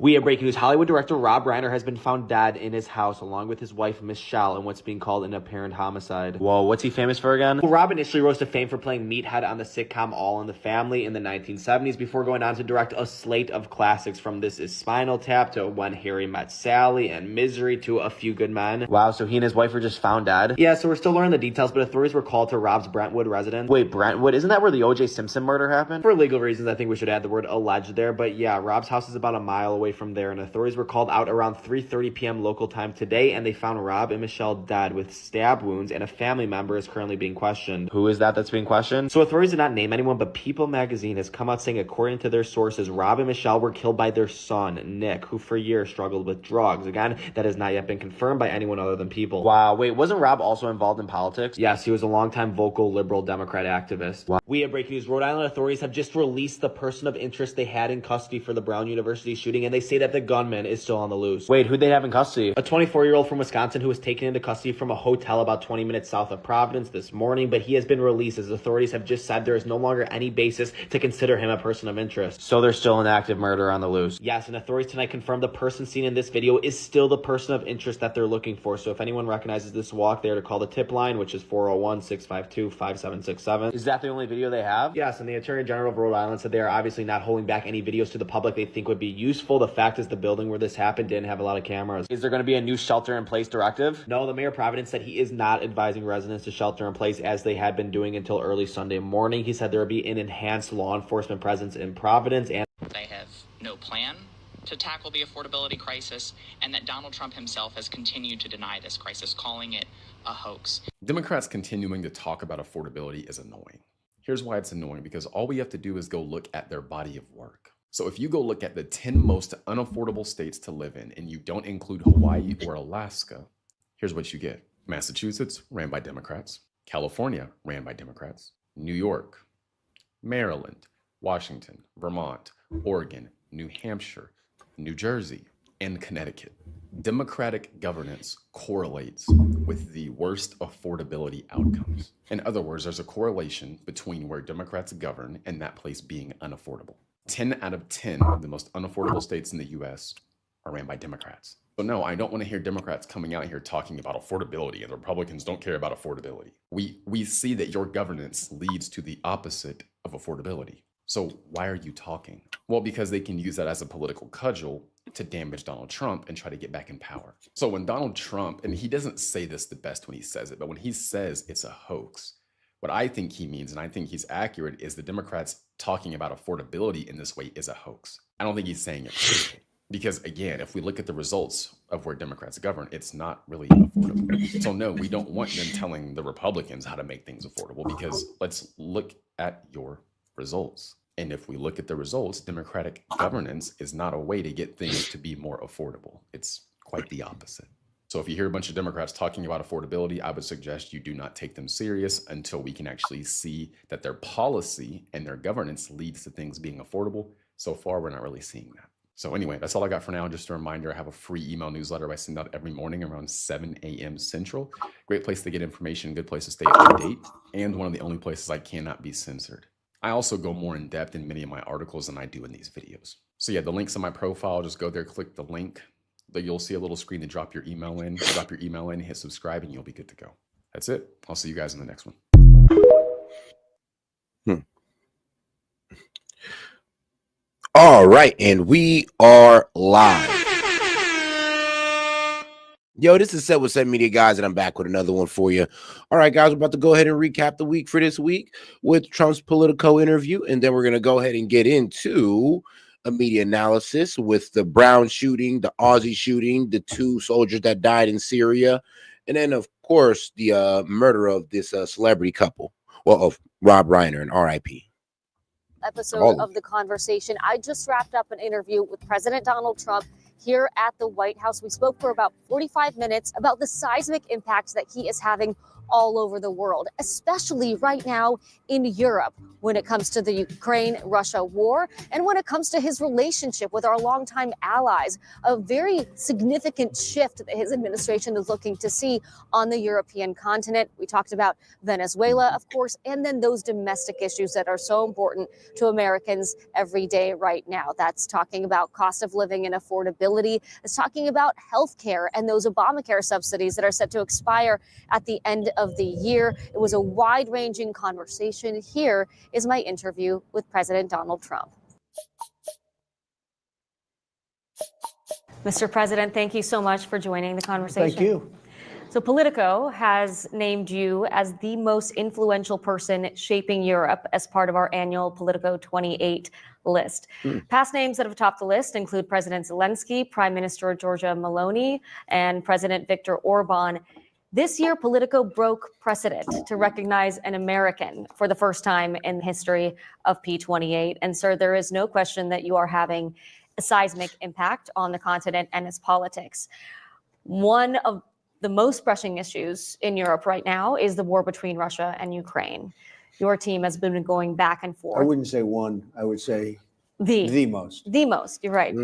We have breaking news. Hollywood director Rob Reiner has been found dead in his house along with his wife Michelle in what's being called an apparent homicide. Whoa, what's he famous for again? Well, Rob initially rose to fame for playing Meathead on the sitcom All in the Family in the 1970s before going on to direct a slate of classics from This Is Spinal Tap to When Harry Met Sally and Misery to A Few Good Men. Wow, so he and his wife were just found dead? Yeah, so we're still learning the details, but authorities were called to Rob's Brentwood residence. Wait, Brentwood? Isn't that where the O.J. Simpson murder happened? For legal reasons, I think we should add the word alleged there, but yeah, Rob's house is about a mile away from there, and authorities were called out around 3:30 p.m. local time today, and they found Rob and Michelle dead with stab wounds, and a family member is currently being questioned. Who is that's being questioned? So authorities did not name anyone, but People magazine has come out saying, according to their sources, Rob and Michelle were killed by their son, Nick, who for years struggled with drugs. Again, that has not yet been confirmed by anyone other than People. Wow, wait, wasn't Rob also involved in politics? Yes, he was a longtime vocal liberal Democrat activist. Wow. We have breaking news. Rhode Island authorities have just released the person of interest they had in custody for the Brown University shooting, and they say that the gunman is still on the loose. Wait, who'd they have in custody? A 24-year-old from Wisconsin who was taken into custody from a hotel about 20 minutes south of Providence this morning, but he has been released as authorities have just said there is no longer any basis to consider him a person of interest. So there's still an active murder on the loose. Yes, and authorities tonight confirmed the person seen in this video is still the person of interest that they're looking for. So if anyone recognizes this walk, they're to call the tip line, which is 401-652-5767. Is that the only video they have? Yes, and the Attorney General of Rhode Island said they are obviously not holding back any videos to the public they think would be useful. The fact is the building where this happened didn't have a lot of cameras. Is there going to be a new shelter-in-place directive? No, the mayor of Providence said he is not advising residents to shelter in place as they had been doing until early Sunday morning. He said there would be an enhanced law enforcement presence in Providence, and they have no plan to tackle the affordability crisis, and that Donald Trump himself has continued to deny this crisis, calling it a hoax. Democrats continuing to talk about affordability is annoying. Here's why it's annoying, because all we have to do is go look at their body of work. So if you go look at the 10 most unaffordable states to live in, and you don't include Hawaii or Alaska, here's what you get. Massachusetts, ran by Democrats. California, ran by Democrats. New York, Maryland, Washington, Vermont, Oregon, New Hampshire, New Jersey, and Connecticut. Democratic governance correlates with the worst affordability outcomes. In other words, there's a correlation between where Democrats govern and that place being unaffordable. 10 out of 10 of the most unaffordable states in the US are ran by Democrats. So no, I don't want to hear Democrats coming out here talking about affordability, and the Republicans don't care about affordability. We see that your governance leads to the opposite of affordability. So why are you talking? Well, because they can use that as a political cudgel to damage Donald Trump and try to get back in power. So when Donald Trump, and he doesn't say this the best when he says it, but when he says it's a hoax, what I think he means, and I think he's accurate, is the Democrats talking about affordability in this way is a hoax. I don't think he's saying it. Because again, if we look at the results of where Democrats govern, it's not really affordable. So no, we don't want them telling the Republicans how to make things affordable, because let's look at your results. And if we look at the results, Democratic governance is not a way to get things to be more affordable. It's quite the opposite. So if you hear a bunch of Democrats talking about affordability, I would suggest you do not take them serious until we can actually see that their policy and their governance leads to things being affordable. So far, we're not really seeing that. So anyway, that's all I got for now. Just a reminder, I have a free email newsletter I send out every morning around 7 a.m. Central. Great place to get information, good place to stay up to date, and one of the only places I cannot be censored. I also go more in depth in many of my articles than I do in these videos. So yeah, the link's in my profile. Just go there, click the link. You'll see a little screen to drop your email in. Drop your email in, hit subscribe, and you'll be good to go. That's it. I'll see you guys in the next one. All right, and we are live. Yo, this is Set with S.E.T Media, guys, and I'm back with another one for you. All right, guys, we're about to go ahead and recap the week for this week with Trump's Politico interview, and then we're going to go ahead and get into a media analysis with the Brown shooting, the Aussie shooting, the 2 soldiers that died in Syria, and then, of course, the murder of this celebrity couple, well, of Rob Reiner and R.I.P. Episode of The Conversation. I just wrapped up an interview with President Donald Trump here at the White House. We spoke for about 45 minutes about the seismic impact that he is having all over the world, especially right now in Europe when it comes to the Ukraine-Russia war and when it comes to his relationship with our longtime allies, a very significant shift that his administration is looking to see on the European continent. We talked about Venezuela, of course, and then those domestic issues that are so important to Americans every day right now. That's talking about cost of living and affordability. It's talking about health care and those Obamacare subsidies that are set to expire at the end of the year. It was a wide-ranging conversation. Here is my interview with President Donald Trump. Mr. President, thank you so much for joining the conversation. Thank you. So Politico has named you as the most influential person shaping Europe as part of our annual Politico 28 list. Past names that have topped the list include President Zelensky, Prime Minister Giorgia Meloni, and President Viktor Orban. This year, Politico broke precedent to recognize an American for the first time in the history of P28. And sir, there is no question that you are having a seismic impact on the continent and its politics. One of the most pressing issues in Europe right now is the war between Russia and Ukraine. Your team has been going back and forth. I wouldn't say one, I would say the most. The most, you're right.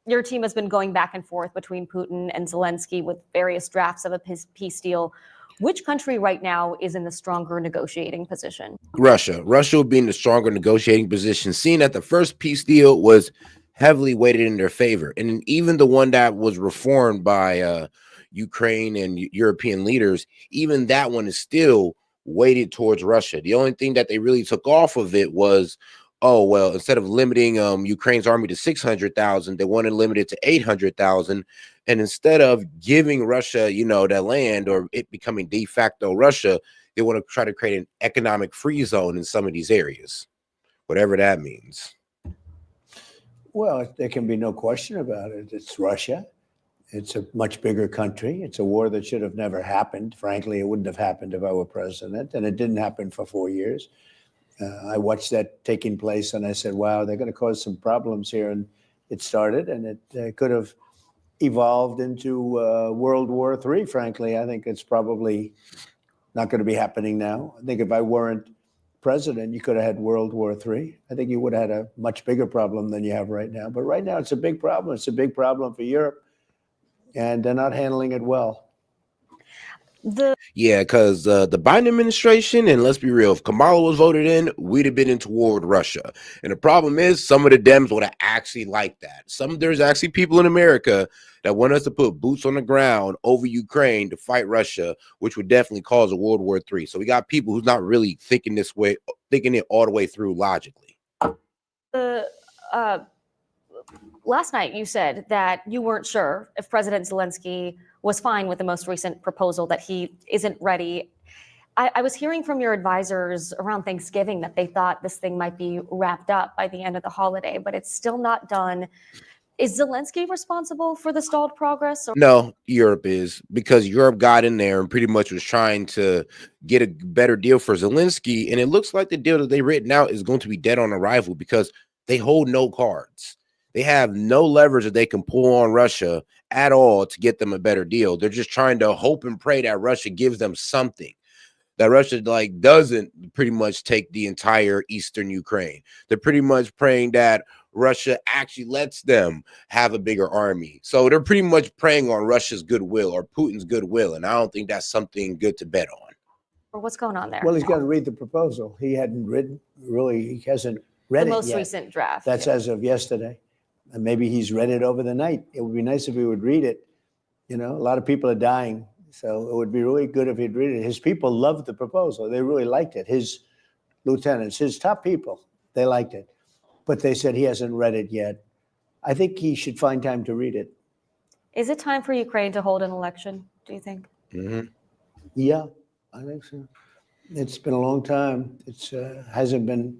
Your team has been going back and forth between Putin and Zelensky with various drafts of a peace deal. Which country right now is in the stronger negotiating position? Russia. Russia will be in the stronger negotiating position, seeing that the first peace deal was heavily weighted in their favor. And even the one that was reformed by Ukraine and European leaders, even that one is still weighted towards Russia. The only thing that they really took off of it was, oh, well, instead of limiting Ukraine's army to 600,000, they want to limit it to 800,000. And instead of giving Russia, you know, that land or it becoming de facto Russia, they want to try to create an economic free zone in some of these areas, whatever that means. Well, there can be no question about it. It's Russia. It's a much bigger country. It's a war that should have never happened. Frankly, it wouldn't have happened if I were president, and it didn't happen for 4 years. I watched that taking place, and I said, wow, they're going to cause some problems here. And it started, and it could have evolved into World War III, frankly. I think it's probably not going to be happening now. I think if I weren't president, you could have had World War III. I think you would have had a much bigger problem than you have right now. But right now, it's a big problem. It's a big problem for Europe, and they're not handling it well. Yeah, because the Biden administration, and let's be real, if Kamala was voted in, we'd have been into war with Russia. And the problem is some of the Dems would have actually liked that. There's actually people in America that want us to put boots on the ground over Ukraine to fight Russia, which would definitely cause a World War III. So we got people who's not really thinking this way, thinking it all the way through logically. Last night, you said that you weren't sure if President Zelensky was fine with the most recent proposal, that he isn't ready. I was hearing from your advisors around Thanksgiving that they thought this thing might be wrapped up by the end of the holiday, but it's still not done. Is Zelensky responsible for the stalled progress? Or? No, Europe is, because Europe got in there and pretty much was trying to get a better deal for Zelensky. And it looks like the deal that they've written out is going to be dead on arrival because they hold no cards. They have no leverage that they can pull on Russia at all to get them a better deal. They're just trying to hope and pray that Russia gives them something, that Russia doesn't pretty much take the entire eastern Ukraine. They're pretty much praying that Russia actually lets them have a bigger army. So they're pretty much praying on Russia's goodwill or Putin's goodwill. And I don't think that's something good to bet on. Or what's going on there? Well, he's got to read the proposal. He hadn't written, really, he hasn't read it yet. The most recent draft. That's as of yesterday. And maybe he's read it over the night. It would be nice if he would read it. You know, a lot of people are dying. So it would be really good if he'd read it. His people loved the proposal. They really liked it. His lieutenants, his top people, they liked it. But they said he hasn't read it yet. I think he should find time to read it. Is it time for Ukraine to hold an election, do you think? Yeah, I think so. It's been a long time. It's hasn't been.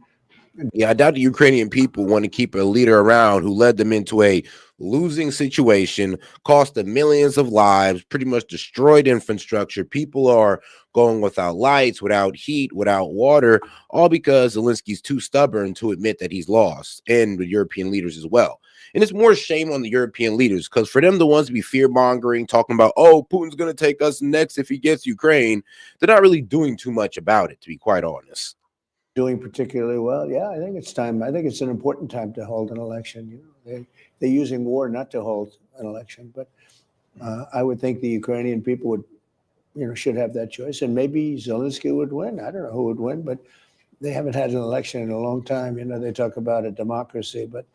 Yeah, I doubt the Ukrainian people want to keep a leader around who led them into a losing situation, cost them millions of lives, pretty much destroyed infrastructure. People are going without lights, without heat, without water, all because Zelensky's too stubborn to admit that he's lost, and with European leaders as well. And it's more shame on the European leaders, because for them, the ones to be fear mongering, talking about, oh, Putin's going to take us next if he gets Ukraine, they're not really doing too much about it, to be quite honest. Doing particularly well. Yeah, I think it's time. I think it's an important time to hold an election. You know, they're using war not to hold an election, but I would think the Ukrainian people would, you know, should have that choice, and maybe Zelensky would win. I don't know who would win, but they haven't had an election in a long time. You know, they talk about a democracy, but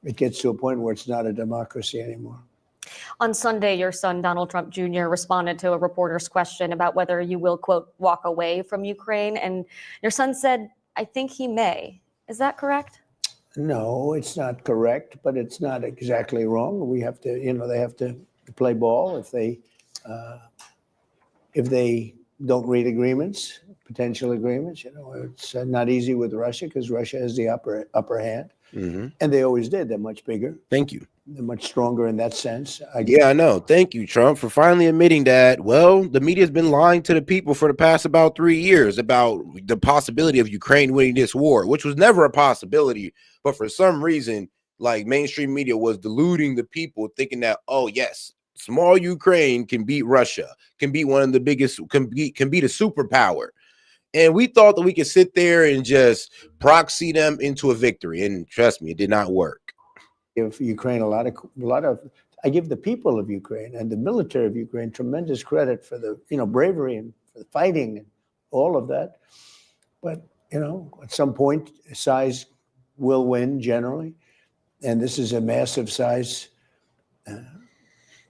it gets to a point where it's not a democracy anymore. On Sunday, your son, Donald Trump Jr., responded to a reporter's question about whether you will, quote, walk away from Ukraine. And your son said, I think he may. Is that correct? No, it's not correct, but it's not exactly wrong. We have to, you know, they have to play ball if they don't read agreements, potential agreements. You know, it's not easy with Russia because Russia has the upper hand, and they always did. They're much bigger. Thank you. They're much stronger in that sense. Yeah, I know. Thank you, Trump, for finally admitting that. Well, the media has been lying to the people for the past about 3 years about the possibility of Ukraine winning this war, which was never a possibility. But for some reason, like mainstream media was deluding the people, thinking that, oh, yes, small Ukraine can beat Russia, can be one of the biggest, can be a superpower. And we thought that we could sit there and just proxy them into a victory. And trust me, it did not work. Give Ukraine a lot of. I give the people of Ukraine and the military of Ukraine tremendous credit for the, you know, bravery and for the fighting and all of that. But, you know, at some point, size will win generally, and this is a massive size.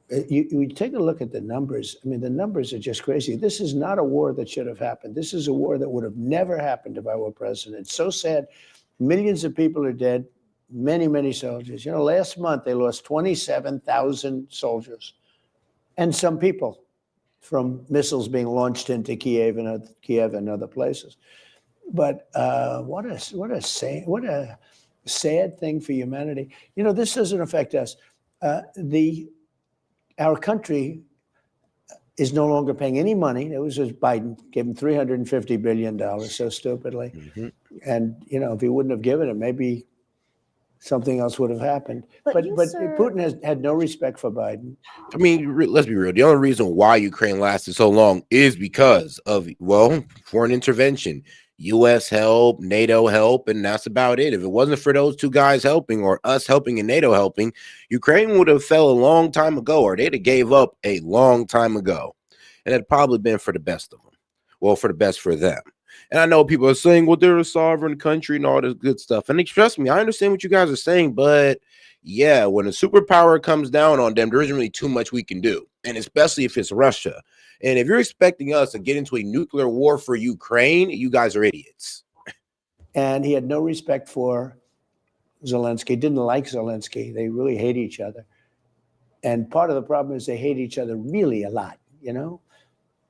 You take a look at the numbers. I mean, the numbers are just crazy. This is not a war that should have happened. This is a war that would have never happened if I were president. It's so sad. Millions of people are dead. Many, many soldiers. You know, last month they lost 27,000 soldiers and some people from missiles being launched into Kiev and other places. But what a sad thing for humanity. You know, this doesn't affect us. Our country is no longer paying any money. It was just Biden gave him $350 billion so stupidly. And, you know, if he wouldn't have given it, maybe something else would have happened. But Putin has had no respect for Biden. I mean, let's be real. The only reason why Ukraine lasted so long is because of, well, foreign intervention, U.S. help, NATO help, and that's about it. If it wasn't for those two guys helping, or us helping and NATO helping, Ukraine would have fell a long time ago, or they'd have gave up a long time ago. And it'd probably been for the best of them. Well, for the best for them. And I know people are saying, well, they're a sovereign country and all this good stuff. And trust me, I understand what you guys are saying. But yeah, when a superpower comes down on them, there isn't really too much we can do. And especially if it's Russia. And if you're expecting us to get into a nuclear war for Ukraine, you guys are idiots. And he had no respect for Zelensky, didn't like Zelensky. They really hate each other. And part of the problem is they hate each other really a lot, you know?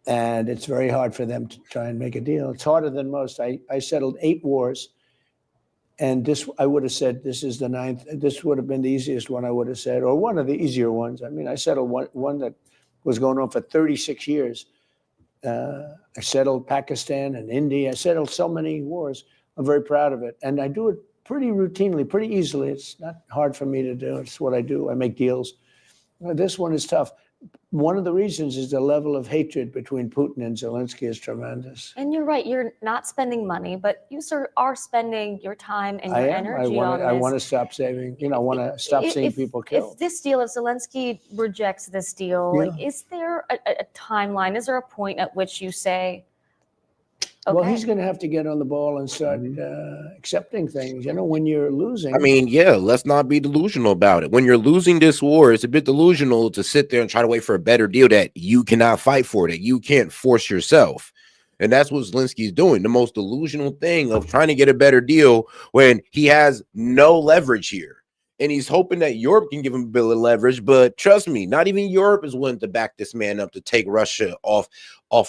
And it's very hard for them to try and make a deal. It's harder than most. I settled 8 wars. And this, I would have said, this is the 9th. This would have been the easiest one I would have said, or one of the easier ones. I mean, I settled one that was going on for 36 years. I settled Pakistan and India. I settled so many wars. I'm very proud of it. And I do it pretty routinely, pretty easily. It's not hard for me to do. It's what I do. I make deals. This one is tough. One of the reasons is the level of hatred between Putin and Zelensky is tremendous. And you're right. You're not spending money, but you, sir, are spending your time and your energy on this. I want to stop saving, you know, I want to stop seeing people killed. If this deal, if Zelensky rejects this deal, like, is there a timeline? Is there a point at which you say, okay? Well, he's going to have to get on the ball and start accepting things. You know, when you're losing. I mean, yeah, let's not be delusional about it. When you're losing this war, it's a bit delusional to sit there and try to wait for a better deal that you cannot fight for, that you can't force yourself. And that's what Zelensky's doing. The most delusional thing of trying to get a better deal when he has no leverage here. And he's hoping that Europe can give him a bit of leverage. But trust me, not even Europe is willing to back this man up to take Russia off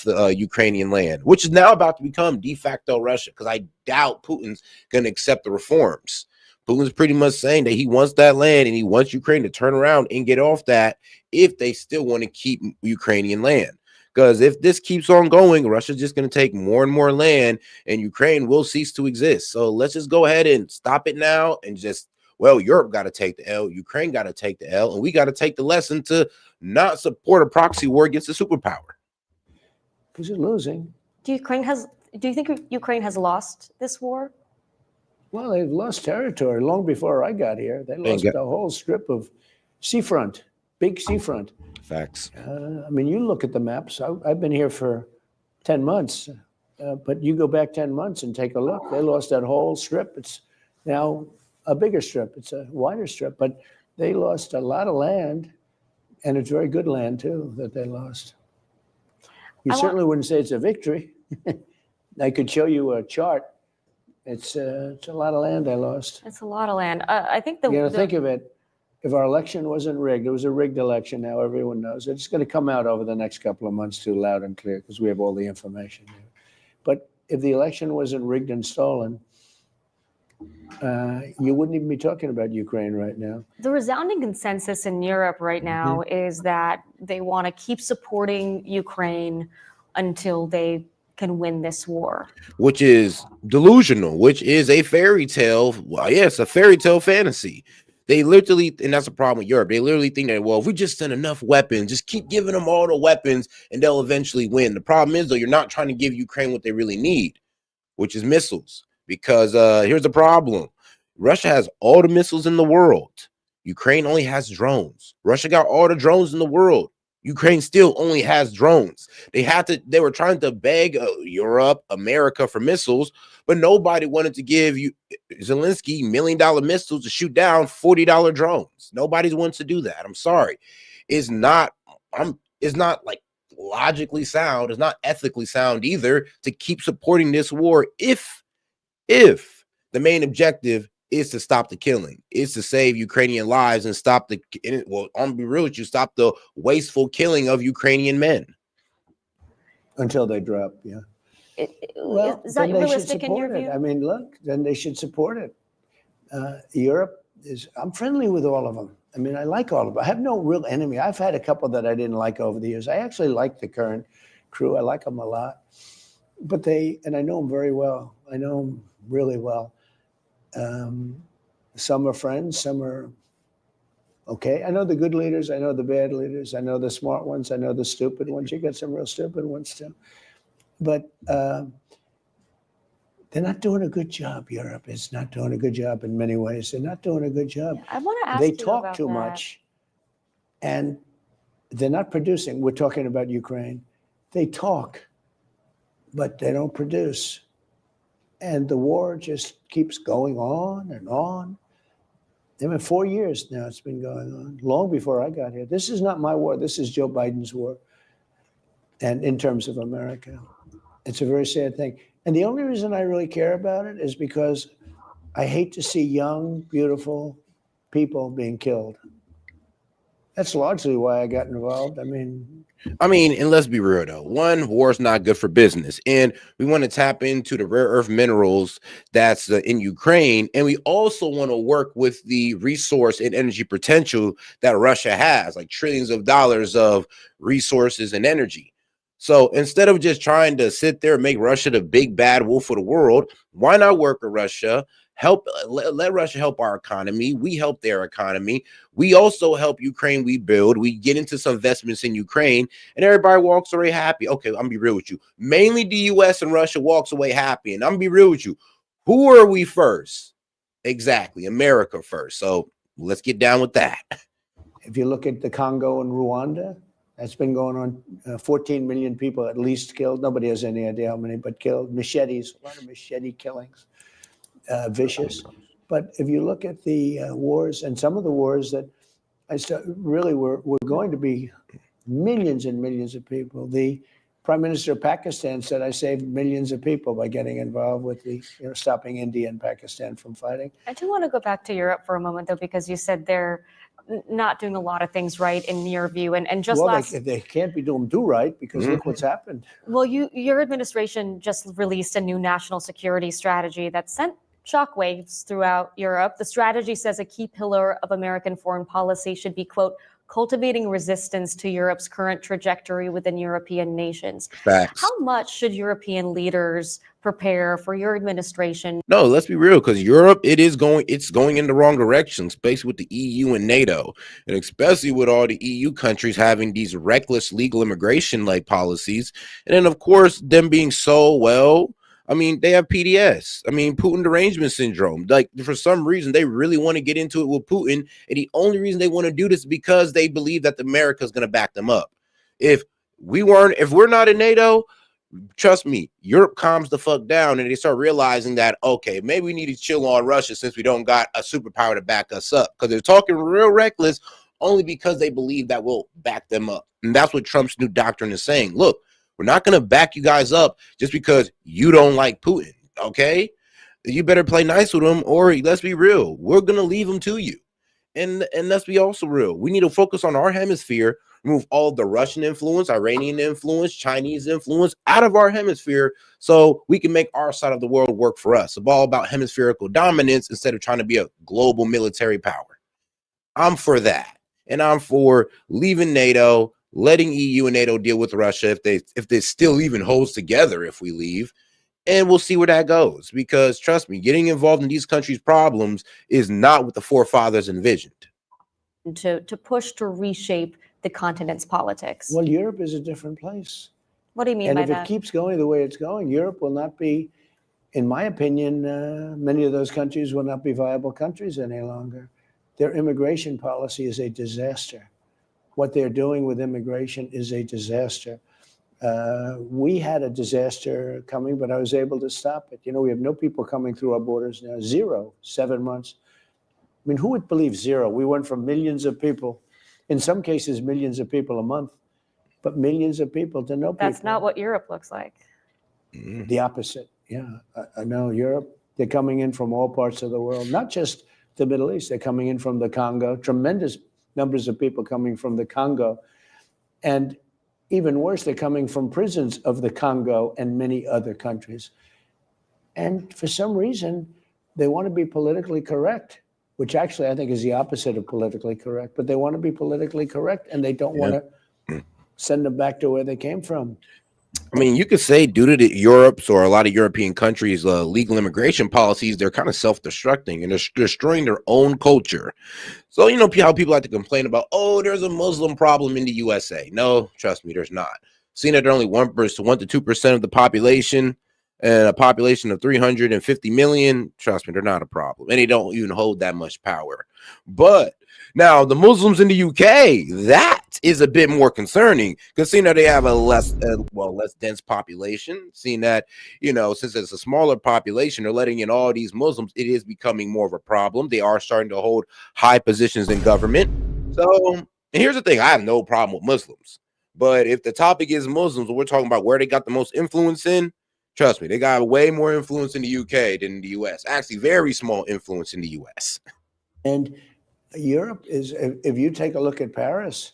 the Ukrainian land, which is now about to become de facto Russia, because I doubt Putin's going to accept the reforms. Putin's pretty much saying that he wants that land and he wants Ukraine to turn around and get off that if they still want to keep Ukrainian land. Because if this keeps on going, Russia's just going to take more and more land and Ukraine will cease to exist. So let's just go ahead and stop it now and just well, Europe got to take the L, Ukraine got to take the L, and we got to take the lesson to not support a proxy war against a superpower. Because you're losing. Do you think Ukraine has lost this war? Well, they've lost territory long before I got here. They lost the whole strip of seafront, big seafront. Facts. I mean, you look at the maps. I've been here for 10 months, but you go back 10 months and take a look. They lost that whole strip. It's now a bigger strip. It's a wider strip, but they lost a lot of land, and it's very good land, too, that they lost. You certainly wouldn't say it's a victory. I could show you a chart. It's a lot of land they lost. It's a lot of land. I think you got to think of it. If our election wasn't rigged, it was a rigged election. Now everyone knows it. It's going to come out over the next couple of months too, loud and clear, because we have all the information here. But if the election wasn't rigged and stolen, you wouldn't even be talking about Ukraine right now. The resounding consensus in Europe right now is that they want to keep supporting Ukraine until they can win this war. Which is delusional, which is a fairy tale. Well, yes, a fairy tale fantasy. They literally, and that's a problem with Europe, they literally think that, well, if we just send enough weapons, just keep giving them all the weapons and they'll eventually win. The problem is, though, you're not trying to give Ukraine what they really need, which is missiles. Because here's the problem. Russia has all the missiles in the world. Ukraine only has drones. Russia got all the drones in the world. Ukraine still only has drones. They were trying to beg Europe, America for missiles, but nobody wanted to give Zelensky $1 million missiles to shoot down $40 drones. Nobody wants to do that. I'm sorry. It's not like logically sound. It's not ethically sound either to keep supporting this war if the main objective is to stop the killing, is to save Ukrainian lives and stop I'm be real with you, stop the wasteful killing of Ukrainian men. Until they drop, yeah. Well, is that realistic in your view? I mean, look, then they should support it. Europe I'm friendly with all of them. I mean, I like all of them. I have no real enemy. I've had a couple that I didn't like over the years. I actually like the current crew. I like them a lot. But and I know them very well. I know them really well. Some are friends, some are okay. I know the good leaders, I know the bad leaders, I know the smart ones, I know the stupid ones. You got some real stupid ones too. But they're not doing a good job. Europe is not doing a good job in many ways. They're not doing a good job. I want to ask They you talk about too that. much, and they're not producing. We're talking about Ukraine. They talk, but they don't produce. And the war just keeps going on and on. I mean, 4 years now it's been going on, long before I got here. This is not my war. This is Joe Biden's war. And in terms of America, it's a very sad thing. And the only reason I really care about it is because I hate to see young, beautiful people being killed. That's largely why I got involved. I mean, and let's be real though. One, war is not good for business, and we want to tap into the rare earth minerals that's in Ukraine, and we also want to work with the resource and energy potential that Russia has, like trillions of dollars of resources and energy. So instead of just trying to sit there and make Russia the big bad wolf of the world, why not work with Russia? Let Russia help our economy. We help their economy. We also help Ukraine. We build. We get into some investments in Ukraine, and everybody walks away happy. Okay, I'm gonna be real with you. Mainly the U.S. and Russia walks away happy, and I'm gonna be real with you. Who are we first? Exactly, America first. So let's get down with that. If you look at the Congo and Rwanda, that's been going on. 14 million people at least killed. Nobody has any idea how many, but killed. Machetes, a lot of machete killings. Vicious. But if you look at the wars and some of the wars that really were going to be millions and millions of people. The Prime Minister of Pakistan said, I saved millions of people by getting involved with stopping India and Pakistan from fighting. I do want to go back to Europe for a moment, though, because you said they're not doing a lot of things right in your view. And just they can't be doing right because look what's happened. Well, your administration just released a new national security strategy that sent shockwaves throughout Europe. The strategy says a key pillar of American foreign policy should be, quote, cultivating resistance to Europe's current trajectory within European nations. Facts. How much should European leaders prepare for your administration? No, let's be real, because Europe, it's going in the wrong direction, especially with the EU and NATO, and especially with all the EU countries having these reckless legal immigration like policies. And then, of course, them being so well, I mean, they have PDS. I mean, Putin derangement syndrome. Like, for some reason, they really want to get into it with Putin. And the only reason they want to do this is because they believe that America is going to back them up. If we're not in NATO, trust me, Europe calms the fuck down and they start realizing that, okay, maybe we need to chill on Russia since we don't got a superpower to back us up, because they're talking real reckless only because they believe that we'll back them up. And that's what Trump's new doctrine is saying. Look, we're not going to back you guys up just because you don't like Putin, okay? You better play nice with him, or let's be real, we're going to leave him to you. And let's be also real. We need to focus on our hemisphere, remove all the Russian influence, Iranian influence, Chinese influence out of our hemisphere so we can make our side of the world work for us. It's all about hemispherical dominance instead of trying to be a global military power. I'm for that. And I'm for leaving NATO, letting EU and NATO deal with Russia if they still even holds together if we leave. And we'll see where that goes, because trust me, getting involved in these countries' problems is not what the forefathers envisioned. To push to reshape the continent's politics. Well, Europe is a different place. What do you mean And by if that? it keeps going the way it's going, Europe will not be, in my opinion, many of those countries will not be viable countries any longer. Their immigration policy is a disaster. What they're doing with immigration is a disaster. We had a disaster coming, but I was able to stop it. You know, we have no people coming through our borders now, 0, 7 months. I mean, who would believe 0? We went from millions of people, in some cases, millions of people a month, but millions of people to no people. That's not what Europe looks like. The opposite. Yeah, I know Europe, they're coming in from all parts of the world, not just the Middle East. They're coming in from the Congo, tremendous numbers of people coming from the Congo. And even worse, they're coming from prisons of the Congo and many other countries. And for some reason, they want to be politically correct, which actually I think is the opposite of politically correct. But they want to be politically correct, and they don't want to send them back to where they came from. I mean, you could say due to the Europe's or a lot of European countries' legal immigration policies, they're kind of self-destructing and they're destroying their own culture. So, you know how people like to complain about, oh, there's a Muslim problem in the USA. No, trust me, there's not. Seeing that they're only 1 to 2% of the population and a population of 350 million, trust me, they're not a problem. And they don't even hold that much power. But now the Muslims in the UK, that is a bit more concerning, because seeing that they have a less dense population, seeing that, you know, since it's a smaller population, they're letting in all these Muslims, it is becoming more of a problem. They are starting to hold high positions in government. So, and here's the thing, I have no problem with Muslims, but if the topic is Muslims, we're talking about where they got the most influence in, trust me, they got way more influence in the UK than in the US. Actually, very small influence in the US. And Europe is, if you take a look at Paris,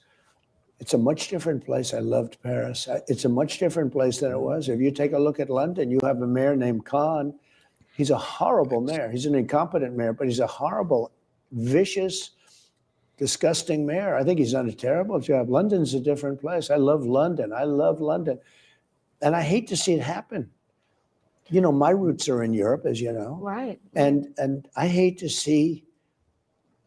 it's a much different place. I loved Paris. It's a much different place than it was. If you take a look at London, you have a mayor named Khan. He's a horrible mayor. He's an incompetent mayor, but he's a horrible, vicious, disgusting mayor. I think he's done a terrible job. London's a different place. I love London. I love London. And I hate to see it happen. You know, my roots are in Europe, as you know. Right. And I hate to see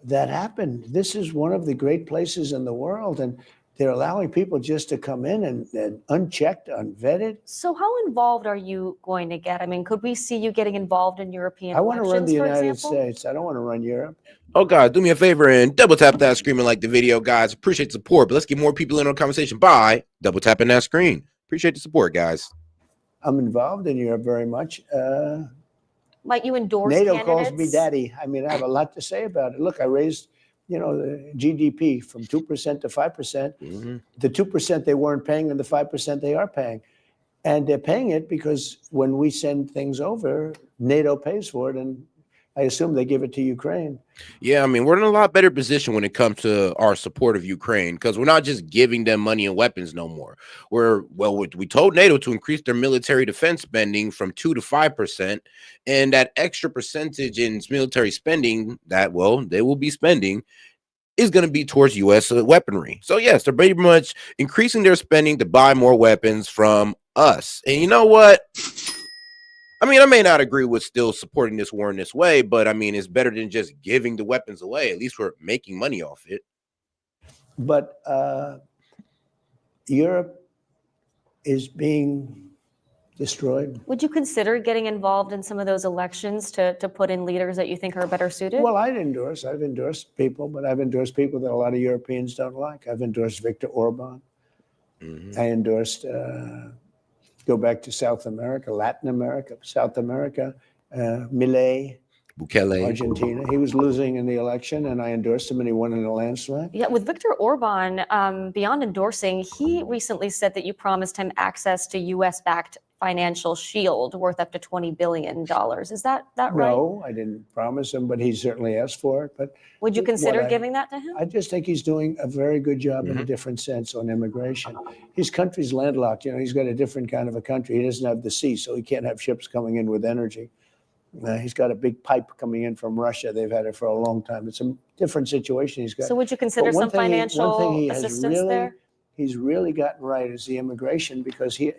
that happen. This is one of the great places in the world, and they're allowing people just to come in and unchecked, unvetted. So how involved are you going to get? I mean, could we see you getting involved in European I want to run the elections, for United example? States. I don't want to run Europe. Oh, guys, do me a favor and double tap that screen and like the video, guys. Appreciate the support, but let's get more people in on the conversation by double tapping that screen. Appreciate the support, guys. I'm involved in Europe very much. Might you endorse NATO candidates? calls me daddy. I mean, I have a lot to say about it. Look, I raised, you know, the GDP from 2% to 5%. The 2% they weren't paying and the 5% they are paying. And they're paying it because when we send things over, NATO pays for it. And I assume they give it to Ukraine. Yeah, I mean, we're in a lot better position when it comes to our support of Ukraine, because we're not just giving them money and weapons no more. We told NATO to increase their military defense spending from 2 to 5%, and that extra percentage in military spending that, well, they will be spending is going to be towards U.S. weaponry. So yes, they're pretty much increasing their spending to buy more weapons from us. And you know what? I mean, I may not agree with still supporting this war in this way, but I mean, it's better than just giving the weapons away. At least we're making money off it. But Europe is being destroyed. Would you consider getting involved in some of those elections to put in leaders that you think are better suited? Well, I've endorsed people, but I've endorsed people that a lot of Europeans don't like. I've endorsed Viktor Orban. I endorsed, go back to South America, Latin America, South America, Milei, Bukele, Argentina. He was losing in the election, and I endorsed him, and he won in a landslide. Yeah, with Viktor Orban, beyond endorsing, he recently said that you promised him access to U.S.-backed financial shield worth up to $20 billion. Is that right? No, I didn't promise him, but he certainly asked for it. But would you consider what I- giving that to him? I just think he's doing a very good job in a different sense on immigration. His country's landlocked. You know, he's got a different kind of a country. He doesn't have the sea, so he can't have ships coming in with energy. He's got a big pipe coming in from Russia. They've had it for a long time. It's a different situation he's got. So would you consider But one some thing financial he has assistance really, there? He's really gotten right is the immigration, because he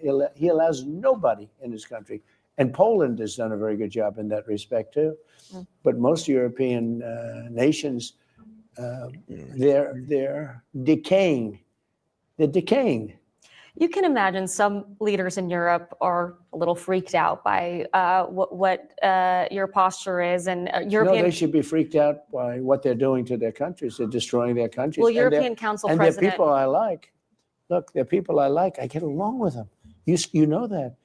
allows nobody in his country. And Poland has done a very good job in that respect too. But most European nations, they're decaying. They're decaying. You can imagine some leaders in Europe are a little freaked out by what your posture is, and No, European. they should be freaked out by what they're doing to their countries. They're destroying their countries. Well, And they're- European Council and President. they're people I like. Look, they're people I like. I get along with them. You know that.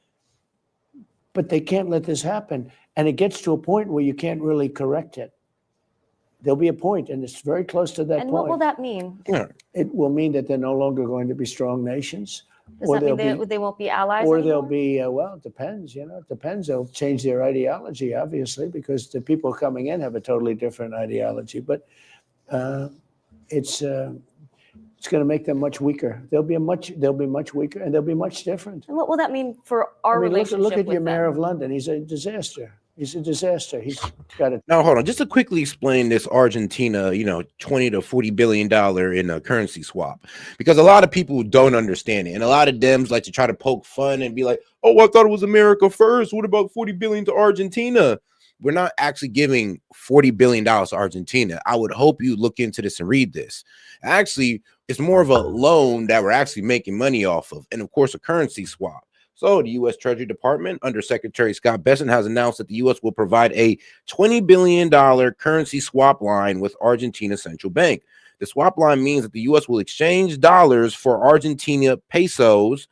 But they can't let this happen. And it gets to a point where you can't really correct it. There'll be a point, and it's very close to that And point. what will that mean? It will mean that they're no longer going to be strong nations. Does Or that mean they'll they won't be allies Or anymore? they'll be, well, it depends, it depends. They'll change their ideology, obviously, because the people coming in have a totally different ideology. But it's going to make them much weaker. They'll be much weaker, and they'll be much different. And what will that mean for our I mean, relationship look at with your mayor them? of London. He's a disaster. He's a disaster. He's got a Now, hold on. Just to quickly explain this Argentina, $20 to $40 billion in a currency swap, because a lot of people don't understand it. And a lot of Dems like to try to poke fun and be like, oh, I thought it was America first. What about 40 billion to Argentina? We're not actually giving $40 billion to Argentina. I would hope you look into this and read this. Actually, it's more of a loan that we're actually making money off of. And of course, a currency swap. So the U.S. Treasury Department under Secretary Scott Bessent has announced that the U.S. will provide a $20 billion currency swap line with Argentina Central Bank. The swap line means that the U.S. will exchange dollars for Argentina pesos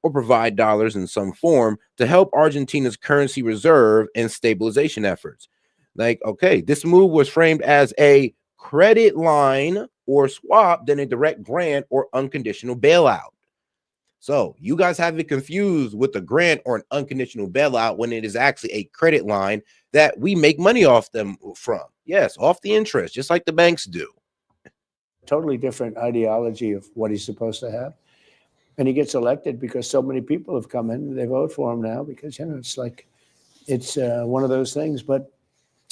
or provide dollars in some form to help Argentina's currency reserve and stabilization efforts. Okay, this move was framed as a credit line or swap than a direct grant or unconditional bailout. So you guys have it confused with a grant or an unconditional bailout when it is actually a credit line that we make money off them from. Yes, off the interest, just like the banks do. totally different ideology of what he's supposed to have. And he gets elected because so many people have come in. They vote for him now because, it's like, it's one of those things. But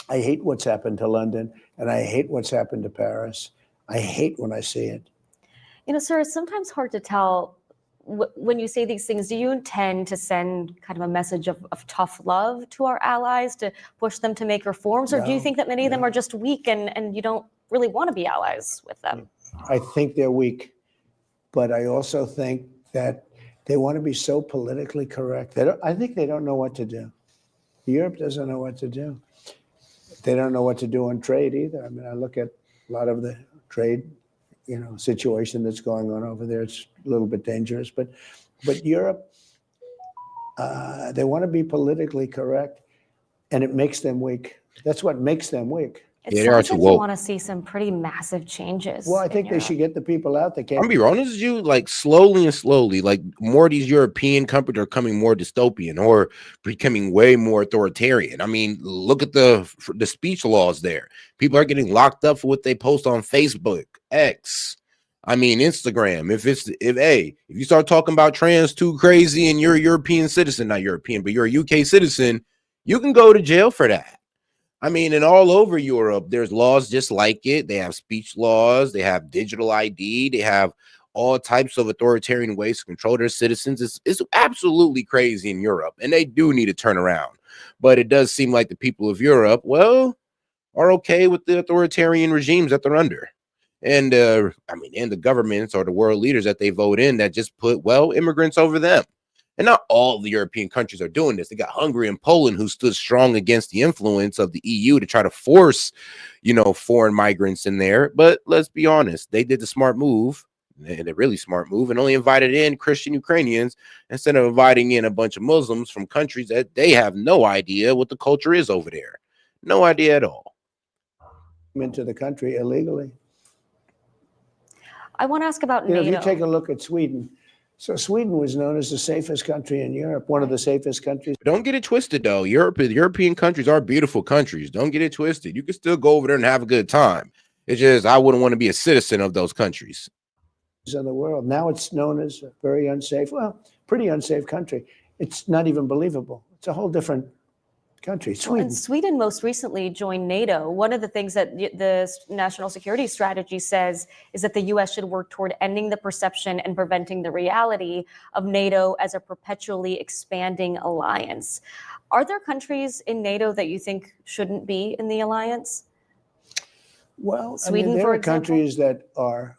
I hate what's happened to London, and I hate what's happened to Paris. I hate when I see it. Sir, it's sometimes hard to tell when you say these things. Do you intend to send kind of a message of tough love to our allies to push them to make reforms? Or do you No, think that many of them no. are just weak and you don't really want to be allies with them? I think they're weak, but I also think that they want to be so politically correct. I think they don't know what to do. Europe doesn't know what to do. They don't know what to do on trade either. I mean, I look at a lot of the trade, situation that's going on over there. It's a little bit dangerous, but Europe, they want to be politically correct, and it makes them weak. That's what makes them weak. It Yeah, they are sounds too like you woke. want to see some pretty massive changes. Well, I in think they Europe. should get the people out that I'm can't. gonna be honest with you, like slowly and slowly, like more of these European countries are becoming more dystopian or becoming way more authoritarian. I mean, look at the speech laws there. People are getting locked up for what they post on Facebook, X. I mean, Instagram. If you start talking about trans too crazy and you're a European citizen, not European, but you're a UK citizen, you can go to jail for that. I mean, and all over Europe, there's laws just like it. They have speech laws, they have digital ID, they have all types of authoritarian ways to control their citizens. It's absolutely crazy in Europe, and they do need to turn around. But it does seem like the people of Europe, well, are okay with the authoritarian regimes that they're under. And I mean, and the governments or the world leaders that they vote in that just put, well, immigrants over them. And not all the European countries are doing this. They got Hungary and Poland who stood strong against the influence of the EU to try to force, foreign migrants in there. But let's be honest, they did the smart move, and a really smart move, and only invited in Christian Ukrainians instead of inviting in a bunch of Muslims from countries that they have no idea what the culture is over there. No idea at all. Into the country illegally. I want to ask about NATO. If you take a look at Sweden, so Sweden was known as the safest country in Europe, one of the safest countries. Don't get it twisted, though. European countries are beautiful countries. Don't get it twisted. You can still go over there and have a good time. It's just I wouldn't want to be a citizen of those countries. In the world. Now it's known as a very unsafe, pretty unsafe country. It's not even believable. It's a whole different country. Sweden. And Sweden most recently joined NATO. One of the things that the national security strategy says is that the U.S. should work toward ending the perception and preventing the reality of NATO as a perpetually expanding alliance. Are there countries in NATO that you think shouldn't be in the alliance? Well, Sweden, there for are example? countries that are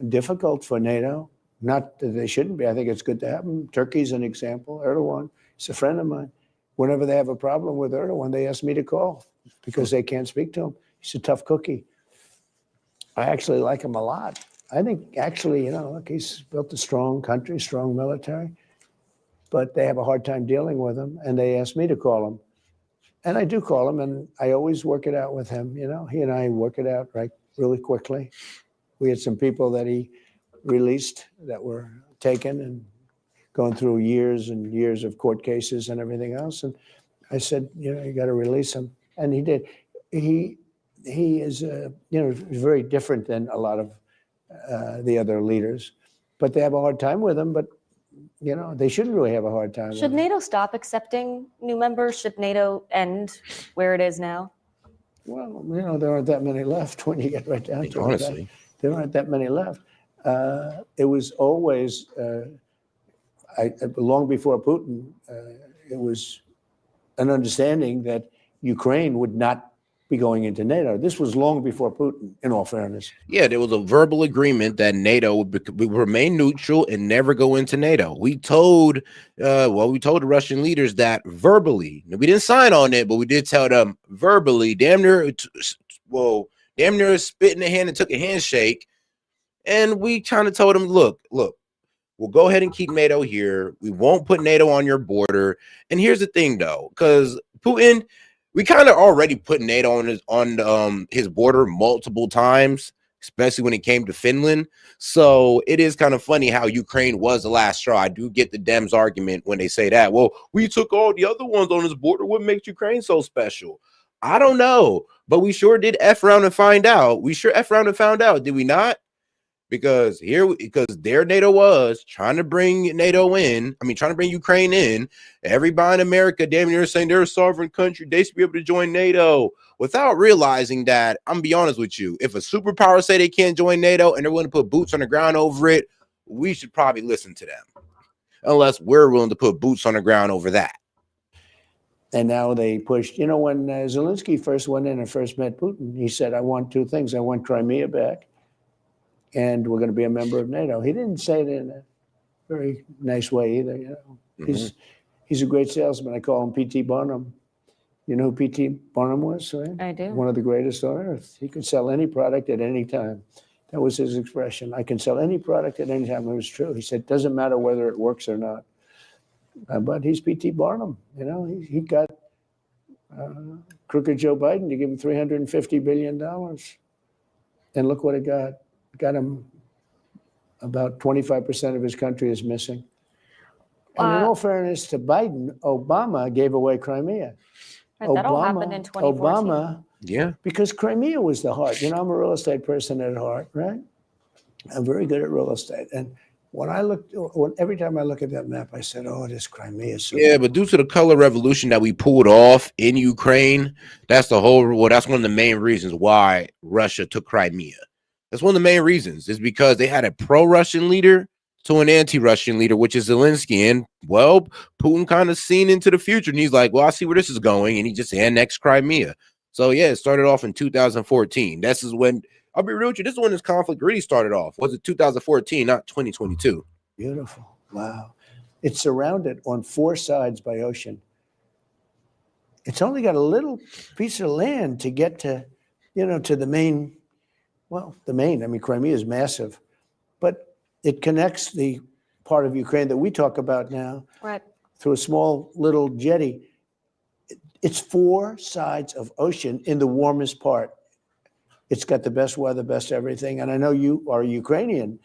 difficult for NATO. Not that they shouldn't be. I think it's good to have them. Turkey's an example. Erdogan, he's a friend of mine. Whenever they have a problem with Erdogan, they ask me to call because they can't speak to him. He's a tough cookie. I actually like him a lot. I think actually, look, he's built a strong country, strong military, but they have a hard time dealing with him, and they ask me to call him. And I do call him, and I always work it out with him. He and I work it out really quickly. We had some people that he released that were taken and going through years and years of court cases and everything else. And I said, you got to release him. And he did. He is, very different than a lot of the other leaders, but they have a hard time with him. But, they shouldn't really have a hard time with Should him. NATO stop accepting new members? Should NATO end where it is now? Well, there aren't that many left when you get right down to it. Honestly, There aren't that many left. It was always, long before Putin, it was an understanding that Ukraine would not be going into NATO. This was long before Putin, in all fairness. yeah, there was a verbal agreement that NATO would remain neutral and never go into NATO. We told the Russian leaders that verbally. We didn't sign on it, but we did tell them verbally, damn near spit in the hand and took a handshake. And we kind of told them, look, we'll go ahead and keep NATO here. We won't put NATO on your border. And here's the thing, though, because Putin, we kind of already put NATO on his border multiple times, especially when it came to Finland. So it is kind of funny how Ukraine was the last straw. I do get the Dems argument when they say that. Well, we took all the other ones on his border. What makes Ukraine so special? I don't know, but we sure did F around and find out. We sure F around and found out, did we not? Because there NATO was trying to bring trying to bring Ukraine in. Everybody in America damn near saying they're a sovereign country. They should be able to join NATO without realizing that, I'm gonna be honest with you, if a superpower say they can't join NATO and they're willing to put boots on the ground over it, we should probably listen to them. Unless we're willing to put boots on the ground over that. And now they pushed, when Zelensky first went in and first met Putin, he said, I want two things. I want Crimea back, and we're going to be a member of NATO. He didn't say it in a very nice way either. He's a great salesman. I call him P.T. Barnum. You know who P.T. Barnum was, right? I do. One of the greatest on earth. He could sell any product at any time. That was his expression. I can sell any product at any time. It was true. He said, doesn't matter whether it works or not. But he's P.T. Barnum. He got crooked Joe Biden to give him $350 billion. And look what it got. Got him about 25% of his country is missing. And in all fairness to Biden, Obama gave away Crimea. Right, that all happened in 2014. Obama, Yeah. because Crimea was the heart. I'm a real estate person at heart, right? I'm very good at real estate. And when every time I look at that map, I said, "Oh, this Crimea is so." Yeah, but due to the color revolution that we pulled off in Ukraine, that's that's one of the main reasons why Russia took Crimea. That's one of the main reasons, is because they had a pro-Russian leader to an anti-Russian leader, which is Zelensky. And well, Putin kind of seen into the future, and he's like, well, I see where this is going, and he just annexed Crimea. So yeah, it started off in 2014. This is when, I'll be real with you, this is when this conflict really started off. Was it 2014, not 2022? Beautiful. Wow. It's surrounded on 4 sides by ocean. It's only got a little piece of land to get to, to the main. Well, the main, I mean, Crimea is massive, but it connects the part of Ukraine that we talk about now Right. through a small little jetty. It's 4 sides of ocean in the warmest part. It's got the best weather, best everything. And I know you are Ukrainian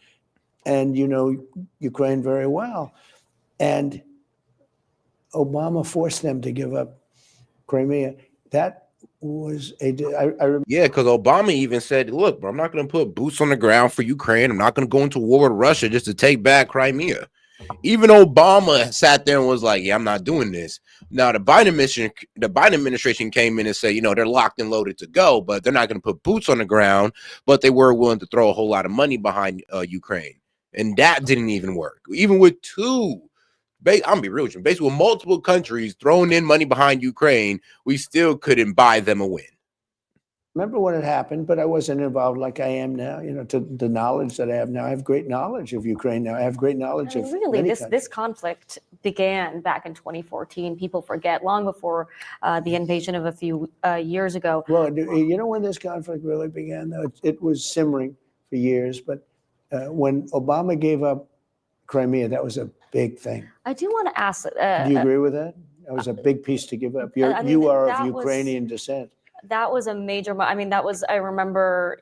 and you know Ukraine very well. And Obama forced them to give up Crimea. That was yeah, because Obama even said, look, bro, I'm not going to put boots on the ground for Ukraine. I'm not going to go into war with Russia just to take back Crimea. Even Obama sat there and was like, yeah, I'm not doing this. Now, the Biden administration came in and said, they're locked and loaded to go, but they're not going to put boots on the ground. But they were willing to throw a whole lot of money behind Ukraine. And that didn't even work. Even with I'm gonna be real with you, basically with multiple countries throwing in money behind Ukraine, we still couldn't buy them a win. Remember when it happened, but I wasn't involved like I am now. To the knowledge that I have now, I have great knowledge of Ukraine now. I have great knowledge of really many this countries. conflict began back in 2014. People forget, long before the invasion of a few years ago. Well, you know when this conflict really began, though? It was simmering for years, but when Obama gave up Crimea, that was a big thing. I do want to ask. Do you agree with that? That was a big piece to give up. You are of Ukrainian descent. That was a major, I remember,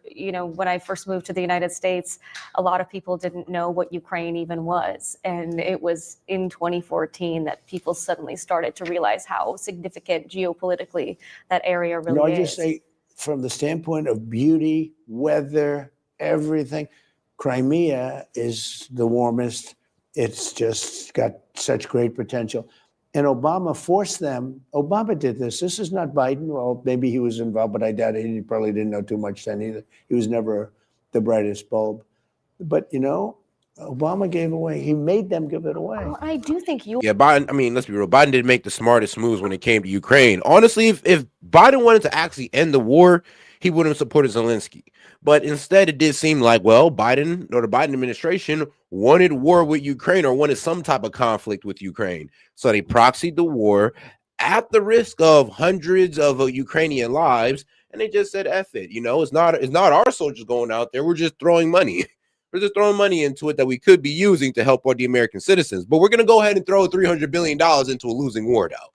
when I first moved to the United States, a lot of people didn't know what Ukraine even was. And it was in 2014 that people suddenly started to realize how significant geopolitically that area really is. I just say, from the standpoint of beauty, weather, everything, Crimea is the warmest. It's just got such great potential. And Obama forced them. Obama did this. This is not Biden. Well, maybe he was involved, but I doubt it. He probably didn't know too much then either. He was never the brightest bulb. But, Obama gave away. He made them give it away. Well, I do think Yeah, Biden, let's be real. Biden didn't make the smartest moves when it came to Ukraine. Honestly, if Biden wanted to actually end the war, he wouldn't have supported Zelensky. But instead, it did seem like, well, Biden or the Biden administration wanted war with Ukraine or wanted some type of conflict with Ukraine. So they proxied the war at the risk of hundreds of Ukrainian lives. And they just said, F it. It's not our soldiers going out there. We're just throwing money. We're just throwing money into it that we could be using to help all the American citizens. But we're going to go ahead and throw $300 billion into a losing war, though.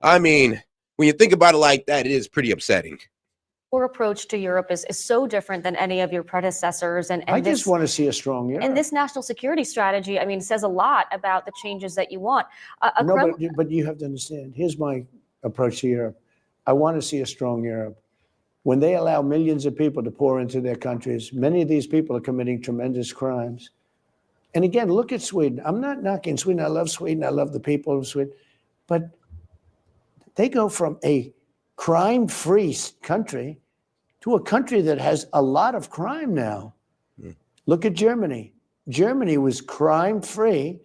I mean, when you think about it like that, it is pretty upsetting. Your approach to Europe is so different than any of your predecessors. And I just want to see a strong Europe. And this national security strategy, says a lot about the changes that you want. But you have to understand, here's my approach to Europe. I want to see a strong Europe. When they allow millions of people to pour into their countries, many of these people are committing tremendous crimes. And again, look at Sweden. I'm not knocking Sweden. I love Sweden. I love the people of Sweden. But they go from a crime-free country to a country that has a lot of crime now. Look at Germany. Germany was crime-free,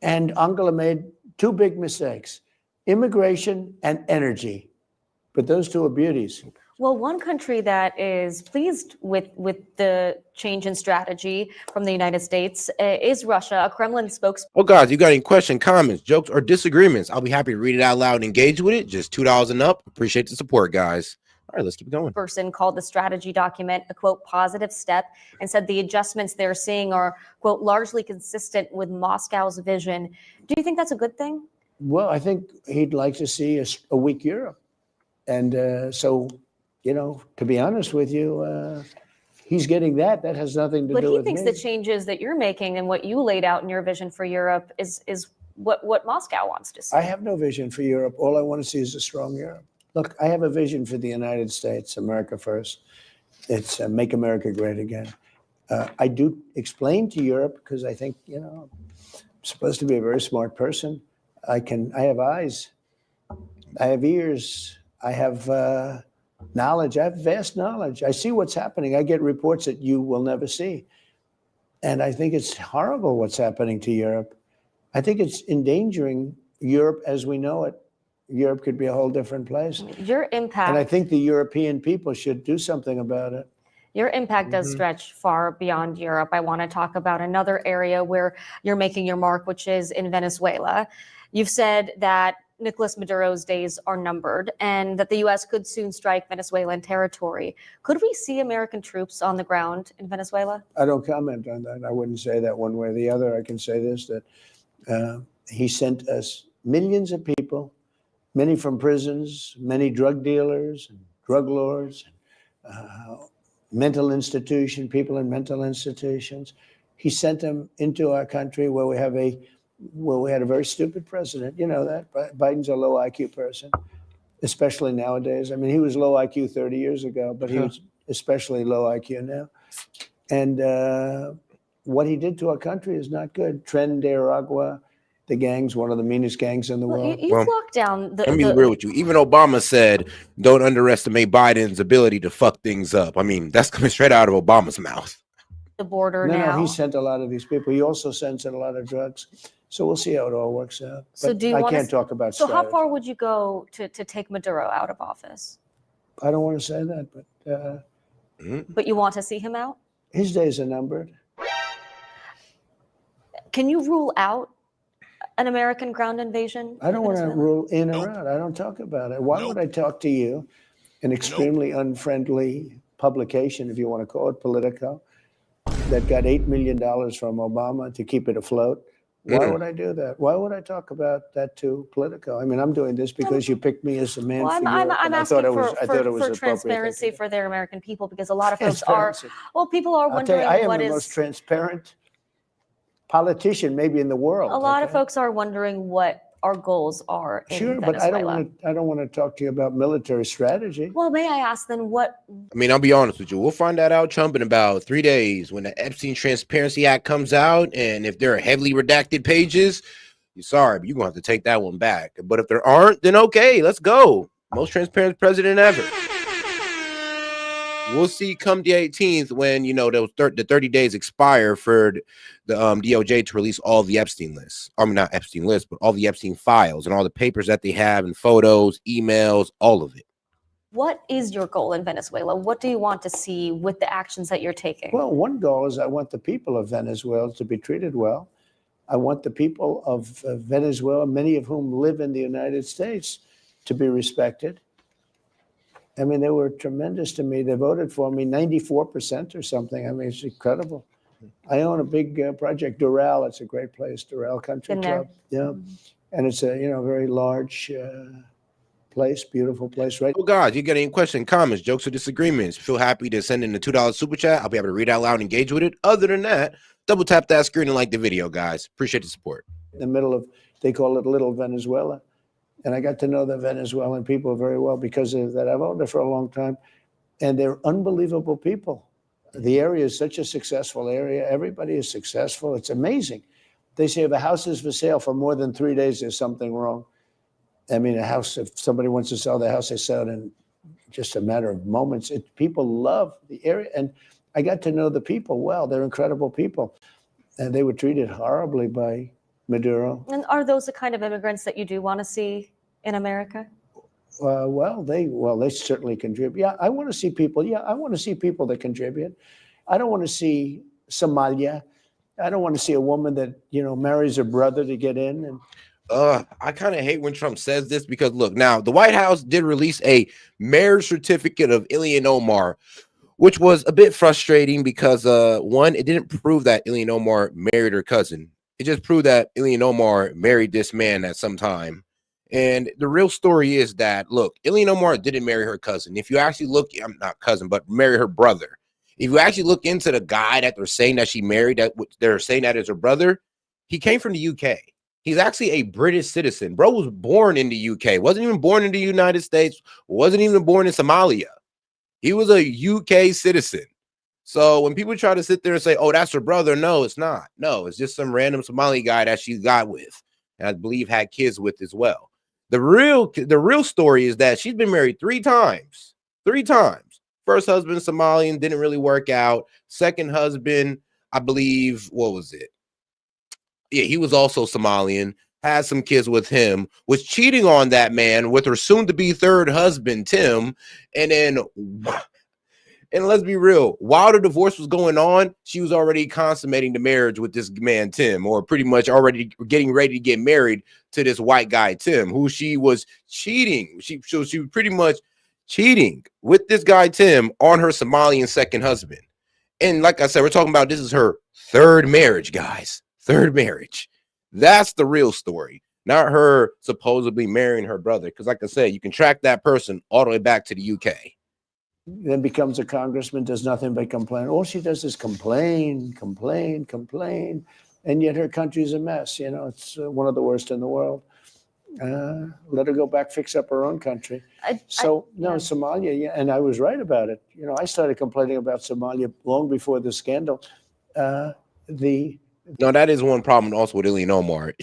and Angela made 2 big mistakes: immigration and energy. But those 2 are beauties. Well, one country that is pleased with the change in strategy from the United States is Russia. A Kremlin spokesperson. Oh, guys, you got any questions, comments, jokes, or disagreements? I'll be happy to read it out loud and engage with it. Just $2 and up. Appreciate the support, guys. All right, let's keep going. Person called the strategy document a, quote, positive step, and said the adjustments they're seeing are, quote, largely consistent with Moscow's vision. Do you think that's a good thing? Well, I think he'd like to see a weak Europe. And so, to be honest with you, he's getting that. That has nothing to do with me. But he thinks the changes that you're making and what you laid out in your vision for Europe is what Moscow wants to see. I have no vision for Europe. All I want to see is a strong Europe. Look, I have a vision for the United States, America first. It's make America great again. I do explain to Europe because I think, I'm supposed to be a very smart person. I have eyes, I have ears, I have knowledge, I have vast knowledge. I see what's happening. I get reports that you will never see. And I think it's horrible what's happening to Europe. I think it's endangering Europe as we know it. Europe could be a whole different place. Your impact. And I think the European people should do something about it. Your impact does stretch far beyond Europe. I want to talk about another area where you're making your mark, which is in Venezuela. You've said that Nicolas Maduro's days are numbered and that the U.S. could soon strike Venezuelan territory. Could we see American troops on the ground in Venezuela? I don't comment on that. I wouldn't say that one way or the other. I can say this, that he sent us millions of people, many from prisons, many drug dealers and drug lords, mental institution, people in mental institutions. He sent them into our country where we had a very stupid president. You know that. Biden's a low IQ person, especially nowadays. I mean, he was low IQ 30 years ago, but he was especially low IQ now. And what he did to our country is not good. Tren de Aragua, the gangs, one of the meanest gangs in the world. You've locked down the. Let me be real with you. Even Obama said, "Don't underestimate Biden's ability to fuck things up." I mean, that's coming straight out of Obama's mouth. The border No, he sent a lot of these people. He also sends in a lot of drugs. So we'll see how it all works out. So But do you I wanna can't talk about So how strategy. far would you go to take Maduro out of office? I don't want to say that, but But you want to see him out? his days are numbered. Can you rule out an American ground invasion? I don't in want to Venezuela? rule in or out. I don't talk about it. Why would I talk to you, an extremely unfriendly publication, if you want to call it Politico, that got $8 million from Obama to keep it afloat? Why would I do that? Why would I talk about that to Politico? I mean, I'm doing this because you picked me as a man Well, for I'm Europe, and I asking thought it was for appropriate transparency thing to do. for their American people because a lot of folks are. Transparency. Well, people are I'll tell wondering you, I am what the is. most transparent politician maybe in the world. A lot of okay? folks are wondering what our goals are in Sure, Venezuela. but I don't want to talk to you about military strategy. Well, may I ask then what? I mean, I'll be honest with you. We'll find that out, Trump, in about 3 days when the Epstein Transparency Act comes out. And if there are heavily redacted pages, you're sorry, but you're going to have to take that one back. But if there aren't, then okay, let's go. Most transparent president ever. We'll see come the 18th when, the 30 days expire for the DOJ to release all the Epstein lists. I mean, not Epstein lists, but all the Epstein files and all the papers that they have and photos, emails, all of it. What is your goal in Venezuela? What do you want to see with the actions that you're taking? Well, one goal is I want the people of Venezuela to be treated well. I want the people of Venezuela, many of whom live in the United States, to be respected. I mean, they were tremendous to me. They voted for me 94% or something. I mean, it's incredible. I own a big project, Doral. It's a great place, Doral Country Been there. Club. Yeah, and it's a very large place, beautiful place, right? Oh, guys, you got any questions, comments, jokes, or disagreements? Feel happy to send in the $2 super chat. I'll be able to read out loud and engage with it. Other than that, double tap that screen and like the video, guys. Appreciate the support. In the middle of, they call it Little Venezuela. And I got to know the Venezuelan people very well because of that. I've owned there for a long time. And they're unbelievable people. The area is such a successful area. Everybody is successful. It's amazing. They say if a house is for sale for more than 3 days, there's something wrong. I mean, a house, if somebody wants to sell their house, they sell it in just a matter of moments. People love the area. And I got to know the people well. They're incredible people. And they were treated horribly by Maduro. And are those the kind of immigrants that you do want to see in America? Well, they certainly contribute. Yeah, I want to see people. Yeah, I want to see people that contribute. I don't want to see Somalia. I don't want to see a woman that marries her brother to get in. And I kind of hate when Trump says this because look, now the White House did release a marriage certificate of Ilhan Omar, which was a bit frustrating because one, it didn't prove that Ilhan Omar married her cousin. It just proved that Ilhan Omar married this man at some time. And the real story is that, look, Ilhan Omar didn't marry her cousin. If you actually look, I'm not cousin, but marry her brother. If you actually look into the guy that they're saying that she married, that they're saying that is her brother, he came from the UK. He's actually a British citizen. Bro was born in the UK. Wasn't even born in the United States. Wasn't even born in Somalia. He was a UK citizen. So when people try to sit there and say, oh, that's her brother, no, it's not. No, it's just some random Somali guy that she got with, and I believe had kids with as well. The real story is that she's been married 3 times. 3 times. First husband, Somalian, didn't really work out. Second husband, I believe, what was it? Yeah, he was also Somalian, had some kids with him, was cheating on that man with her soon-to-be third husband, Tim, and then... And let's be real, while the divorce was going on, she was already consummating the marriage with this man, Tim, or pretty much already getting ready to get married to this white guy, Tim, who she was cheating. She was pretty much cheating with this guy, Tim, on her Somalian second husband. And like I said, we're talking about this is her 3rd marriage, guys. 3rd marriage. That's the real story, not her supposedly marrying her brother. Because like I said, you can track that person all the way back to the UK. Then becomes a congressman, does nothing but complain. All she does is complain, complain, complain. And yet her country's a mess. You know, it's one of the worst in the world. Let her go back, fix up her own country. Somalia, yeah, and I was right about it. You know, I started complaining about Somalia long before the scandal. No, that is one problem also with Ilhan Omar.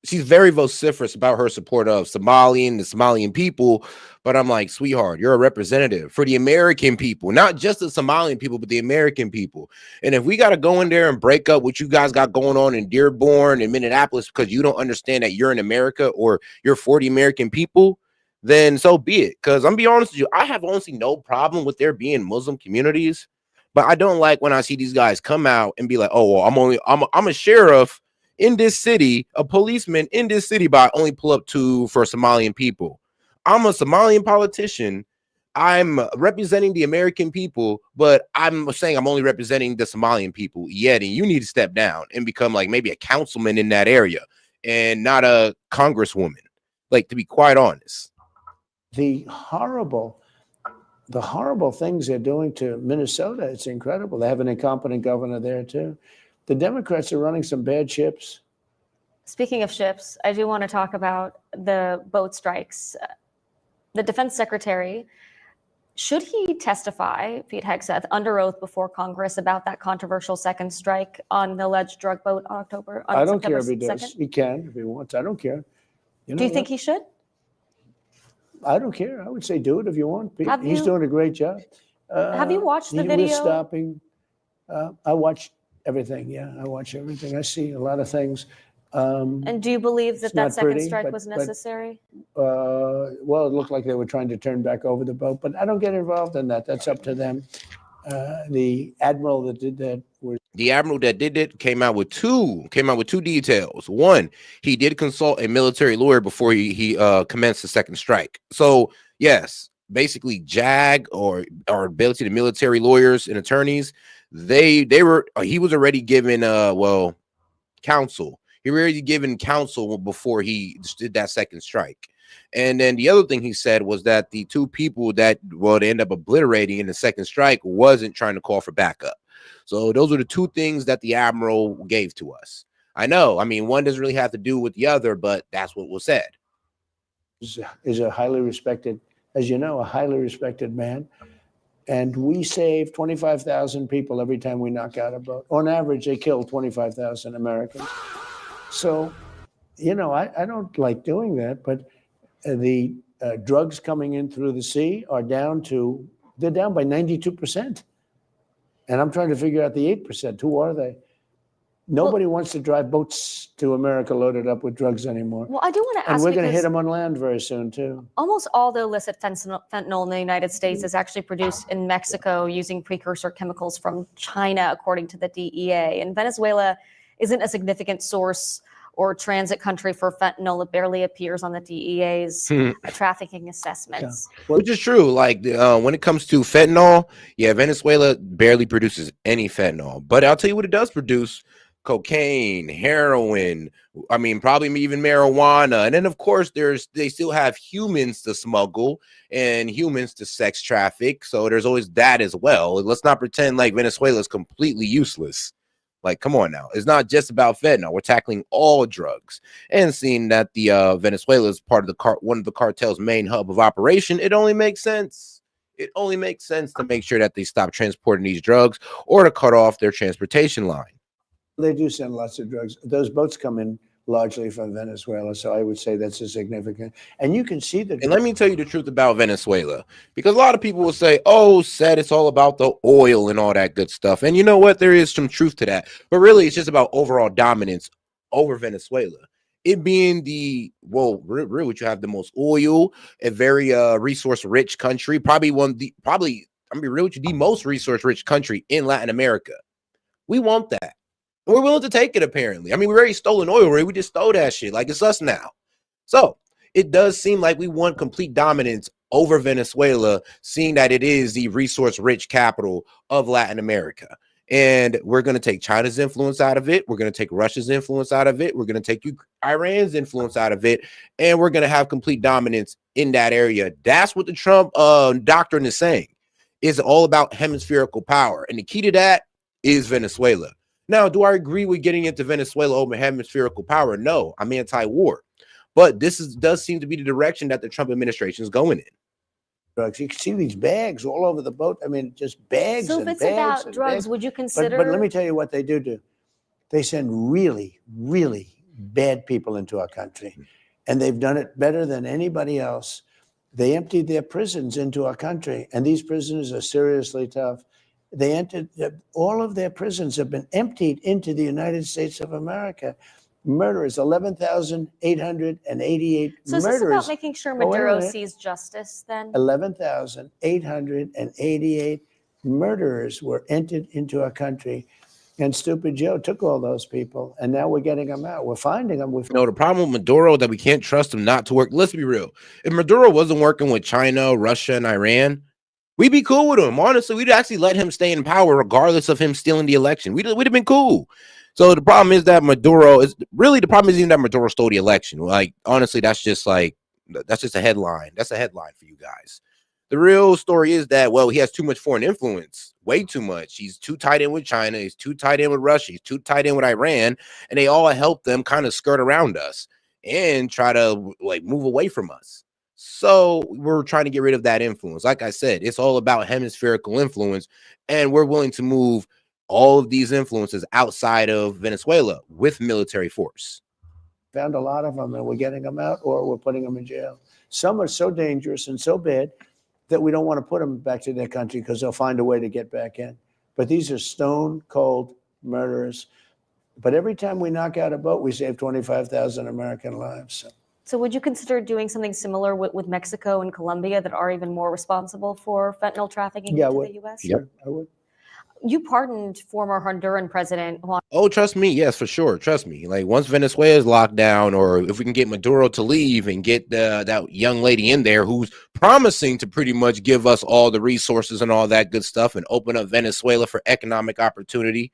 She's very vociferous about her support of the Somalian people, but I'm like, sweetheart, you're a representative for the American people, not just the Somalian people, but the American people. And if we got to go in there and break up what you guys got going on in Dearborn and Minneapolis because you don't understand that you're in America or you're for the American people, then so be it. Because I'm be honest with you, I have honestly no problem with there being Muslim communities, but I don't like when I see these guys come out and be like, oh, well, I'm a sheriff in this city, a policeman in this city, but I only pull up for Somalian people. I'm a Somalian politician. I'm representing the American people, but I'm saying I'm only representing the Somalian people. Yet, and you need to step down and become like maybe a councilman in that area and not a congresswoman. Like, to be quite honest. The horrible things they're doing to Minnesota, it's incredible. They have an incompetent governor there too. The Democrats are running some bad ships. Speaking of ships, I do want to talk about the boat strikes. The defense secretary, should he testify, Pete Hegseth, under oath before Congress about that controversial second strike on the alleged drug boat on I don't care if he does. 2nd? He can if he wants. I don't care. Do you think he should? I don't care. I would say do it if you want. He's doing a great job. Have you watched the video? He was stopping. I watched everything. Yeah, I watch everything. I see a lot of things. And do you believe that second strike was necessary? Well, it looked like they were trying to turn back over the boat, but I don't get involved in that. That's up to them. The admiral that did that came out with two details. One, he did consult a military lawyer before he commenced the second strike. So yes, basically JAG or ability to military lawyers and attorneys, he was already given counsel. He already given counsel before he did that second strike. And then the other thing he said was that the 2 people that they end up obliterating in the second strike wasn't trying to call for backup. So those are the 2 things that the admiral gave to us. I know, I mean, one doesn't really have to do with the other, but that's what was said. Is a highly respected, as you know, a highly respected man. And we save 25,000 people every time we knock out a boat. On average, they kill 25,000 Americans. So, you know, I don't like doing that, but the drugs coming in through the sea are down by 92%. And I'm trying to figure out the 8%. Who are they? Nobody wants to drive boats to America loaded up with drugs anymore. Well, I do want to ask, and we're going to hit them on land very soon, too. Almost all the illicit fentanyl in the United States is actually produced in Mexico using precursor chemicals from China, according to the DEA. And Venezuela isn't a significant source or transit country for fentanyl. It barely appears on the DEA's trafficking assessments. Yeah. Which is true. Like when it comes to fentanyl, yeah, Venezuela barely produces any fentanyl. But I'll tell you what it does produce: cocaine, heroin, I mean, probably even marijuana. And then, of course, they still have humans to smuggle and humans to sex traffic. So there's always that as well. Let's not pretend like Venezuela is completely useless. Like, come on now. It's not just about fentanyl. We're tackling all drugs. And seeing that the Venezuela is part of one of the cartel's main hub of operation, it only makes sense. It only makes sense to make sure that they stop transporting these drugs or to cut off their transportation line. They do send lots of drugs. Those boats come in largely from Venezuela, so I would say that's a significant. And you can see that. And let me tell you the truth about Venezuela, because a lot of people will say, oh, said it's all about the oil and all that good stuff. And you know what? There is some truth to that. But really, it's just about overall dominance over Venezuela. It being the, well, really, what you have the most oil, a very resource rich country, probably I'm gonna be real with you, the most resource rich country in Latin America. We want that. And we're willing to take it, apparently. I mean, we already stolen oil, right? We just stole that shit. Like, it's us now. So it does seem like we want complete dominance over Venezuela, seeing that it is the resource-rich capital of Latin America. And we're going to take China's influence out of it. We're going to take Russia's influence out of it. We're going to take Iran's influence out of it. And we're going to have complete dominance in that area. That's what the Trump doctrine is saying. It's all about hemispherical power. And the key to that is Venezuela. Now, do I agree with getting into Venezuela over hemispherical power? No, I'm anti-war. But this does seem to be the direction that the Trump administration is going in. Drugs. You can see these bags all over the boat. I mean, just bags. So if and it's bags about and drugs, bags. would you consider? But let me tell you what they do. They send really, really bad people into our country, and they've done it better than anybody else. They emptied their prisons into our country, and these prisons are seriously tough. They entered, all of their prisons have been emptied into the United States of America. Murderers, 11,888 So is murderers. this about making sure Maduro sees justice then? 11,888 murderers were entered into our country. And Stupid Joe took all those people, and now we're getting them out. We're finding them. No, the problem with Maduro that we can't trust him not to work. Let's be real. If Maduro wasn't working with China, Russia, and Iran, we'd be cool with him. Honestly, we'd actually let him stay in power regardless of him stealing the election. We'd have been cool. So the problem is that the problem isn't even that Maduro stole the election. Like, honestly, that's just a headline. That's a headline for you guys. The real story is that, well, he has too much foreign influence, way too much. He's too tied in with China. He's too tied in with Russia. He's too tied in with Iran. And they all help them kind of skirt around us and try to like move away from us. So we're trying to get rid of that influence. Like I said, it's all about hemispherical influence. And we're willing to move all of these influences outside of Venezuela with military force. Found a lot of them, and we're getting them out, or we're putting them in jail. Some are so dangerous and so bad that we don't want to put them back to their country because they'll find a way to get back in. But these are stone cold murderers. But every time we knock out a boat, we save 25,000 American lives. So would you consider doing something similar with Mexico and Colombia that are even more responsible for fentanyl trafficking into the U.S.? Sure, I would. You pardoned former Honduran President Juan. Oh, trust me. Yes, for sure. Trust me. Like, once Venezuela is locked down, or if we can get Maduro to leave and get that young lady in there who's promising to pretty much give us all the resources and all that good stuff and open up Venezuela for economic opportunity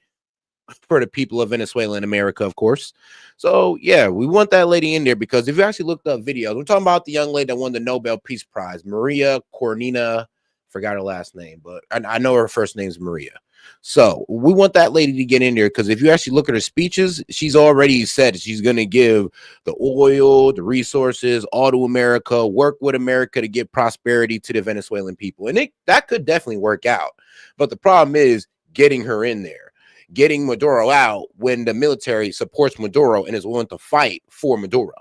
for the people of Venezuela and America, of course. So, yeah, we want that lady in there because if you actually looked up videos, we're talking about the young lady that won the Nobel Peace Prize, Maria Corina, forgot her last name, but I know her first name is Maria. So we want that lady to get in there because if you actually look at her speeches, she's already said she's going to give the oil, the resources, all to America, work with America to get prosperity to the Venezuelan people. And that could definitely work out. But the problem is getting her in there, getting Maduro out when the military supports Maduro and is willing to fight for Maduro.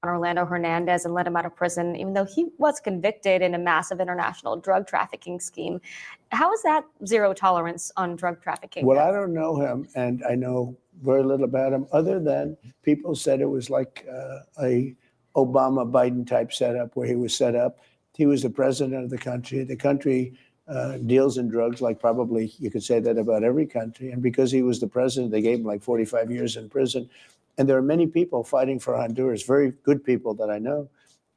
Orlando Hernandez and let him out of prison, even though he was convicted in a massive international drug trafficking scheme. How is that zero tolerance on drug trafficking? Well, I don't know him, and I know very little about him, other than people said it was like a Obama-Biden type setup where he was set up. He was the president of the country. The country deals in drugs like probably you could say that about every country. And because he was the president, they gave him like 45 years in prison. And there are many people fighting for Honduras, very good people that I know,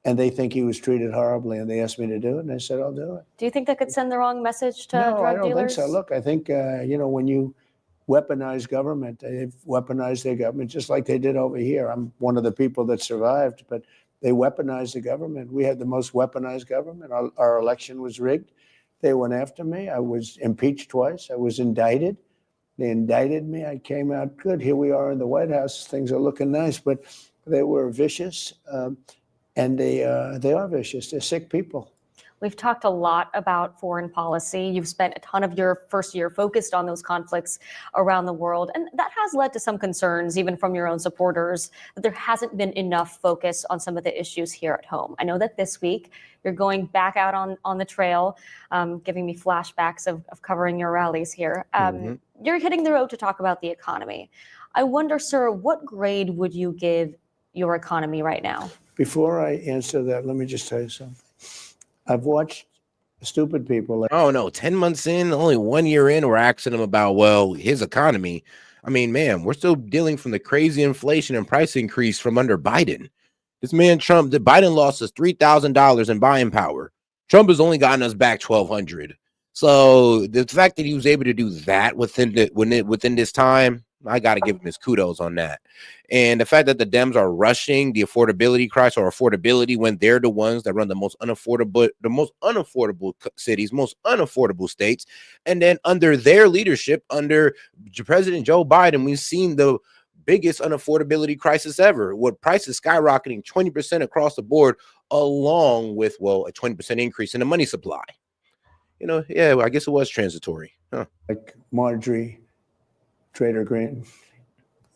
and they think he was treated horribly, and they asked me to do it, and I said, I'll do it. Do you think that could send the wrong message to drug dealers? No, I don't think so. Look, I think, when you weaponize government, they've weaponized their government just like they did over here. I'm one of the people that survived, but they weaponized the government. We had the most weaponized government. Our election was rigged. They went after me. I was impeached twice. I was indicted. They indicted me. I came out good. Here we are in the White House. Things are looking nice, but they were vicious, and they are vicious. They're sick people. We've talked a lot about foreign policy. You've spent a ton of your first year focused on those conflicts around the world. And that has led to some concerns, even from your own supporters, that there hasn't been enough focus on some of the issues here at home. I know that this week you're going back out on the trail, giving me flashbacks of covering your rallies here. You're hitting the road to talk about the economy. I wonder, sir, what grade would you give your economy right now? Before I answer that, let me just tell you something. I've watched stupid people. I don't know, 10 months in, only 1 year in, we're asking him about, well, his economy. I mean, man, we're still dealing from the crazy inflation and price increase from under Biden. This man, Trump, Biden lost us $3,000 in buying power. Trump has only gotten us back $1,200. So the fact that he was able to do that within this time, I got to give him his kudos on that. And the fact that the Dems are rushing the affordability crisis or affordability when they're the ones that run the most unaffordable cities, most unaffordable states. And then under their leadership, under President Joe Biden, we've seen the biggest unaffordability crisis ever, with prices skyrocketing 20% across the board, along with, well, a 20% increase in the money supply. Yeah, well, I guess it was transitory. Like Marjorie Trader Green,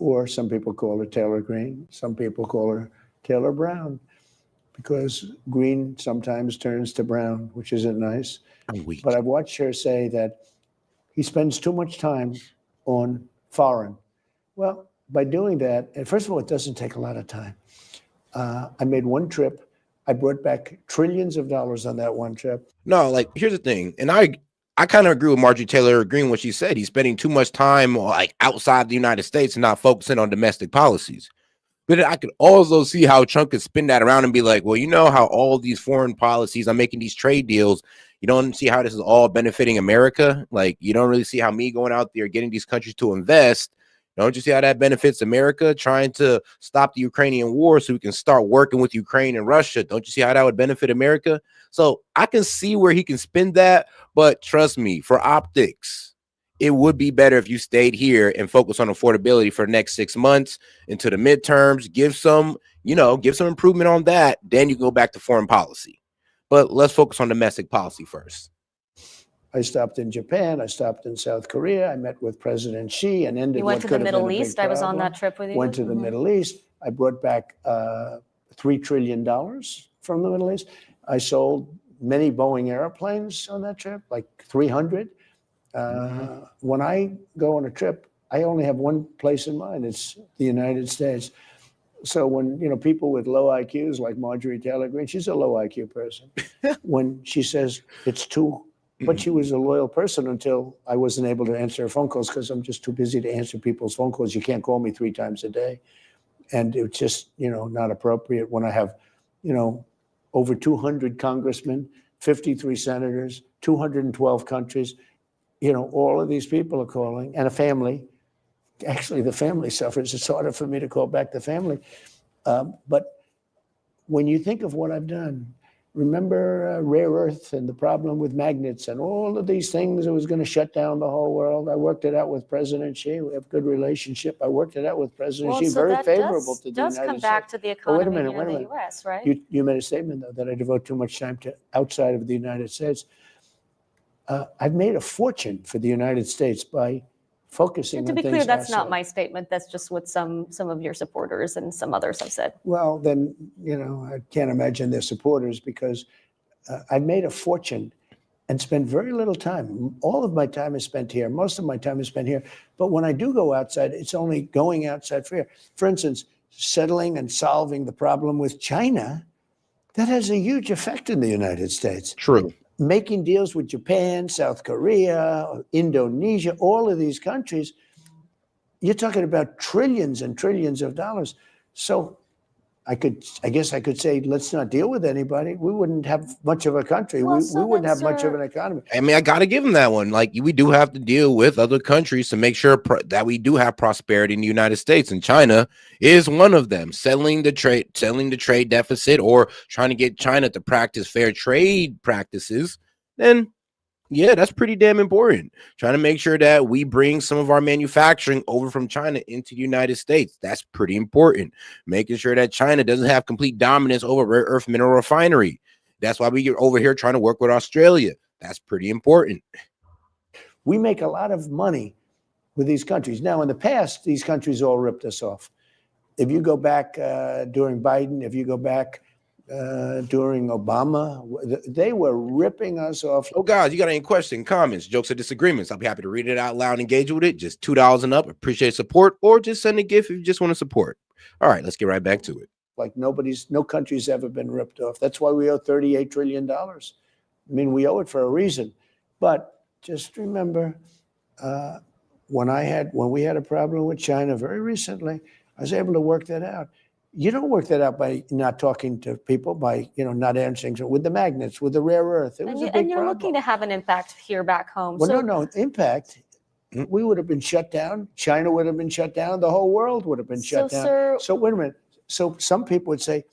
or some people call her Taylor Green. Some people call her Taylor Brown, because green sometimes turns to brown, which isn't nice. But I've watched her say that he spends too much time on foreign. Well, by doing that, and first of all, it doesn't take a lot of time. I made one trip. I brought back trillions of dollars on that one trip. No, like, here's the thing, and I kind of agree with Marjorie Taylor Greene what she said. He's spending too much time like outside the United States and not focusing on domestic policies. But I could also see how Trump could spin that around and be like, well, you know how all these foreign policies, I'm making these trade deals. You don't see how this is all benefiting America. Like, you don't really see how me going out there getting these countries to invest. Don't you see how that benefits America, trying to stop the Ukrainian war so we can start working with Ukraine and Russia? Don't you see how that would benefit America? So I can see where he can spin that. But trust me, for optics, it would be better if you stayed here and focus on affordability for the next 6 months into the midterms. Give some improvement on that. Then you go back to foreign policy. But let's focus on domestic policy first. I stopped in Japan. I stopped in South Korea. I met with President Xi and ended. You went to the Middle East. I was on that trip with you. Went to the Middle East. I brought back $3 trillion from the Middle East. I sold many Boeing airplanes on that trip, like 300. When I go on a trip, I only have one place in mind. It's the United States. So when people with low IQs like Marjorie Taylor Greene, she's a low IQ person. When she says it's too. But she was a loyal person until I wasn't able to answer her phone calls because I'm just too busy to answer people's phone calls. You can't call me 3 times a day. And it's just, not appropriate when I have, over 200 congressmen, 53 senators, 212 countries. All of these people are calling, and a family. Actually, the family suffers. It's harder for me to call back the family. But when you think of what I've done, remember rare earth and the problem with magnets and all of these things that was going to shut down the whole world. I worked it out with President Xi. We have a good relationship. I worked it out with President Xi. So very favorable to the United States. Does come back to the economy in the U.S., right? You made a statement, though, that I devote too much time to outside of the United States. I've made a fortune for the United States by focusing on things. To be clear, that's not my statement. That's just what some of your supporters and some others have said. Well, then, I can't imagine their supporters, because I've made a fortune and spent very little time. All of my time is spent here. Most of my time is spent here. But when I do go outside, it's only going outside for here. For instance, settling and solving the problem with China, that has a huge effect in the United States. True. Making deals with Japan, South Korea, Indonesia, all of these countries, you're talking about trillions and trillions of dollars. So I guess I could say, let's not deal with anybody. We wouldn't have much of a country. Well, we wouldn't have much of an economy. I mean, I got to give them that one. Like, we do have to deal with other countries to make sure that we do have prosperity in the United States, and China is one of them. Settling the trade deficit, or trying to get China to practice fair trade practices, then yeah, that's pretty damn important. Trying to make sure that we bring some of our manufacturing over from China into the United States. That's pretty important. Making sure that China doesn't have complete dominance over rare earth mineral refinery. That's why we're over here trying to work with Australia. That's pretty important. We make a lot of money with these countries. Now, in the past, these countries all ripped us off. If you go back during Biden, if you go back during Obama, they were ripping us off. Oh, guys, you got any questions, comments, jokes, or disagreements? I'll be happy to read it out loud and engage with it. Just $2 and up. Appreciate support, or just send a gift if you just want to support. All right, let's get right back to it. Like no country's ever been ripped off. That's why we owe $38 trillion. I mean, we owe it for a reason. But just remember, when we had a problem with China very recently, I was able to work that out. You don't work that out by not talking to people, by not answering with the magnets, with the rare earth. It was a big and you're problem. looking to have an impact here back home. Well, so, no impact. We would have been shut down. China would have been shut down. The whole world would have been shut down. Sir, So wait a minute. So some people would say,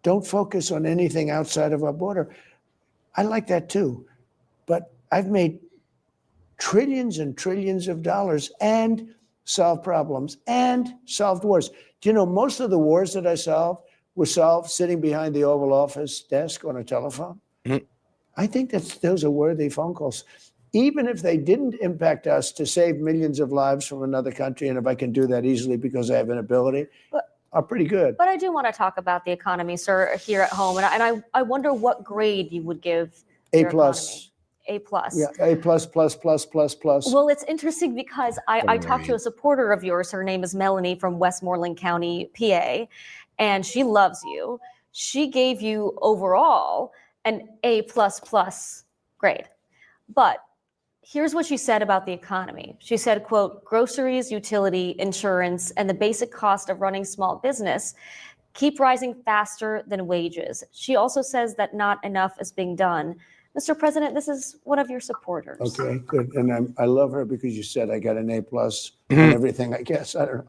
don't focus on anything outside of our border. I like that too. But I've made trillions and trillions of dollars and solved problems and solved wars. Do you know most of the wars that I solved were solved sitting behind the Oval Office desk on a telephone? Mhm. I think those are worthy phone calls. Even if they didn't impact us to save millions of lives from another country, and if I can do that easily because I have an ability, are pretty good. But I do want to talk about the economy, sir, here at home. And I wonder what grade you would give A your plus. economy. A+. Yeah, A plus, plus, plus, plus, plus. Well, it's interesting because I talked to a supporter of yours. Her name is Melanie from Westmoreland County, PA, and she loves you. She gave you overall an A++ grade. But here's what she said about the economy. She said, quote, groceries, utility, insurance, and the basic cost of running small business keep rising faster than wages. She also says that not enough is being done. Mr. President, this is one of your supporters. Okay, good. And I love her because you said I got an A+ on everything, I guess. I don't know.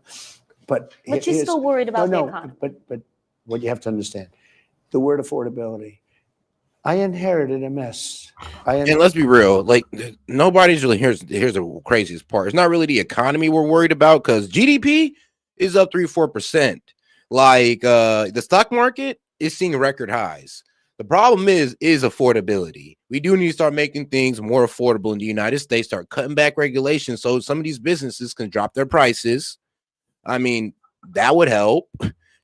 But she's still worried about the economy. But what you have to understand, the word affordability. I inherited a mess. And let's be real, like nobody's really here's the craziest part. It's not really the economy we're worried about because GDP is up 3-4%. Like the stock market is seeing record highs. The problem is affordability. We do need to start making things more affordable in the United States, start cutting back regulations so some of these businesses can drop their prices. I mean, that would help.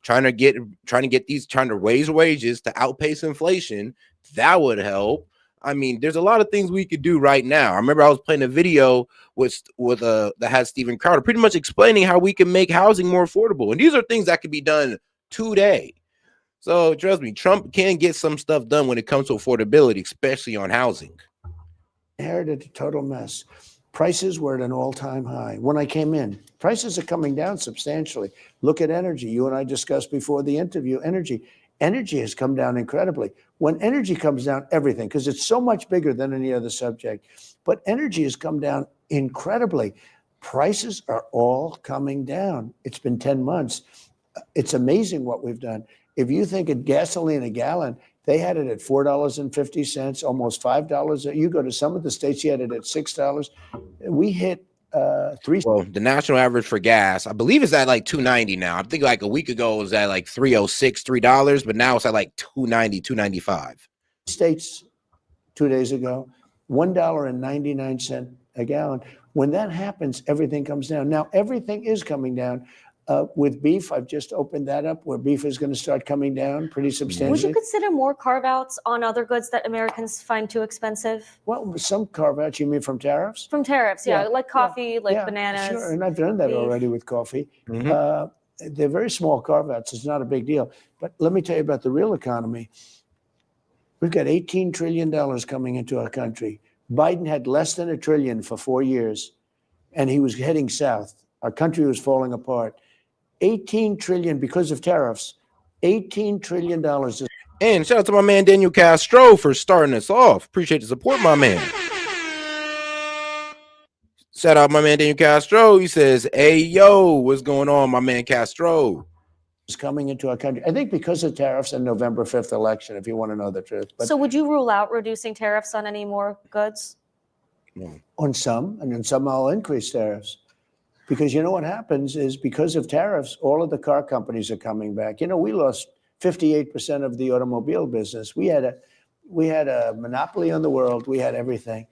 Trying to raise wages to outpace inflation, that would help. I mean, there's a lot of things we could do right now. I remember I was playing a video that had Steven Crowder pretty much explaining how we can make housing more affordable. And these are things that could be done today. So trust me, Trump can get some stuff done when it comes to affordability, especially on housing. Inherited a total mess. Prices were at an all-time high. When I came in, prices are coming down substantially. Look at energy. You and I discussed before the interview, energy. Energy has come down incredibly. When energy comes down, everything, because it's so much bigger than any other subject, but energy has come down incredibly. Prices are all coming down. It's been 10 months. It's amazing what we've done. If you think of gasoline a gallon, they had it at $4.50, almost $5. You go to some of the states, you had it at $6. We hit $3. Well, the national average for gas, I believe, is at like $2.90 now. I think like a week ago it was at like $3.06, but now it's at like $2.90, $2.95. States 2 days ago, $1.99 a gallon. When that happens, everything comes down. Now, everything is coming down. With beef, I've just opened that up where beef is going to start coming down pretty substantially. Would you consider more carve-outs on other goods that Americans find too expensive? Well, some carve-outs, you mean from tariffs? From tariffs, yeah, like coffee, like Yeah, bananas. Sure, and I've done that beef. already with coffee. They're very small carve-outs. It's not a big deal. But let me tell you about the real economy. We've got $18 trillion coming into our country. Biden had less than $1 trillion for 4 years, and he was heading south. Our country was falling apart. 18 trillion because of tariffs. $18 trillion. And shout out to my man Daniel Castro for starting us off. Appreciate the support, my man. Shout out my man Daniel Castro. He says, "Hey yo, what's going on, my man Castro?" Is coming into our country. I think because of tariffs and November 5th election, if you want to know the truth. But So would you rule out reducing tariffs on any more goods? on some, and on some I'll increase tariffs. Because you know what happens is because of tariffs, all of the car companies are coming back. You know, we lost 58% of the automobile business. We had a monopoly on the world. We had everything.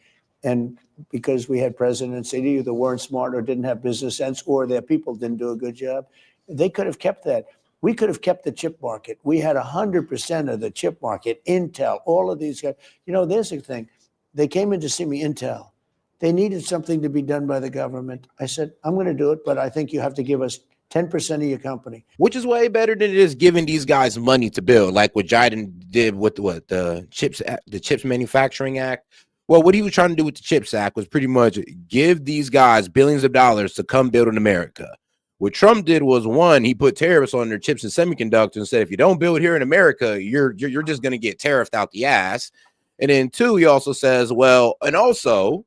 And because we had presidents that either weren't smart or didn't have business sense, or their people didn't do a good job, they could have kept that. We could have kept the chip market. We had 100% of the chip market, Intel, all of these guys. You know, there's a thing. They came in to see me, Intel. They needed something to be done by the government. I said, I'm going to do it, but I think you have to give us 10% of your company. Which is way better than it is giving these guys money to build, like what Biden did with the Chips Manufacturing Act. Well, what he was trying to do with the CHIPS Act was pretty much give these guys billions of dollars to come build in America. What Trump did was, one, he put tariffs on their chips and semiconductors and said, if you don't build here in America, you're just going to get tariffed out the ass. And then two, he also says, well, and also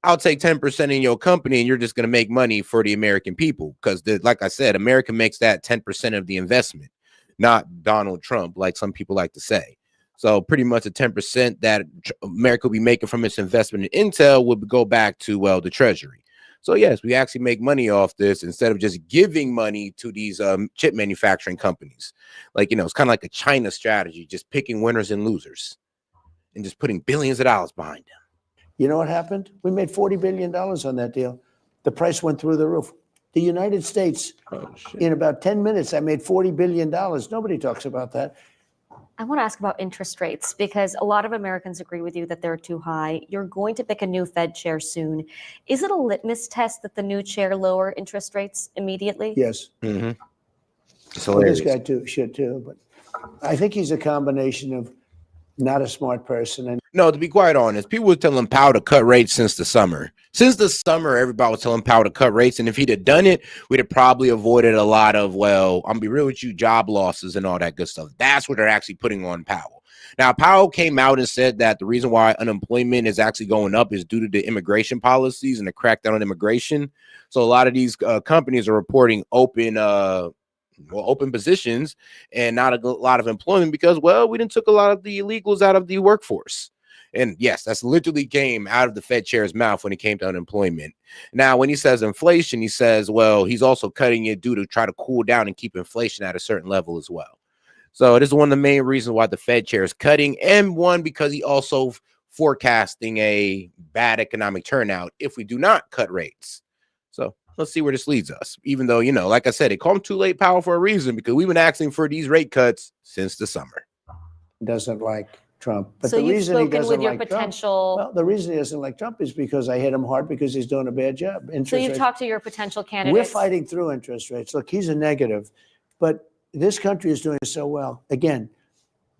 I'll take 10% in your company and you're just going to make money for the American people. Because like I said, America makes that 10% of the investment, not Donald Trump, like some people like to say. So pretty much the 10% that America will be making from its investment in Intel would go back to, well, the Treasury. So yes, we actually make money off this instead of just giving money to these chip manufacturing companies. Like, you know, it's kind of like a China strategy, just picking winners and losers and just putting billions of dollars behind them. You know what happened? We made $40 billion on that deal. The price went through the roof. The United States, in about 10 minutes, I made $40 billion. Nobody talks about that. I want to ask about interest rates because a lot of Americans agree with you that they're too high. You're going to pick a new Fed chair soon. Is it a litmus test that the new chair lower interest rates immediately? Yes. Mm-hmm. Well, this guy should too, but I think he's a combination of not a smart person. And no, to be quite honest, people were telling Powell to cut rates since the summer. Since the summer, everybody was telling Powell to cut rates. And if he'd have done it, we'd have probably avoided a lot of, well, I'm gonna be real with you, job losses and all that good stuff. That's what they're actually putting on Powell. Now, Powell came out and said that the reason why unemployment is actually going up is due to the immigration policies and the crackdown on immigration. So a lot of these companies are reporting open positions and not a lot of employment because, well, we didn't took a lot of the illegals out of the workforce. And yes, that's literally came out of the Fed chair's mouth when it came to unemployment. Now, when he says inflation, he says, well, he's also cutting it due to try to cool down and keep inflation at a certain level as well. So this is one of the main reasons why the Fed chair is cutting, and one, because he also forecasting a bad economic turnout if we do not cut rates. So let's see where this leads us. Even though, you know, like I said, it called too late Powell for a reason, because we've been asking for these rate cuts since the summer. Doesn't like Trump. But so the you've reason he spoken doesn't with your like potential. Trump, well, the reason he doesn't like Trump is because I hit him hard because he's doing a bad job. So you've talked to your potential candidates. We're fighting through interest rates. Look, he's a negative, but this country is doing so well. Again,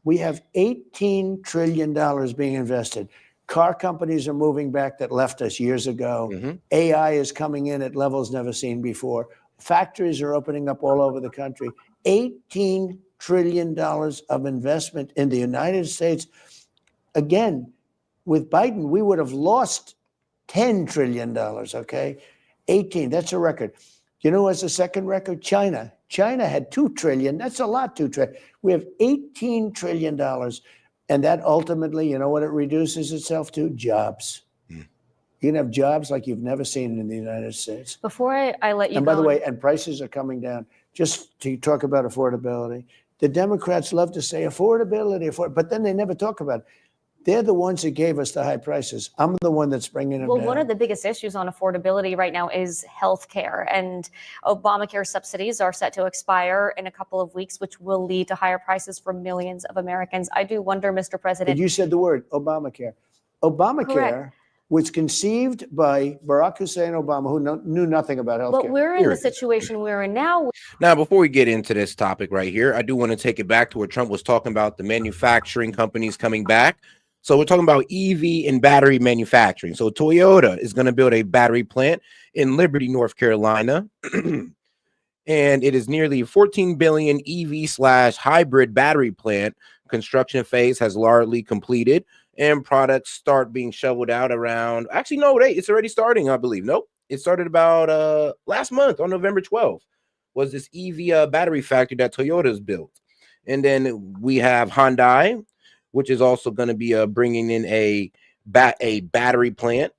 we have $18 trillion being invested. Car companies are moving back that left us years ago. Mm-hmm. AI is coming in at levels never seen before. Factories are opening up all over the country. $18 trillion of investment in the United States. Again, with Biden, we would have lost $10 trillion, okay? 18, that's a record. You know what's the second record? China. China had $2 trillion. That's a lot, $2 trillion. We have $18 trillion. And that ultimately, you know what it reduces itself to? Jobs. You can have jobs like you've never seen in the United States. Before I let you go. And by the way, and prices are coming down. Just to talk about affordability. The Democrats love to say affordability, but then they never talk about it. They're the ones that gave us the high prices. I'm the one that's bringing them down. One of the biggest issues on affordability right now is healthcare, and Obamacare subsidies are set to expire in a couple of weeks, which will lead to higher prices for millions of Americans. I do wonder, Mr. President. But you said the word Obamacare. Obamacare Correct. was conceived by Barack Hussein Obama, who knew nothing about healthcare. But we're in the situation we're in now. Now, before we get into this topic right here, I do want to take it back to where Trump was talking about the manufacturing companies coming back. So we're talking about EV and battery manufacturing. So Toyota is going to build a battery plant in Liberty, North Carolina. And it is nearly a 14 billion EV/hybrid battery plant. Construction phase has largely completed and products start being shoveled out around. Actually, no, it's already starting, I believe. Nope. It started about last month on November 12th was this EV battery factory that Toyota's built. And then we have Hyundai, which is also going to be bringing in a battery plant.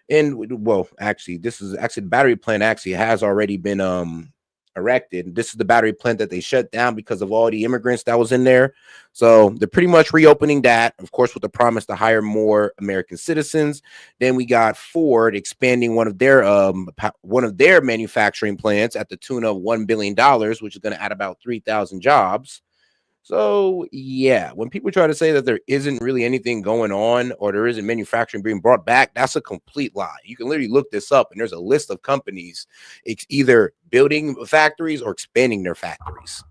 And well, actually, the battery plant actually has already been erected. This is the battery plant that they shut down because of all the immigrants that was in there. So they're pretty much reopening that, of course, with the promise to hire more American citizens. Then we got Ford expanding one of their manufacturing plants at the tune of $1 billion, which is going to add about 3,000 jobs. So yeah, when people try to say that there isn't really anything going on or there isn't manufacturing being brought back, that's a complete lie. You can literally look this up and there's a list of companies either building factories or expanding their factories.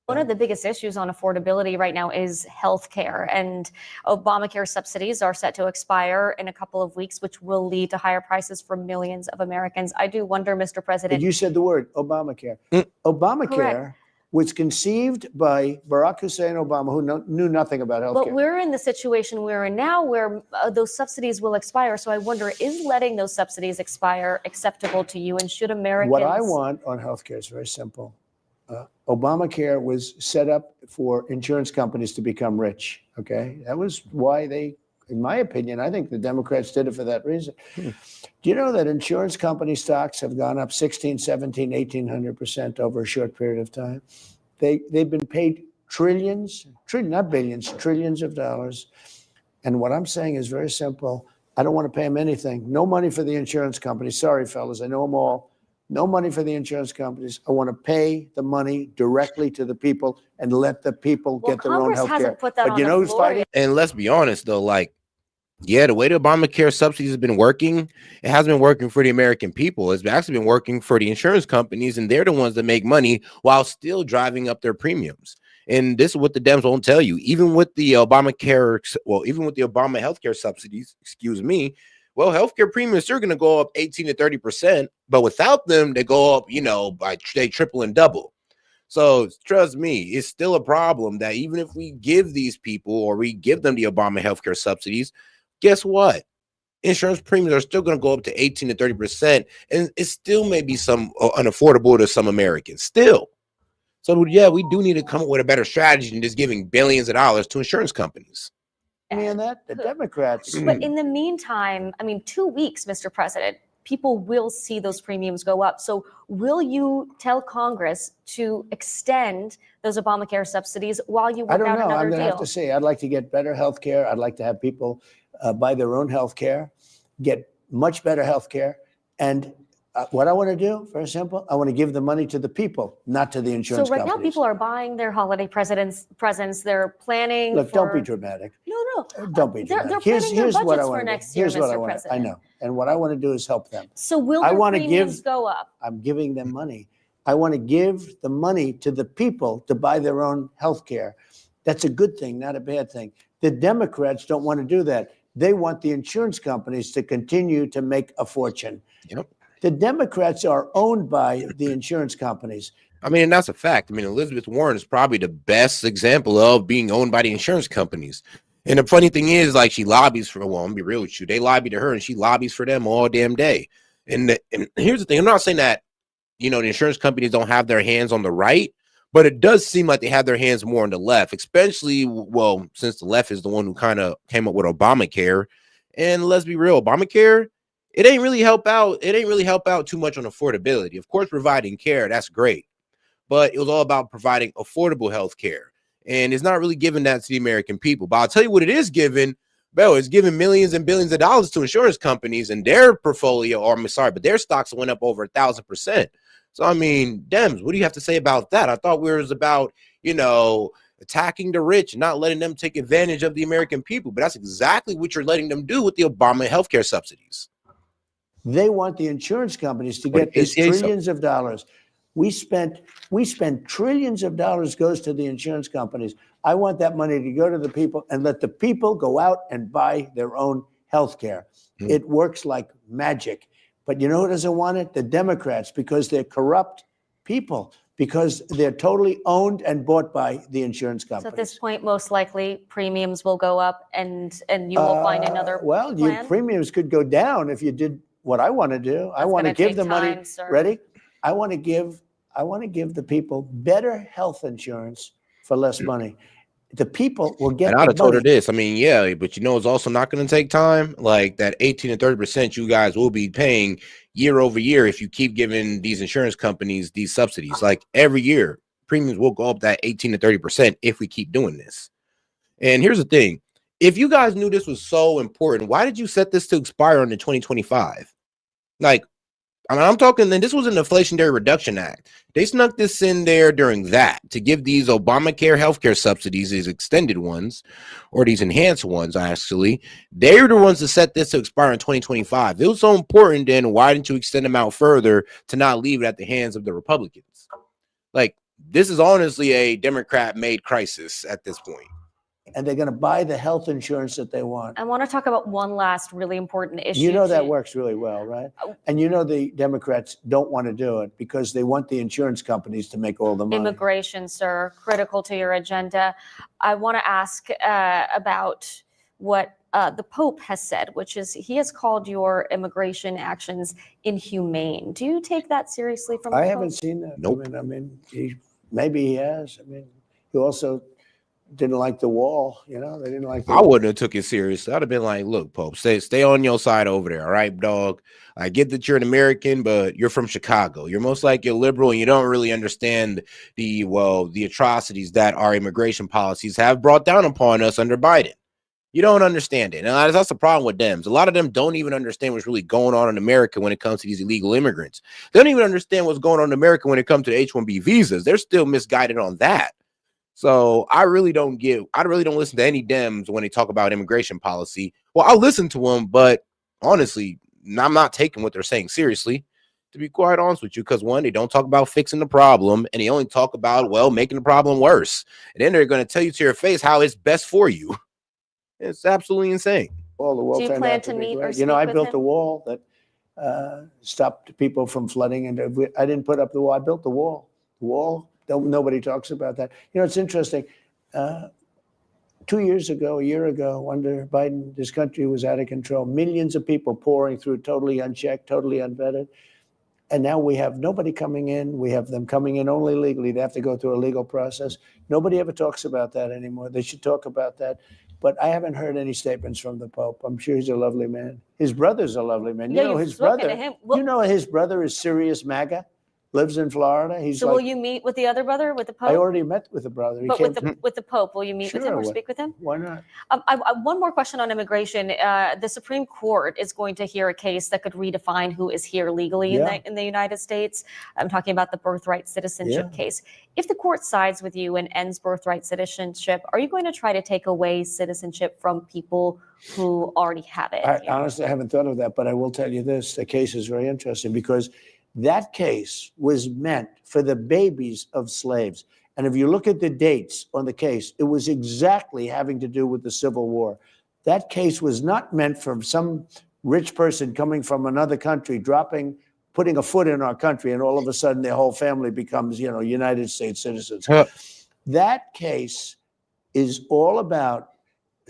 One of the biggest issues on affordability right now is healthcare, and Obamacare subsidies are set to expire in a couple of weeks, which will lead to higher prices for millions of Americans. I do wonder, Mr. President. You said the word Obamacare. Obamacare Correct. was conceived by Barack Hussein Obama, who knew nothing about healthcare. But we're in the situation we're in now where those subsidies will expire. So I wonder, is letting those subsidies expire acceptable to you? And should Americans... What I want on healthcare is very simple. Obamacare was set up for insurance companies to become rich, okay? That was why they, in my opinion, I think the Democrats did it for that reason. Do you know that insurance company stocks have gone up 16, 17, 1,800% over a short period of time? They've been paid trillions, not billions, trillions of dollars. And what I'm saying is very simple. I don't want to pay them anything. No money for the insurance companies. Sorry, fellas, I know them all. No money for the insurance companies. I want to pay the money directly to the people and let the people get their own health care. Hasn't put that But on you know the who's floor fighting? yet. And let's be honest, though, like, yeah, the way the Obamacare subsidies has been working, it hasn't been working for the American people. It's actually been working for the insurance companies, and they're the ones that make money while still driving up their premiums. And this is what the Dems won't tell you. Even with the Obamacare, even with the Obama healthcare subsidies, well, healthcare premiums are going to go up 18 to 30%, but without them, they go up, they triple and double. So trust me, it's still a problem that even if we give these people or we give them the Obama healthcare subsidies, guess what? Insurance premiums are still going to go up to 18 to 30%, and it still may be some unaffordable to some Americans still. So yeah, we do need to come up with a better strategy than just giving billions of dollars to insurance companies. Me on that? The Democrats. But in the meantime, 2 weeks, Mr. President, people will see those premiums go up. So will you tell Congress to extend those Obamacare subsidies while you work out another deal? I'm going to have to say, I'd like to get better health care. I'd like to have people buy their own health care, get much better health care. And what I want to do, very simple, I want to give the money to the people, not to the insurance companies. So right now, people are buying their holiday presents. They're planning. Look, don't be dramatic. No. Don't be dramatic. They're planning their budgets for next year, Mr. President. I know. And what I want to do is help them. So will their premiums go up? I'm giving them money. I want to give the money to the people to buy their own health care. That's a good thing, not a bad thing. The Democrats don't want to do that. They want the insurance companies to continue to make a fortune. Yep. The Democrats are owned by the insurance companies. And that's a fact. Elizabeth Warren is probably the best example of being owned by the insurance companies. And the funny thing is, like, she lobbies for, I'm gonna be real with you, they lobby to her and she lobbies for them all damn day. And here's the thing, I'm not saying that, the insurance companies don't have their hands on the right, but it does seem like they have their hands more on the left, especially, since the left is the one who kind of came up with Obamacare. And let's be real, Obamacare, it ain't really help out too much on affordability. Of course, providing care, that's great. But it was all about providing affordable health care. And it's not really giving that to the American people. But I'll tell you what it is giving. It's giving millions and billions of dollars to insurance companies and their portfolio, but their stocks went up over 1,000%. So, Dems, what do you have to say about that? I thought we was about, attacking the rich and not letting them take advantage of the American people. But that's exactly what you're letting them do with the Obama healthcare subsidies. They want the insurance companies to get these trillions of dollars. We spent trillions of dollars goes to the insurance companies. I want that money to go to the people and let the people go out and buy their own health care. It works like magic. But you know who doesn't want it? The Democrats, because they're corrupt people, because they're totally owned and bought by the insurance companies. So at this point, most likely premiums will go up and you will find another plan? Your premiums could go down if you did what I want to do. I want to give the money. Ready? I want to give the people better health insurance for less money. the people will get And the I'd have told her money. this. I mean, yeah, but you know, it's also not going to take time. Like that 18 and 30% you guys will be paying year over year if you keep giving these insurance companies these subsidies. Like every year, premiums will go up that 18 to 30% if we keep doing this. And here's the thing. If you guys knew this was so important, why did you set this to expire on the 2025? Like, I mean, I'm talking, and this was an Inflationary Reduction Act. They snuck this in there during that to give these Obamacare healthcare subsidies, these extended ones, or these enhanced ones, actually. They're the ones that set this to expire in 2025. It was so important, then why didn't you extend them out further to not leave it at the hands of the Republicans? Like, this is honestly a Democrat-made crisis at this point. And they're going to buy the health insurance that they want. I want to talk about one last really important issue. You know that works really well, right? And you know the Democrats don't want to do it because they want the insurance companies to make all the money. Immigration, sir, critical to your agenda. I want to ask about what the Pope has said, which is he has called your immigration actions inhumane. Do you take that seriously from the I Pope? haven't seen that. Nope. I mean, maybe he has. I mean, he also didn't like the wall. You know, they didn't like the I wall. wouldn't have took it seriously. I'd have been like, look, Pope, stay on your side over there. All right, dog. I get that you're an American, but you're from Chicago. You're most likely a liberal, and you don't really understand the atrocities that our immigration policies have brought down upon us under Biden. You don't understand it. And that's the problem with Dems. A lot of them don't even understand what's really going on in America when it comes to these illegal immigrants. They don't even understand what's going on in America when it comes to the H-1B visas. They're still misguided on that. So I really don't listen to any Dems when they talk about immigration policy. Well, I'll listen to them, but honestly, I'm not taking what they're saying seriously, to be quite honest with you, because one, they don't talk about fixing the problem, and they only talk about, well, making the problem worse. And then they're going to tell you to your face how it's best for you. It's absolutely insane. Wall. The wall Do you turned plan out to be meet or great. speak You know, I with built him? a wall that stopped people from flooding, and I didn't put up the wall. I built the wall. The wall. Nobody talks about that. You know, it's interesting. 2 years ago, a year ago, under Biden, this country was out of control. Millions of people pouring through, totally unchecked, totally unvetted. And now we have nobody coming in. We have them coming in only legally. They have to go through a legal process. Nobody ever talks about that anymore. They should talk about that. But I haven't heard any statements from the Pope. I'm sure he's a lovely man. His brother's a lovely man. Yeah, You know, you've his spoken brother. to him. Well- You know, his brother is Sirius MAGA, lives in Florida. He's So like, will you meet with the other brother, with the Pope? I already met with the brother. He But came with the Pope, will you meet with Sure, him or I will. speak with him? Why not? One more question on immigration. The Supreme Court is going to hear a case that could redefine who is here legally in the United States. I'm talking about the birthright citizenship case. If the court sides with you and ends birthright citizenship, are you going to try to take away citizenship from people who already have it? I honestly haven't thought of that, but I will tell you this. The case is very interesting because that case was meant for the babies of slaves. And if you look at the dates on the case, it was exactly having to do with the Civil War. That case was not meant for some rich person coming from another country, putting a foot in our country, and all of a sudden their whole family becomes, United States citizens. That case is all about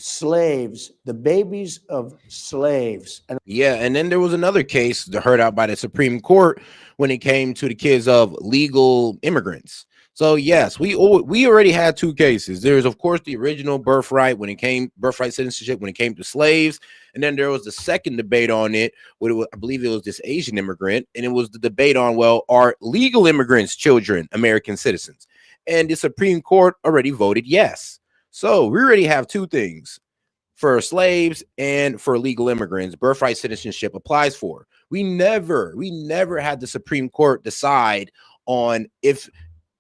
slaves, the babies of slaves. And then there was another case heard out by the Supreme Court when it came to the kids of legal immigrants. So yes, we already had two cases. There's of course the original birthright citizenship when it came to slaves, and then there was the second debate on it. I believe it was this Asian immigrant, and it was the debate on, well, are legal immigrants children American citizens? And the Supreme Court already voted yes. So we already have two things. For slaves and for legal immigrants, birthright citizenship applies for. We never had the Supreme Court decide on if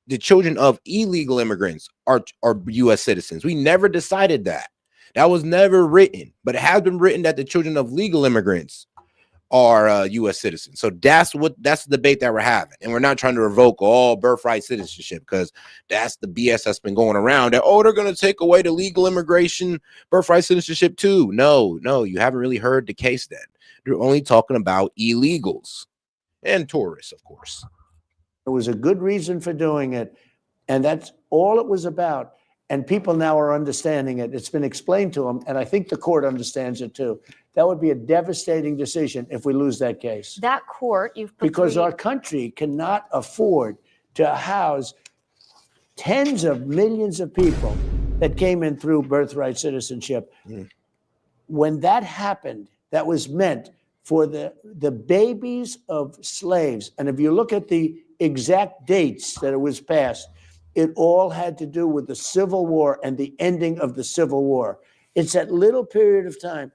the children of illegal immigrants are U.S. citizens. We never decided that. That was never written, but it has been written that the children of legal immigrants are U.S. citizens. So that's the debate that we're having. And we're not trying to revoke all birthright citizenship, because that's the BS that's been going around that, they're going to take away the legal immigration birthright citizenship too. No, you haven't really heard the case then. They're only talking about illegals and tourists, of course. it was a good reason for doing it. And that's all it was about. And people now are understanding it. It's been explained to them. And I think the court understands it too. That would be a devastating decision if we lose that case. That court, you've put Because three- our country cannot afford to house tens of millions of people that came in through birthright citizenship. When that happened, that was meant for the babies of slaves. And if you look at the exact dates that it was passed, it all had to do with the Civil War and the ending of the Civil War. It's that little period of time,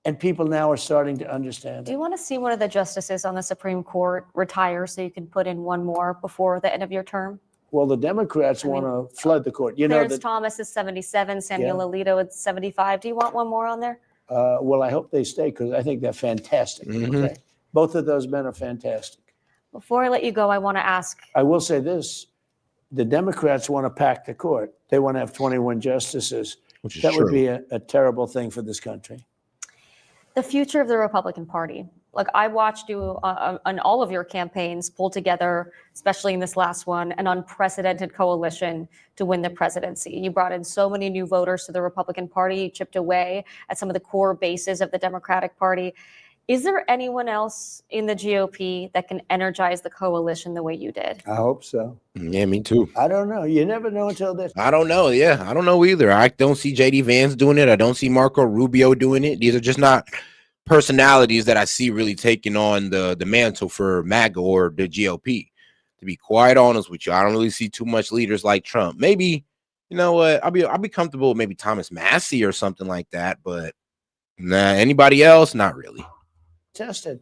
and people now are starting to understand Do it. you want to see one of the justices on the Supreme Court retire so you can put in one more before the end of your term? Well, the Democrats want to flood the court. You know Clarence that. Thomas is 77, Samuel Alito is 75. Do you want one more on there? Well, I hope they stay because I think they're fantastic. Okay? Both of those men are fantastic. Before I let you go, I want to ask. I will say this. The Democrats want to pack the court. They want to have 21 justices. Which is that true. would be a terrible thing for this country. The future of the Republican Party. Like, I watched you on all of your campaigns pull together, especially in this last one, an unprecedented coalition to win the presidency. You brought in so many new voters to the Republican Party. You chipped away at some of the core bases of the Democratic Party. Is there anyone else in the GOP that can energize the coalition the way you did? I hope so. Yeah, me too. I don't know. You never know until this. I don't know. Yeah, I don't know either. I don't see JD Vance doing it. I don't see Marco Rubio doing it. These are just not personalities that I see really taking on the mantle for MAGA or the GOP. To be quite honest with you, I don't really see too much leaders like Trump. Maybe, you know what? I'll be comfortable with maybe Thomas Massey or something like that. But nah, anybody else? Not really. Tested.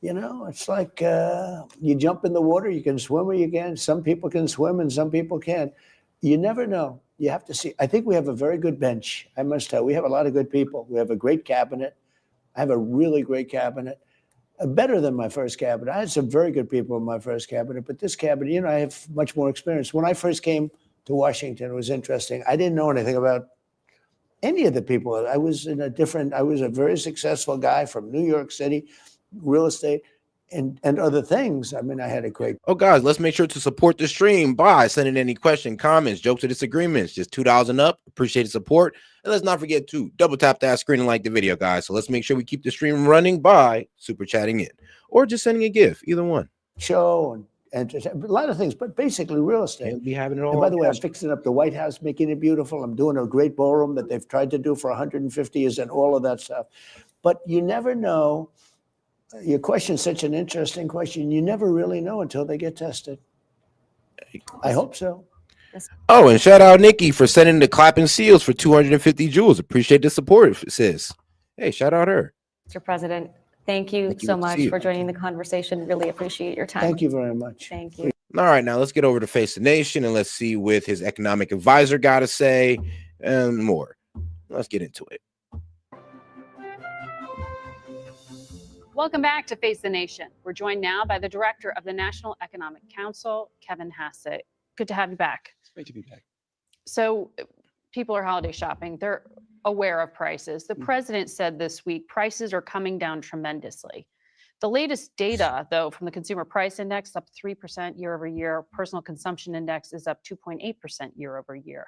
You know, it's like you jump in the water, you can swim or you can't. Some people can swim and some people can't. You never know. You have to see. I think we have a very good bench. I must tell you, we have a lot of good people. We have a great cabinet. I have a really great cabinet, better than my first cabinet. I had some very good people in my first cabinet, but this cabinet, you know, I have much more experience. When I first came to Washington, it was interesting. I didn't know anything about any of the people. I was a very successful guy from New York City, real estate and other things. I mean, I had a great. Oh, guys, let's make sure to support the stream by sending any question, comments, jokes, or disagreements. Just $2 and up. Appreciate the support. And let's not forget to double tap that screen and like the video, guys. So let's make sure we keep the stream running by super chatting in or just sending a GIF, either one. Show and a lot of things, but basically real estate. We'll be having it all. And by the way, I'm fixing up the White House, making it beautiful. I'm doing a great ballroom that they've tried to do for 150 years and all of that stuff. But you never know. Your question is such an interesting question. You never really know until they get tested. I hope so. Oh, and shout out Nikki for sending the clapping seals for 250 jewels. Appreciate the support, sis. Hey, shout out her. Mr. President, thank you so much for joining the conversation. Really appreciate your time. Thank you very much. Thank you. All right, now let's get over to Face the Nation and let's see what his economic advisor got to say and more. Let's get into it. Welcome back to Face the Nation. We're joined now by the director of the National Economic Council, Kevin Hassett. Good to have you back. It's great to be back. So people are holiday shopping. They're aware of prices. The president said this week prices are coming down tremendously. The latest data, though, from the Consumer Price Index up 3% year over year. Personal Consumption Index is up 2.8% year over year.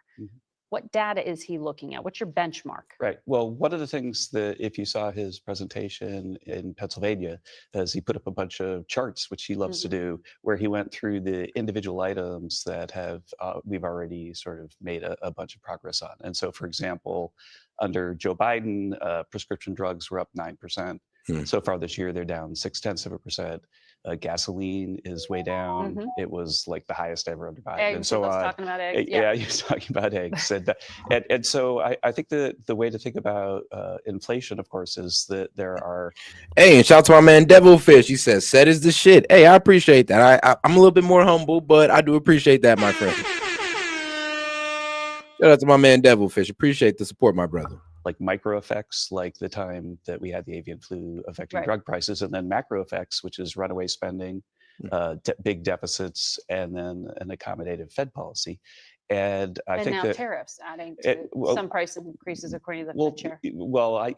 What data is he looking at? What's your benchmark? Right. Well, one of the things that if you saw his presentation in Pennsylvania, is he put up a bunch of charts, which he loves to do, where he went through the individual items that have we've already sort of made a bunch of progress on. And so, for example, under Joe Biden, prescription drugs were up 9%. So far this year, they're down 0.6%. Gasoline is way down. It was like the highest ever under Biden. Eggs, and so talking about eggs. Yeah, he was talking about eggs. And so I think the way to think about inflation, of course, is that there are. Hey, and shout out to my man Devilfish. He says, "Set is the shit." Hey, I appreciate that. I'm a little bit more humble, but I do appreciate that, my friend. Shout out to my man Devilfish. Appreciate the support, my brother. Like micro effects, like the time that we had the avian flu affecting drug prices, and then macro effects, which is runaway spending, big deficits, and then an accommodative Fed policy. And I think now that tariffs adding to some price increases according to the Fed chair. Well, I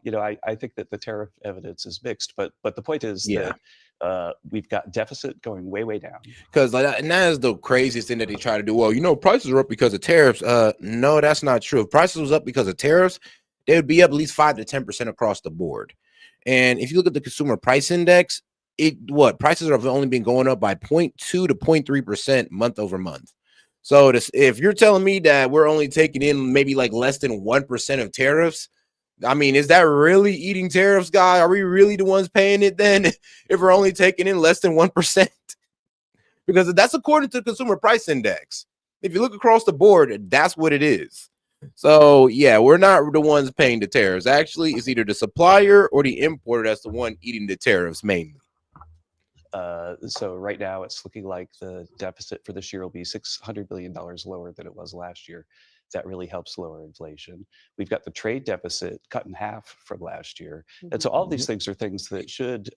think that the tariff evidence is mixed, but the point is that we've got deficit going way down. Because and that is the craziest thing that they try to do. Well, you know, prices are up because of tariffs. No, that's not true. If prices was up because of tariffs, they would be up at least 5 to 10% across the board. And if you look at the Consumer Price Index, prices have only been going up by 0.2 to 0.3% month over month. So if you're telling me that we're only taking in maybe like less than 1% of tariffs, I mean, is that really eating tariffs, guy? Are we really the ones paying it then if we're only taking in less than 1%? Because that's according to the Consumer Price Index. If you look across the board, that's what it is. So, yeah, we're not the ones paying the tariffs. Actually, it's either the supplier or the importer that's the one eating the tariffs mainly. So right now it's looking like the deficit for this year will be $600 billion lower than it was last year. That really helps lower inflation. We've got the trade deficit cut in half from last year. And so all these things are things that should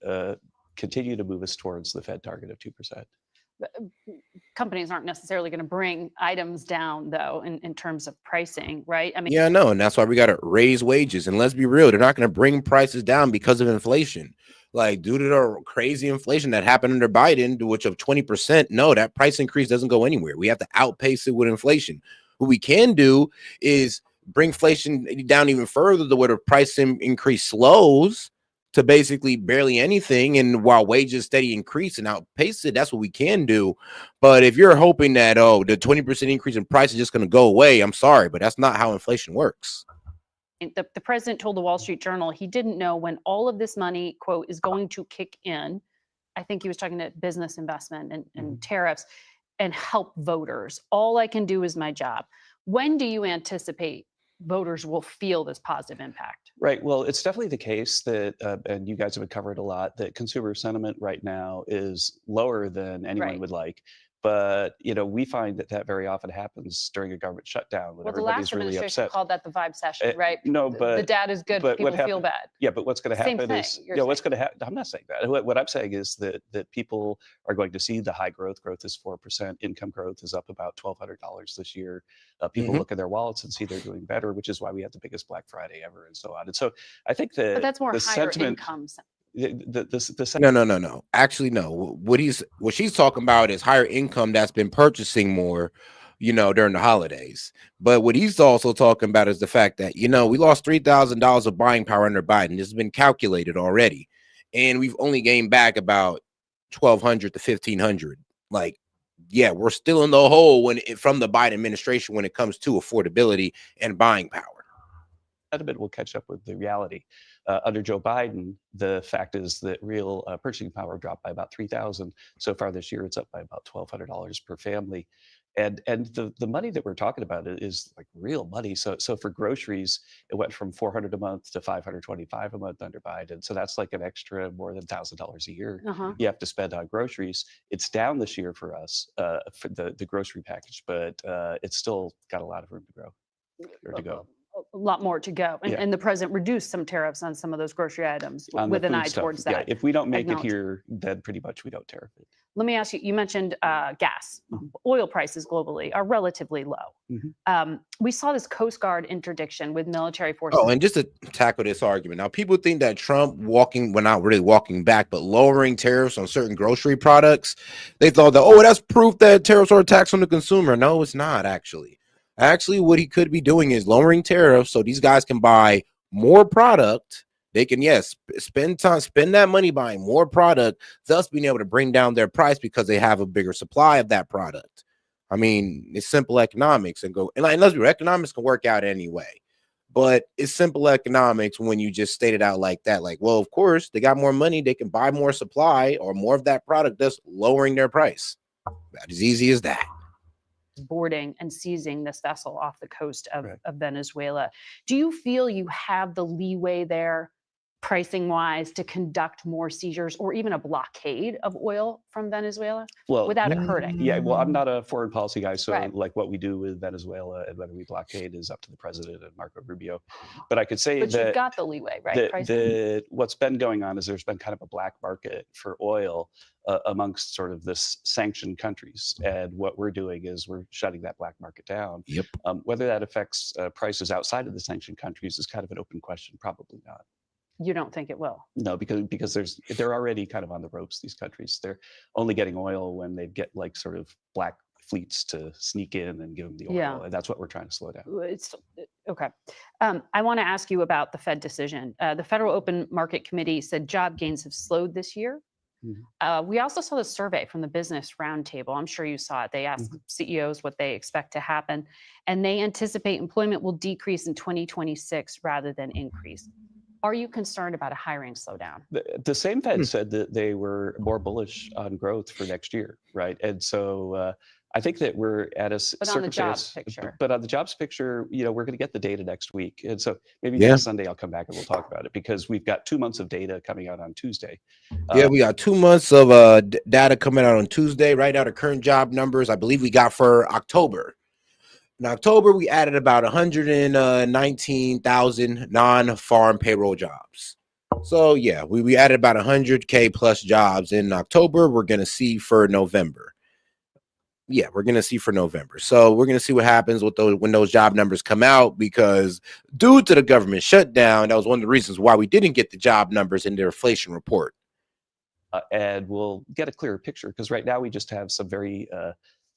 continue to move us towards the Fed target of 2%. Companies aren't necessarily going to bring items down, though, in terms of pricing, right? I mean, Yeah, I know. And that's why we got to raise wages. And let's be real, they're not going to bring prices down because of inflation. Like, due to the crazy inflation that happened under Biden, which of 20%, no, that price increase doesn't go anywhere. We have to outpace it with inflation. What we can do is bring inflation down even further to where the price increase slows to basically barely anything, and while wages steady increase and outpace it, that's what we can do. But if you're hoping that the 20% increase in price is just going to go away, I'm sorry, but that's not how inflation works. the president told the Wall Street Journal he didn't know when all of this money, quote, is going to kick in. I think he was talking to business investment and tariffs and help voters. All I can do is my job. When do you anticipate voters will feel this positive impact? Right. Well, it's definitely the case that, and you guys have covered a lot, that consumer sentiment right now is lower than anyone would like. But, we find that very often happens during a government shutdown when Well, the everybody's last really administration upset. called that the vibe session, right? No, the but data is good, but people feel bad. Yeah, but what's going to Same happen thing, is, you're what's going to happen? I'm not saying that. What I'm saying is that people are going to see the high growth. Growth is 4%. Income growth is up about $1,200 this year. People look at their wallets and see they're doing better, which is why we had the biggest Black Friday ever, and so on. And so I think that But that's more the higher sentiment, incomes. No. Actually, no. What she's talking about is higher income that's been purchasing more, during the holidays. But what he's also talking about is the fact that, we lost $3,000 of buying power under Biden. This has been calculated already. And we've only gained back about 1,200 to 1,500. Like, yeah, we're still in the hole from the Biden administration when it comes to affordability and buying power. Sentiment will catch up with the reality. Under Joe Biden, the fact is that real purchasing power dropped by about $3,000 so far this year. It's up by about $1,200 per family, and the money that we're talking about is like real money. So for groceries, it went from $400 a month to $525 a month under Biden. So that's like an extra more than $1,000 a year you have to spend on groceries. It's down this year for us for the grocery package, but it's still got a lot of room to grow or to go. A lot more to go. And the president reduced some tariffs on some of those grocery items with an eye towards that. Yeah, if we don't make it here, then pretty much we don't tariff it. Let me ask you, you mentioned gas. Oil prices globally are relatively low. We saw this Coast Guard interdiction with military forces. Oh, and just to tackle this argument, now people think that Trump not really walking back, but lowering tariffs on certain grocery products, they thought that, that's proof that tariffs are a tax on the consumer. No, it's not actually. Actually, what he could be doing is lowering tariffs so these guys can buy more product. They can, spend that money buying more product, thus being able to bring down their price because they have a bigger supply of that product. I mean, it's simple economics and let's be real, economics can work out anyway, but it's simple economics when you just state it out like that. Like, well, of course, they got more money. They can buy more supply or more of that product, thus lowering their price. About as easy as that. Boarding and seizing this vessel off the coast of Venezuela. Do you feel you have the leeway there, pricing wise, to conduct more seizures or even a blockade of oil from Venezuela without it hurting? Yeah, well, I'm not a foreign policy guy, so like what we do with Venezuela and whether we blockade is up to the president and Marco Rubio. But I could say that you've got the leeway, right? What's been going on is there's been kind of a black market for oil amongst sort of this sanctioned countries. And what we're doing is we're shutting that black market down. Yep. Whether that affects prices outside of the sanctioned countries is kind of an open question. Probably not. You don't think it will? No, because they're already kind of on the ropes, these countries. They're only getting oil when they get like sort of black fleets to sneak in and give them the oil. Yeah. And that's what we're trying to slow down. Okay. I want to ask you about the Fed decision. The Federal Open Market Committee said job gains have slowed this year. We also saw the survey from the Business Roundtable. I'm sure you saw it. They asked CEOs what they expect to happen, and they anticipate employment will decrease in 2026 rather than increase. Are you concerned about a hiring slowdown? The same Fed said that they were more bullish on growth for next year, right? And so I think that we're at a But on the jobs circumstance. picture. But on the jobs picture, we're going to get the data next week, and so maybe Yeah. next Sunday I'll come back and we'll talk about it because we've got 2 months of data coming out on Tuesday. Yeah, we got 2 months of data coming out on Tuesday. Right now, the current job numbers I believe we got for October. In October, we added about 119,000 non-farm payroll jobs. So yeah, we added about 100K plus jobs in October. We're gonna see for November. Yeah, we're gonna see for November. So we're gonna see what happens with those when those job numbers come out, because due to the government shutdown, that was one of the reasons why we didn't get the job numbers in the inflation report. And we'll get a clearer picture because right now we just have some very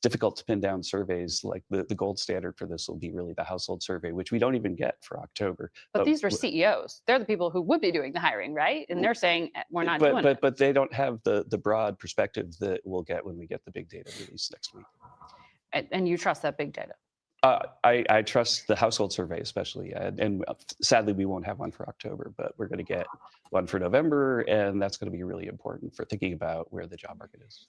difficult to pin down surveys. Like the gold standard for this will be really the household survey, which we don't even get for October. But these were CEOs. They're the people who would be doing the hiring, right? And they're saying we're not doing it. But they don't have the broad perspective that we'll get when we get the big data release next week. And you trust that big data? I trust the household survey especially, and sadly we won't have one for October, but we're going to get one for November, and that's going to be really important for thinking about where the job market is.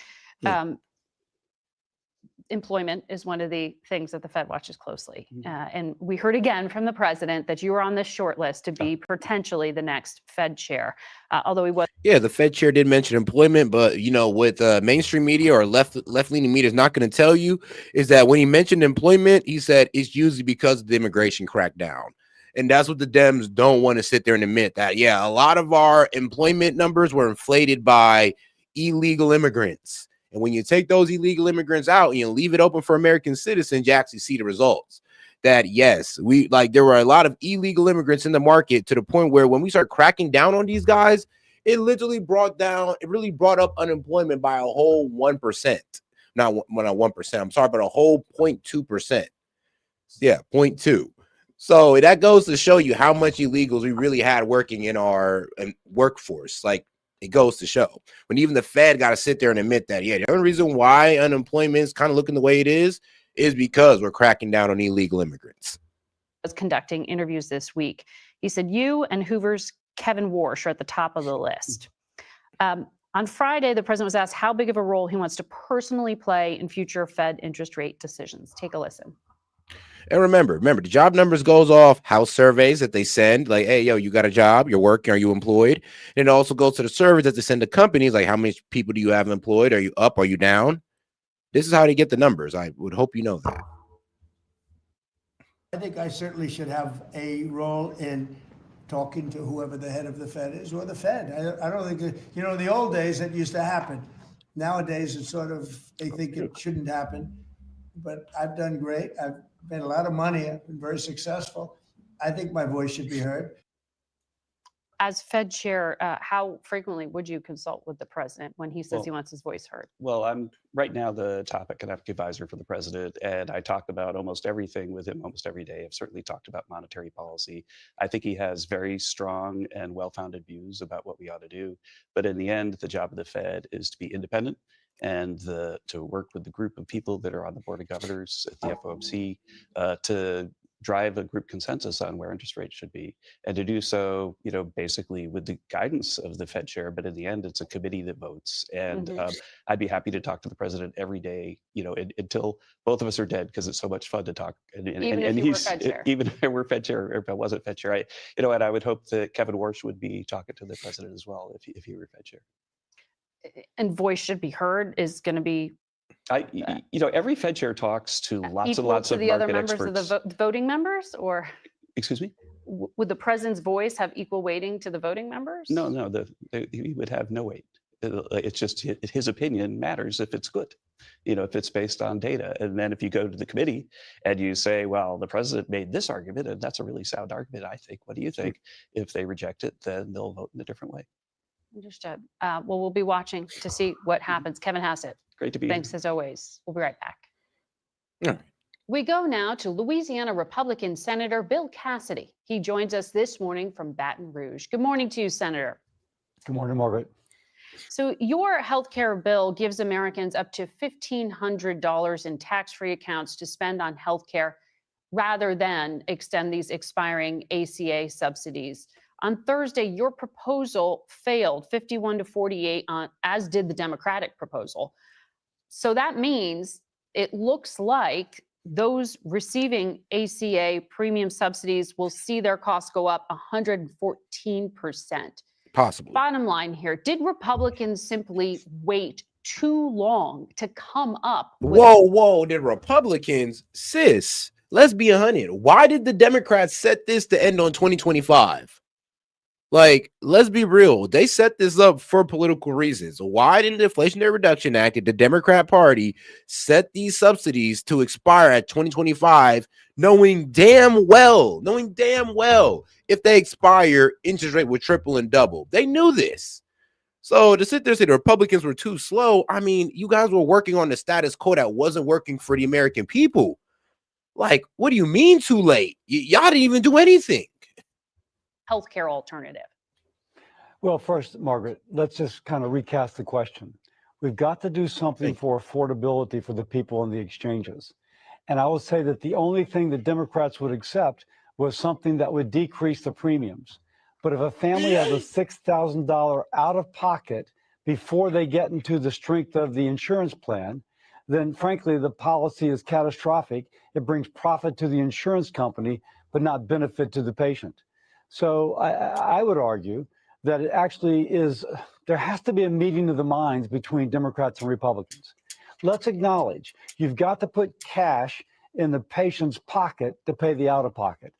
Employment is one of the things that the Fed watches closely. And we heard again from the president that you were on this short list to be potentially the next Fed chair, although he was. Yeah, the Fed chair did mention employment, but what mainstream media or left-leaning media is not going to tell you is that when he mentioned employment, he said it's usually because of the immigration crackdown. And that's what the Dems don't want to sit there and admit that, yeah, a lot of our employment numbers were inflated by illegal immigrants. And when you take those illegal immigrants out and you leave it open for American citizens, you actually see the results. That yes, there were a lot of illegal immigrants in the market to the point where when we start cracking down on these guys, it really brought up unemployment by a whole 1%. Not 1%. I'm sorry, but a whole 0.2%. Yeah, 0.2. So that goes to show you how much illegals we really had working in our workforce. It goes to show when even the Fed got to sit there and admit that, yeah, the only reason why unemployment is kind of looking the way it is because we're cracking down on illegal immigrants. Was conducting interviews this week. He said you and Hoover's Kevin Warsh are at the top of the list. On Friday, the president was asked how big of a role he wants to personally play in future Fed interest rate decisions. Take a listen. And remember, the job numbers goes off house surveys that they send, like, hey, yo, you got a job, you're working, are you employed? And it also goes to the surveys that they send to companies, like how many people do you have employed? Are you up? Are you down? This is how they get the numbers. I would hope you know that. I think I certainly should have a role in talking to whoever the head of the Fed is, or the Fed. I don't think that, in the old days it used to happen. Nowadays it's sort of, they think it shouldn't happen. But I've done great. I've made a lot of money. I've been very successful. I think my voice should be heard. As Fed chair, how frequently would you consult with the president when he says he wants his voice heard? Well, I'm right now the top economic advisor for the president, and I talk about almost everything with him almost every day. I've certainly talked about monetary policy. I think he has very strong and well-founded views about what we ought to do. But in the end, the job of the Fed is to be independent and to work with the group of people that are on the board of governors at the FOMC to drive a group consensus on where interest rates should be, and to do so, basically with the guidance of the Fed chair. But in the end, it's a committee that votes. And I'd be happy to talk to the president every day, until both of us are dead, because it's so much fun to talk. Even if I were Fed chair, or if I wasn't Fed chair, and I would hope that Kevin Warsh would be talking to the president as well if he were Fed chair. And voice should be heard is going to be. Every Fed chair talks to lots and lots of the other market members experts. of the voting members, or excuse me, would the president's voice have equal weighting to the voting members? No, he would have no weight. It's just his opinion matters if it's good, if it's based on data. And then if you go to the committee and you say, well, the president made this argument and that's a really sound argument, I think. What do you think? If they reject it, then they'll vote in a different way. Understood. Well, we'll be watching to see what happens. Kevin Hassett. Great to be Thanks here. as always. We'll be right back. Yeah. We go now to Louisiana Republican Senator Bill Cassidy. He joins us this morning from Baton Rouge. Good morning to you, Senator. Good morning, Margaret. So your healthcare bill gives Americans up to $1,500 in tax-free accounts to spend on healthcare rather than extend these expiring ACA subsidies. On Thursday, your proposal failed 51 to 48, as did the Democratic proposal. So that means it looks like those receiving ACA premium subsidies will see their costs go up 114%. Possibly. Bottom line here, did Republicans simply wait too long to come up with Whoa, the Republicans, sis, let's be 100. Why did the Democrats set this to end on 2025? Like, let's be real. They set this up for political reasons. Why didn't the Inflation Reduction Act and the Democrat Party set these subsidies to expire at 2025, knowing damn well if they expire, interest rate would triple and double? They knew this. So to sit there and say the Republicans were too slow, I mean, you guys were working on the status quo that wasn't working for the American people. Like, what do you mean too late? Y'all didn't even do anything. healthcare alternative? Well, first, Margaret, let's just kind of recast the question. We've got to do something for affordability for the people in the exchanges. And I will say that the only thing the Democrats would accept was something that would decrease the premiums. But if a family has a $6,000 out of pocket before they get into the strength of the insurance plan, then frankly, the policy is catastrophic. It brings profit to the insurance company, but not benefit to the patient. So I would argue that it actually is, there has to be a meeting of the minds between Democrats and Republicans. Let's acknowledge you've got to put cash in the patient's pocket to pay the out-of-pocket.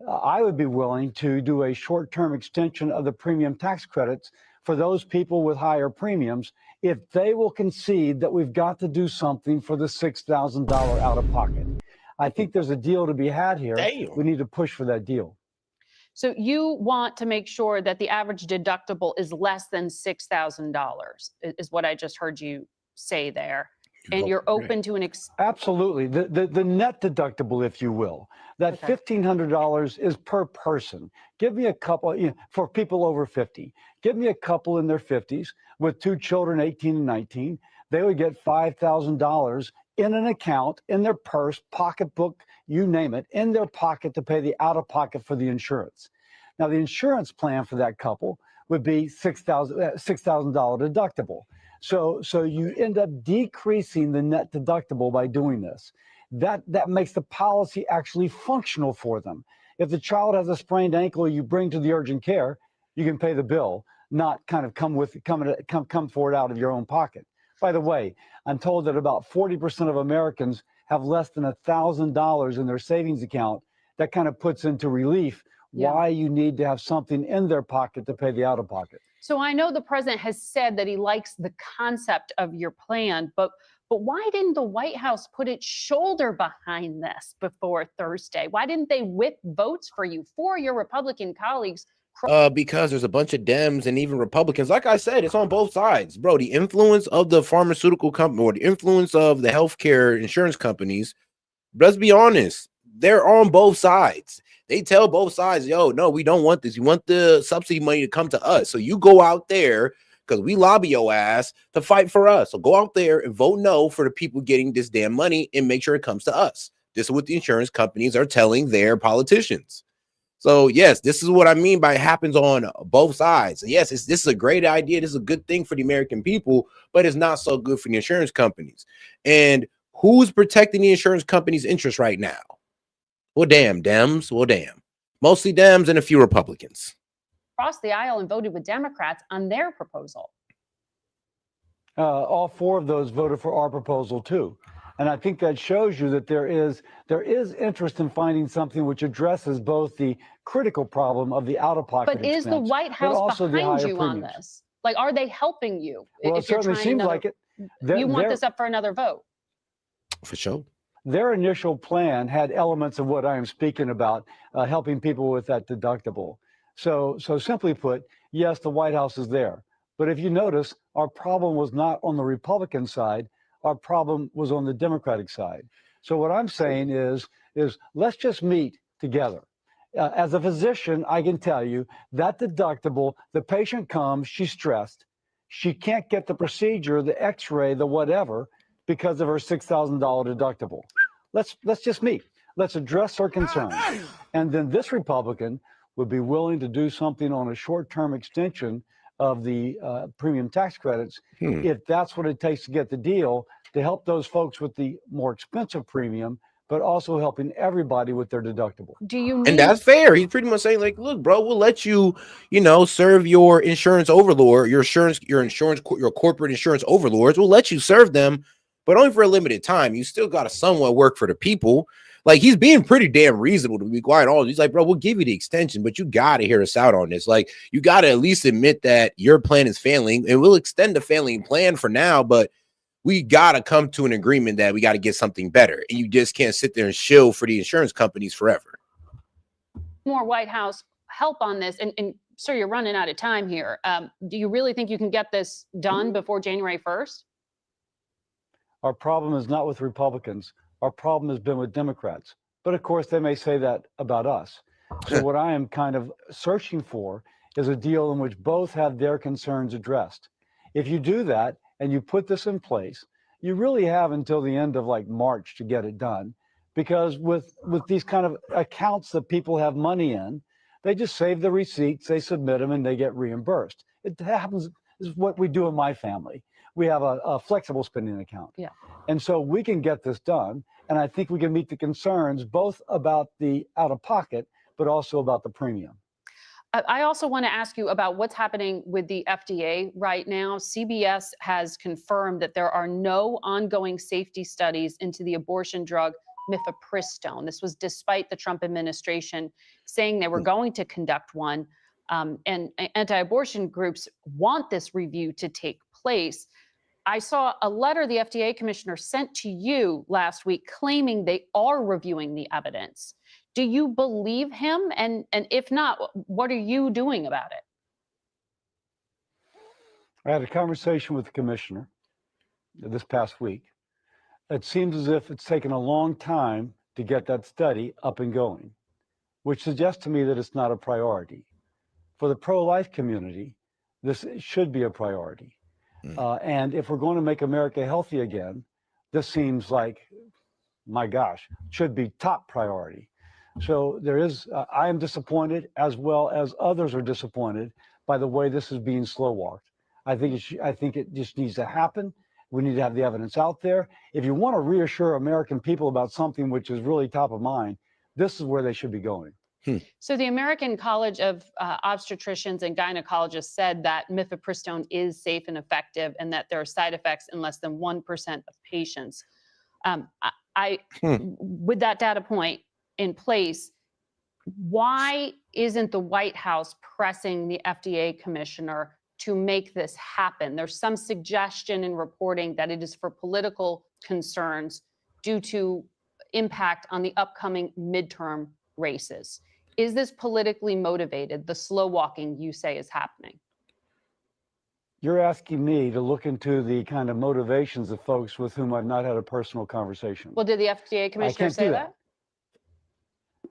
I would be willing to do a short-term extension of the premium tax credits for those people with higher premiums if they will concede that we've got to do something for the $6,000 out-of-pocket. I think there's a deal to be had here. Damn. We need to push for that deal. So you want to make sure that the average deductible is less than $6,000, is what I just heard you say there. And you're open to an Absolutely. The net deductible, if you will, that $1,500 is per person. Give me a couple, for people over 50. Give me a couple in their 50s with two children, 18 and 19. They would get $5,000 in an account, in their purse, pocketbook, you name it, in their pocket to pay the out-of-pocket for the insurance. Now, the insurance plan for that couple would be $6,000 deductible. So you end up decreasing the net deductible by doing this. That makes the policy actually functional for them. If the child has a sprained ankle you bring to the urgent care, you can pay the bill, not kind of come forward out of your own pocket. By the way, I'm told that about 40% of Americans have less than $1,000 in their savings account. That kind of puts into relief why you need to have something in their pocket to pay the out-of-pocket. So I know the president has said that he likes the concept of your plan, but why didn't the White House put its shoulder behind this before Thursday? Why didn't they whip votes for you, for your Republican colleagues? Because there's a bunch of Dems and even Republicans. Like I said, it's on both sides, bro. The influence of the pharmaceutical company or the influence of the healthcare insurance companies, let's be honest, they're on both sides. They tell both sides, yo, no, we don't want this. You want the subsidy money to come to us. So you go out there because we lobby your ass to fight for us. So go out there and vote no for the people getting this damn money and make sure it comes to us. This is what the insurance companies are telling their politicians. So, yes, this is what I mean by it happens on both sides. Yes, this is a great idea. This is a good thing for the American people, but it's not so good for the insurance companies. And who's protecting the insurance companies' interests right now? Well, damn, Dems. Well, damn. Mostly Dems and a few Republicans. Crossed the aisle and voted with Democrats on their proposal. All four of those voted for our proposal, too. And I think that shows you that there is interest in finding something which addresses both the critical problem of the out-of-pocket But is the White House behind you on this? Like, are they helping you? Well, it certainly seems like it. You want this up for another vote? For sure. Their initial plan had elements of what I am speaking about, helping people with that deductible. So simply put, yes, the White House is there. But if you notice, our problem was not on the Republican side. Our problem was on the Democratic side. So what I'm saying is let's just meet together. As a physician, I can tell you that deductible, the patient comes, she's stressed. She can't get the procedure, the x-ray, the whatever, because of her $6,000 deductible. Let's just meet. Let's address her concerns. And then this Republican would be willing to do something on a short-term extension of the premium tax credits, if that's what it takes to get the deal, to help those folks with the more expensive premium, but also helping everybody with their deductible. Do you need? And that's fair. He's pretty much saying, like, look, bro, we'll let you, serve your insurance overlord, your corporate insurance overlords. We'll let you serve them, but only for a limited time. You still got to somewhat work for the people. Like, he's being pretty damn reasonable, to be quite honest. He's like, bro, we'll give you the extension, but you got to hear us out on this. Like, you got to at least admit that your plan is failing, and we'll extend the failing plan for now, but we got to come to an agreement that we got to get something better. And you just can't sit there and shill for the insurance companies forever. More White House help on this? And sir, you're running out of time here. Do you really think you can get this done before January 1st? Our problem is not with Republicans. Our problem has been with Democrats. But of course, they may say that about us. So what I am kind of searching for is a deal in which both have their concerns addressed. If you do that and you put this in place, you really have until the end of like March to get it done. Because with these kind of accounts that people have money in, they just save the receipts, they submit them, and they get reimbursed. It happens, is what we do in my family. We have a flexible spending account. Yeah. And so we can get this done. And I think we can meet the concerns both about the out-of-pocket, but also about the premium. I also want to ask you about what's happening with the FDA right now. CBS has confirmed that there are no ongoing safety studies into the abortion drug mifepristone. This was despite the Trump administration saying they were going to conduct one. And anti-abortion groups want this review to take place. I saw a letter the FDA commissioner sent to you last week claiming they are reviewing the evidence. Do you believe him? And if not, what are you doing about it? I had a conversation with the commissioner this past week. It seems as if it's taken a long time to get that study up and going, which suggests to me that it's not a priority. For the pro-life community, this should be a priority. And if we're going to make America healthy again, this seems like, my gosh, should be top priority. So there is, I am disappointed, as well as others are disappointed by the way this is being slow walked. I think it just needs to happen. We need to have the evidence out there. If you want to reassure American people about something which is really top of mind, this is where they should be going. So the American College of Obstetricians and Gynecologists said that mifepristone is safe and effective and that there are side effects in less than 1% of patients. With that data point in place, why isn't the White House pressing the FDA commissioner to make this happen? There's some suggestion in reporting that it is for political concerns due to impact on the upcoming midterm races. Is this politically motivated, the slow walking you say is happening? You're asking me to look into the kind of motivations of folks with whom I've not had a personal conversation. Well, did the FDA commissioner say that?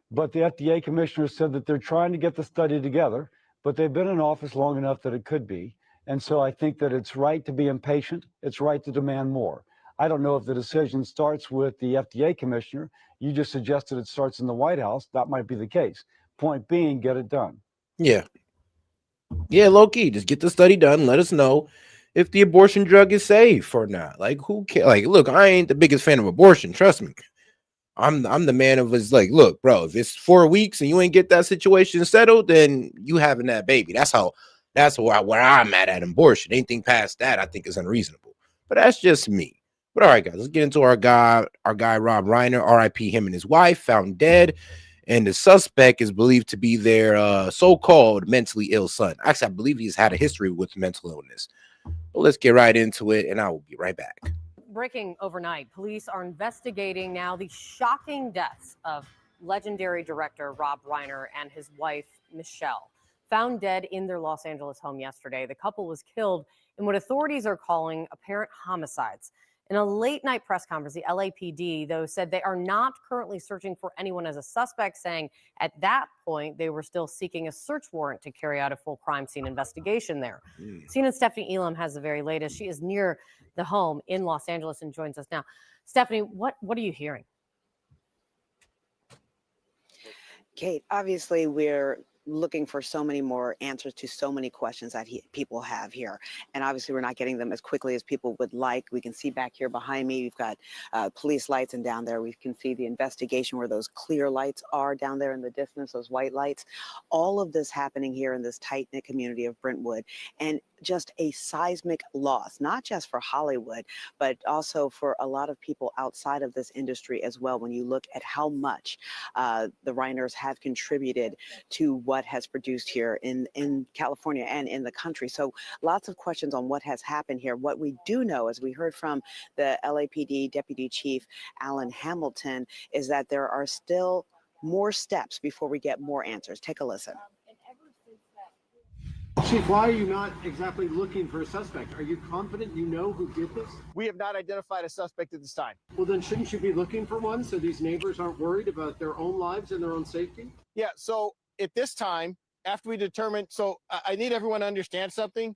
But the FDA commissioner said that they're trying to get the study together, but they've been in office long enough that it could be. And so I think that it's right to be impatient. It's right to demand more. I don't know if the decision starts with the FDA commissioner. You just suggested it starts in the White House. That might be the case. Point being, get it done. Yeah, low key, just get the study done. Let us know if the abortion drug is safe or not. Like, who cares? Like, look, I ain't the biggest fan of abortion. Trust me. I'm the man of his, like, look, bro, if it's 4 weeks and you ain't get that situation settled, then you having that baby. That's where I'm at abortion. Anything past that, I think is unreasonable. But that's just me. But all right, guys, let's get into our guy Rob Reiner, RIP, him and his wife, found dead. And the suspect is believed to be their so-called mentally ill son. Actually, I believe he's had a history with mental illness. But let's get right into it, and I will be right back. Breaking overnight, police are investigating now the shocking deaths of legendary director Rob Reiner and his wife, Michelle. Found dead in their Los Angeles home yesterday, the couple was killed in what authorities are calling apparent homicides. In a late night press conference, the LAPD, though, said they are not currently searching for anyone as a suspect, saying at that point they were still seeking a search warrant to carry out a full crime scene investigation there. CNN's Stephanie Elam has the very latest. She is near the home in Los Angeles and joins us now. Stephanie, what are you hearing? Kate, obviously we're looking for so many more answers to so many questions that people have here. And obviously we're not getting them as quickly as people would like. We can see back here behind me, we've got police lights, and down there we can see the investigation where those clear lights are down there in the distance, those white lights. All of this happening here in this tight-knit community of Brentwood, and just a seismic loss, not just for Hollywood, but also for a lot of people outside of this industry as well. When you look at how much the Reiners have contributed to what has produced here in California and in the country. So lots of questions on what has happened here. What we do know, as we heard from the LAPD Deputy Chief Alan Hamilton, is that there are still more steps before we get more answers. Take a listen. Chief, why are you not exactly looking for a suspect? Are you confident you know who did this? We have not identified a suspect at this time. Well, then shouldn't you be looking for one so these neighbors aren't worried about their own lives and their own safety? Yeah, so at this time, after we determine, so I need everyone to understand something.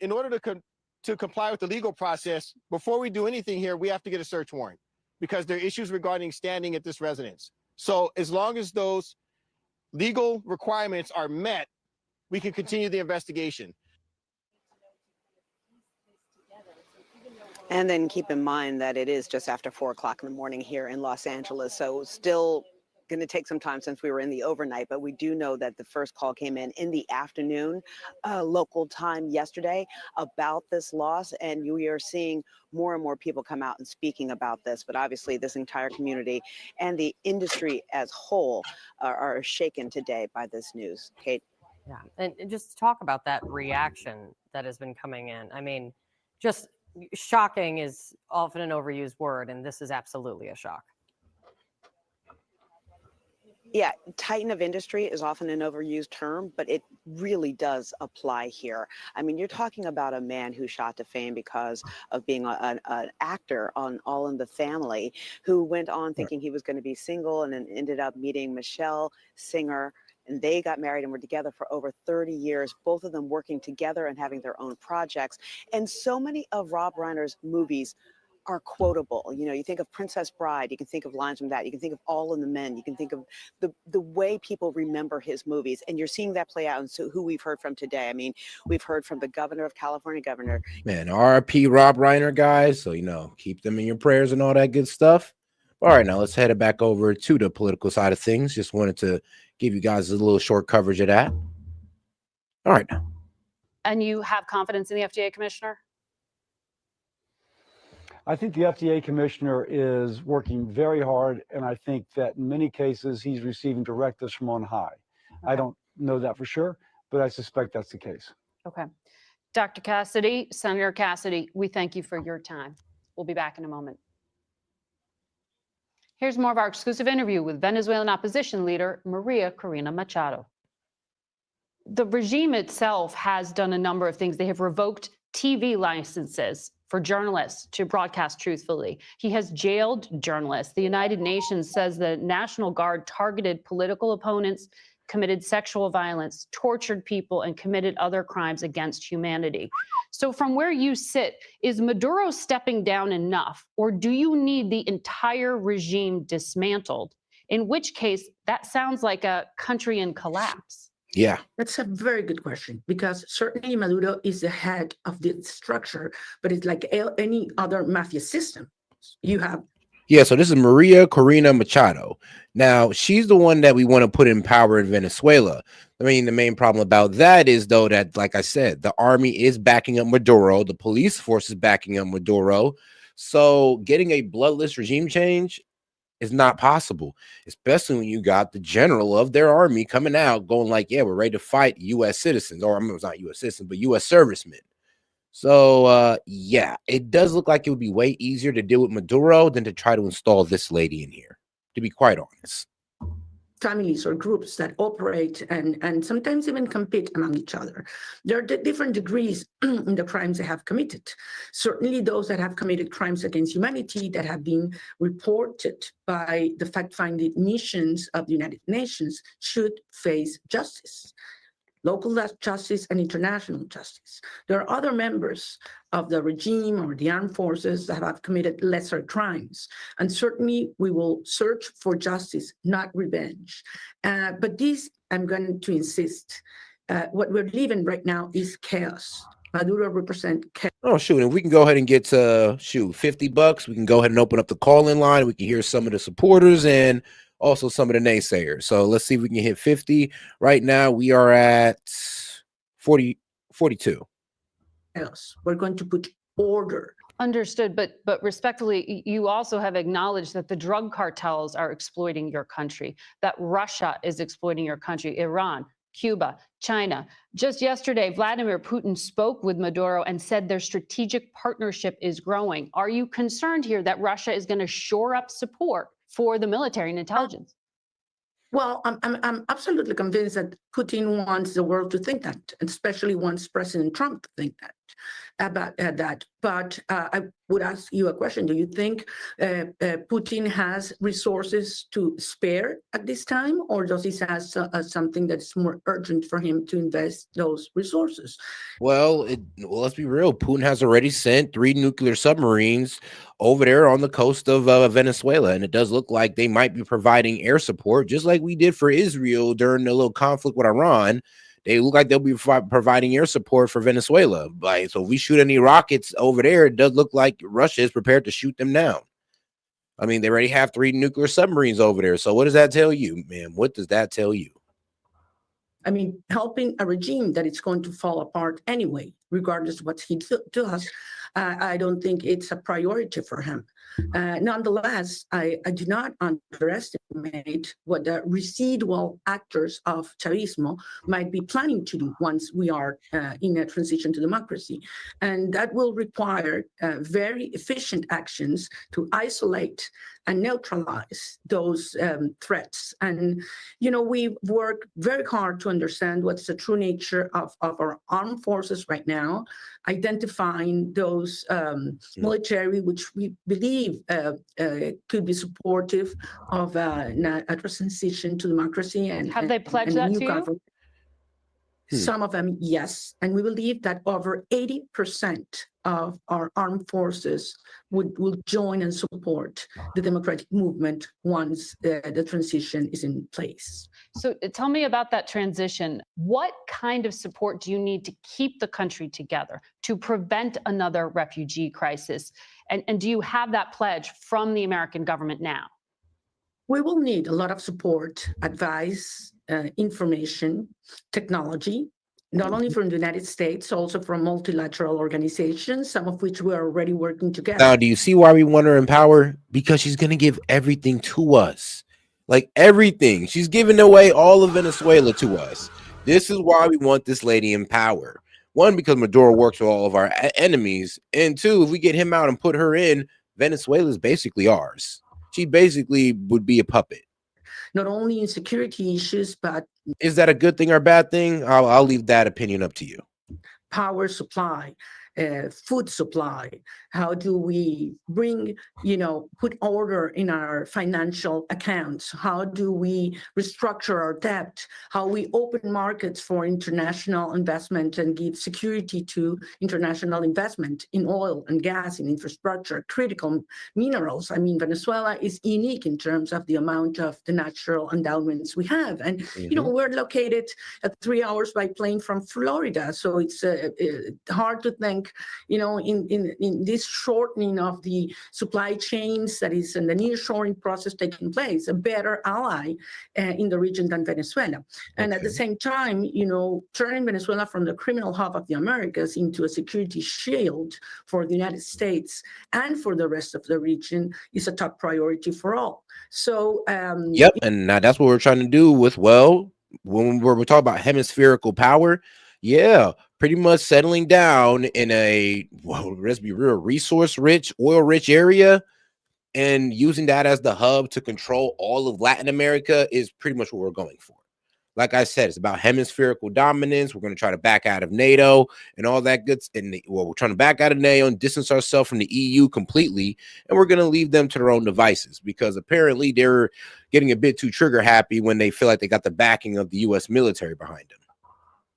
In order to comply with the legal process, before we do anything here, we have to get a search warrant because there are issues regarding standing at this residence. So as long as those legal requirements are met, we can continue the investigation. And then keep in mind that it is just after 4 o'clock in the morning here in Los Angeles. So still going to take some time since we were in the overnight, but we do know that the first call came in the afternoon, local time yesterday, about this loss. And we are seeing more and more people come out and speaking about this. But obviously this entire community and the industry as whole are shaken today by this news. Kate? Yeah, and just to talk about that reaction that has been coming in. I mean, just shocking is often an overused word, and this is absolutely a shock. Yeah, titan of industry is often an overused term, but it really does apply here. I mean, you're talking about a man who shot to fame because of being an actor on All in the Family, who went on thinking he was going to be single and then ended up meeting Michelle, singer, and they got married and were together for over 30 years, both of them working together and having their own projects. And so many of Rob Reiner's movies are quotable. You know, you think of Princess Bride, you can think of lines from that, you can think of All in the Men, you can think of the way people remember his movies, and you're seeing that play out. And so who we've heard from today, I mean, we've heard from the governor of California, Man, RIP Rob Reiner, guys. So, you know, keep them in your prayers and all that good stuff. All right, now let's head it back over to the political side of things. Just wanted to give you guys a little short coverage of that. All right. And you have confidence in the FDA commissioner? I think the FDA commissioner is working very hard, and I think that in many cases he's receiving directives from on high. Okay. I don't know that for sure, but I suspect that's the case. Okay. Dr. Cassidy, Senator Cassidy, we thank you for your time. We'll be back in a moment. Here's more of our exclusive interview with Venezuelan opposition leader Maria Corina Machado. The regime itself has done a number of things. They have revoked TV licenses for journalists to broadcast truthfully. He has jailed journalists. The United Nations says the National Guard targeted political opponents, committed sexual violence, tortured people, and committed other crimes against humanity. So from where you sit, is Maduro stepping down enough, or do you need the entire regime dismantled? In which case, that sounds like a country in collapse. Yeah. That's a very good question, because certainly Maduro is the head of the structure, but it's like any other mafia system. You have. Yeah, so this is Maria Corina Machado. Now, she's the one that we want to put in power in Venezuela. I mean, the main problem about that is, though, that, like I said, the army is backing up Maduro. The police force is backing up Maduro. So getting a bloodless regime change is not possible, especially when you got the general of their army coming out going like, yeah, we're ready to fight U.S. citizens, or I mean, it's not U.S. citizens, but U.S. servicemen. So, yeah, it does look like it would be way easier to deal with Maduro than to try to install this lady in here, to be quite honest. families or groups that operate and sometimes even compete among each other. There are different degrees in the crimes they have committed. Certainly those that have committed crimes against humanity that have been reported by the fact-finding missions of the United Nations should face justice. Local justice and international justice. There are other members of the regime or the armed forces that have committed lesser crimes. And certainly we will search for justice, not revenge. But this, I'm going to insist, what we're living right now is chaos. Maduro represents chaos. Oh, shoot. And we can go ahead and get to, $50. We can go ahead and open up the call-in line. We can hear some of the supporters and also some of the naysayers. So let's see if we can hit 50. Right now, we are at 42. We're going to put order. Understood, but respectfully, you also have acknowledged that the drug cartels are exploiting your country, that Russia is exploiting your country, Iran, Cuba, China. Just yesterday, Vladimir Putin spoke with Maduro and said their strategic partnership is growing. Are you concerned here that Russia is going to shore up support for the military and intelligence? Well, I'm absolutely convinced that Putin wants the world to think that, especially wants President Trump to think that about that. But I would ask you a question. Do you think Putin has resources to spare at this time, or does he have something that's more urgent for him to invest those resources? Well, let's be real. Putin has already sent 3 nuclear submarines over there on the coast of Venezuela, and it does look like they might be providing air support, just like we did for Israel during the little conflict with Iran. They look like they'll be providing air support for Venezuela. So if we shoot any rockets over there, it does look like Russia is prepared to shoot them down. I mean, they already have 3 nuclear submarines over there. So what does that tell you, man? What does that tell you? I mean, helping a regime that it's going to fall apart anyway, regardless of what he does, I don't think it's a priority for him. Nonetheless, I do not underestimate what the residual actors of Chavismo might be planning to do once we are in a transition to democracy. And that will require very efficient actions to isolate and neutralize those threats. And, we've worked very hard to understand what's the true nature of our armed forces right now, identifying those military, which we believe could be supportive of a transition to democracy. And have they pledged that to you? Some of them, yes. And we believe that over 80% of our armed forces will join and support the democratic movement once the transition is in place. So tell me about that transition. What kind of support do you need to keep the country together, to prevent another refugee crisis? And do you have that pledge from the American government now? We will need a lot of support, advice, information, technology, not only from the United States, also from multilateral organizations, some of which we are already working together. Now, do you see why we want her in power? Because she's going to give everything to us. Like everything. She's giving away all of Venezuela to us. This is why we want this lady in power. 1, because Maduro works with all of our enemies. And 2, if we get him out and put her in, Venezuela is basically ours. She basically would be a puppet. Not only in security issues, but is that a good thing or bad thing? I'll leave that opinion up to you. Power supply, food supply. How do we put order in our financial accounts? How do we restructure our debt? How we open markets for international investment and give security to international investment in oil and gas, in infrastructure, critical minerals. I mean, Venezuela is unique in terms of the amount of the natural endowments we have. And, we're located at 3 hours by plane from Florida. So it's hard to think, in this shortening of the supply chains that is in the nearshoring process taking place, a better ally in the region than Venezuela. And at the same time, turning Venezuela from the criminal hub of the Americas into a security shield for the United States and for the rest of the region is a top priority for all. So, yep. And now that's what we're trying to do with, when we're talking about hemispherical power, pretty much settling down in a, let's be real, resource-rich, oil-rich area and using that as the hub to control all of Latin America is pretty much what we're going for. Like I said, it's about hemispherical dominance. We're going to try to back out of NATO and all that good. We're trying to back out of NATO and distance ourselves from the EU completely. And we're going to leave them to their own devices, because apparently they're getting a bit too trigger happy when they feel like they got the backing of the U.S. military behind them.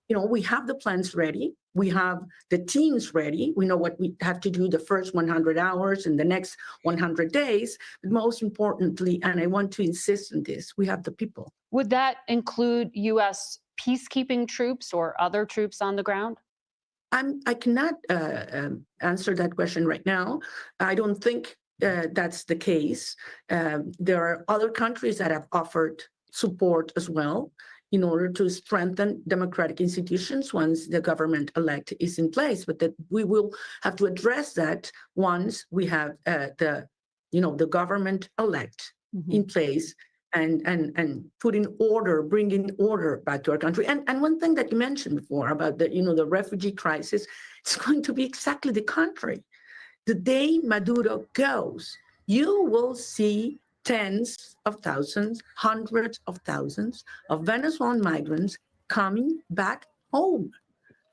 You know, we have the plans ready. We have the teams ready. We know what we have to do the first 100 hours and the next 100 days. But most importantly, and I want to insist on this, we have the people. Would that include U.S. peacekeeping troops or other troops on the ground? I cannot answer that question right now. I don't think that's the case. There are other countries that have offered support as well in order to strengthen democratic institutions once the government-elect is in place. But that we will have to address that once we have the government-elect in place and put in order, bringing order back to our country. And one thing that you mentioned before about the refugee crisis, it's going to be exactly the contrary. The day Maduro goes, you will see tens of thousands, hundreds of thousands of Venezuelan migrants coming back home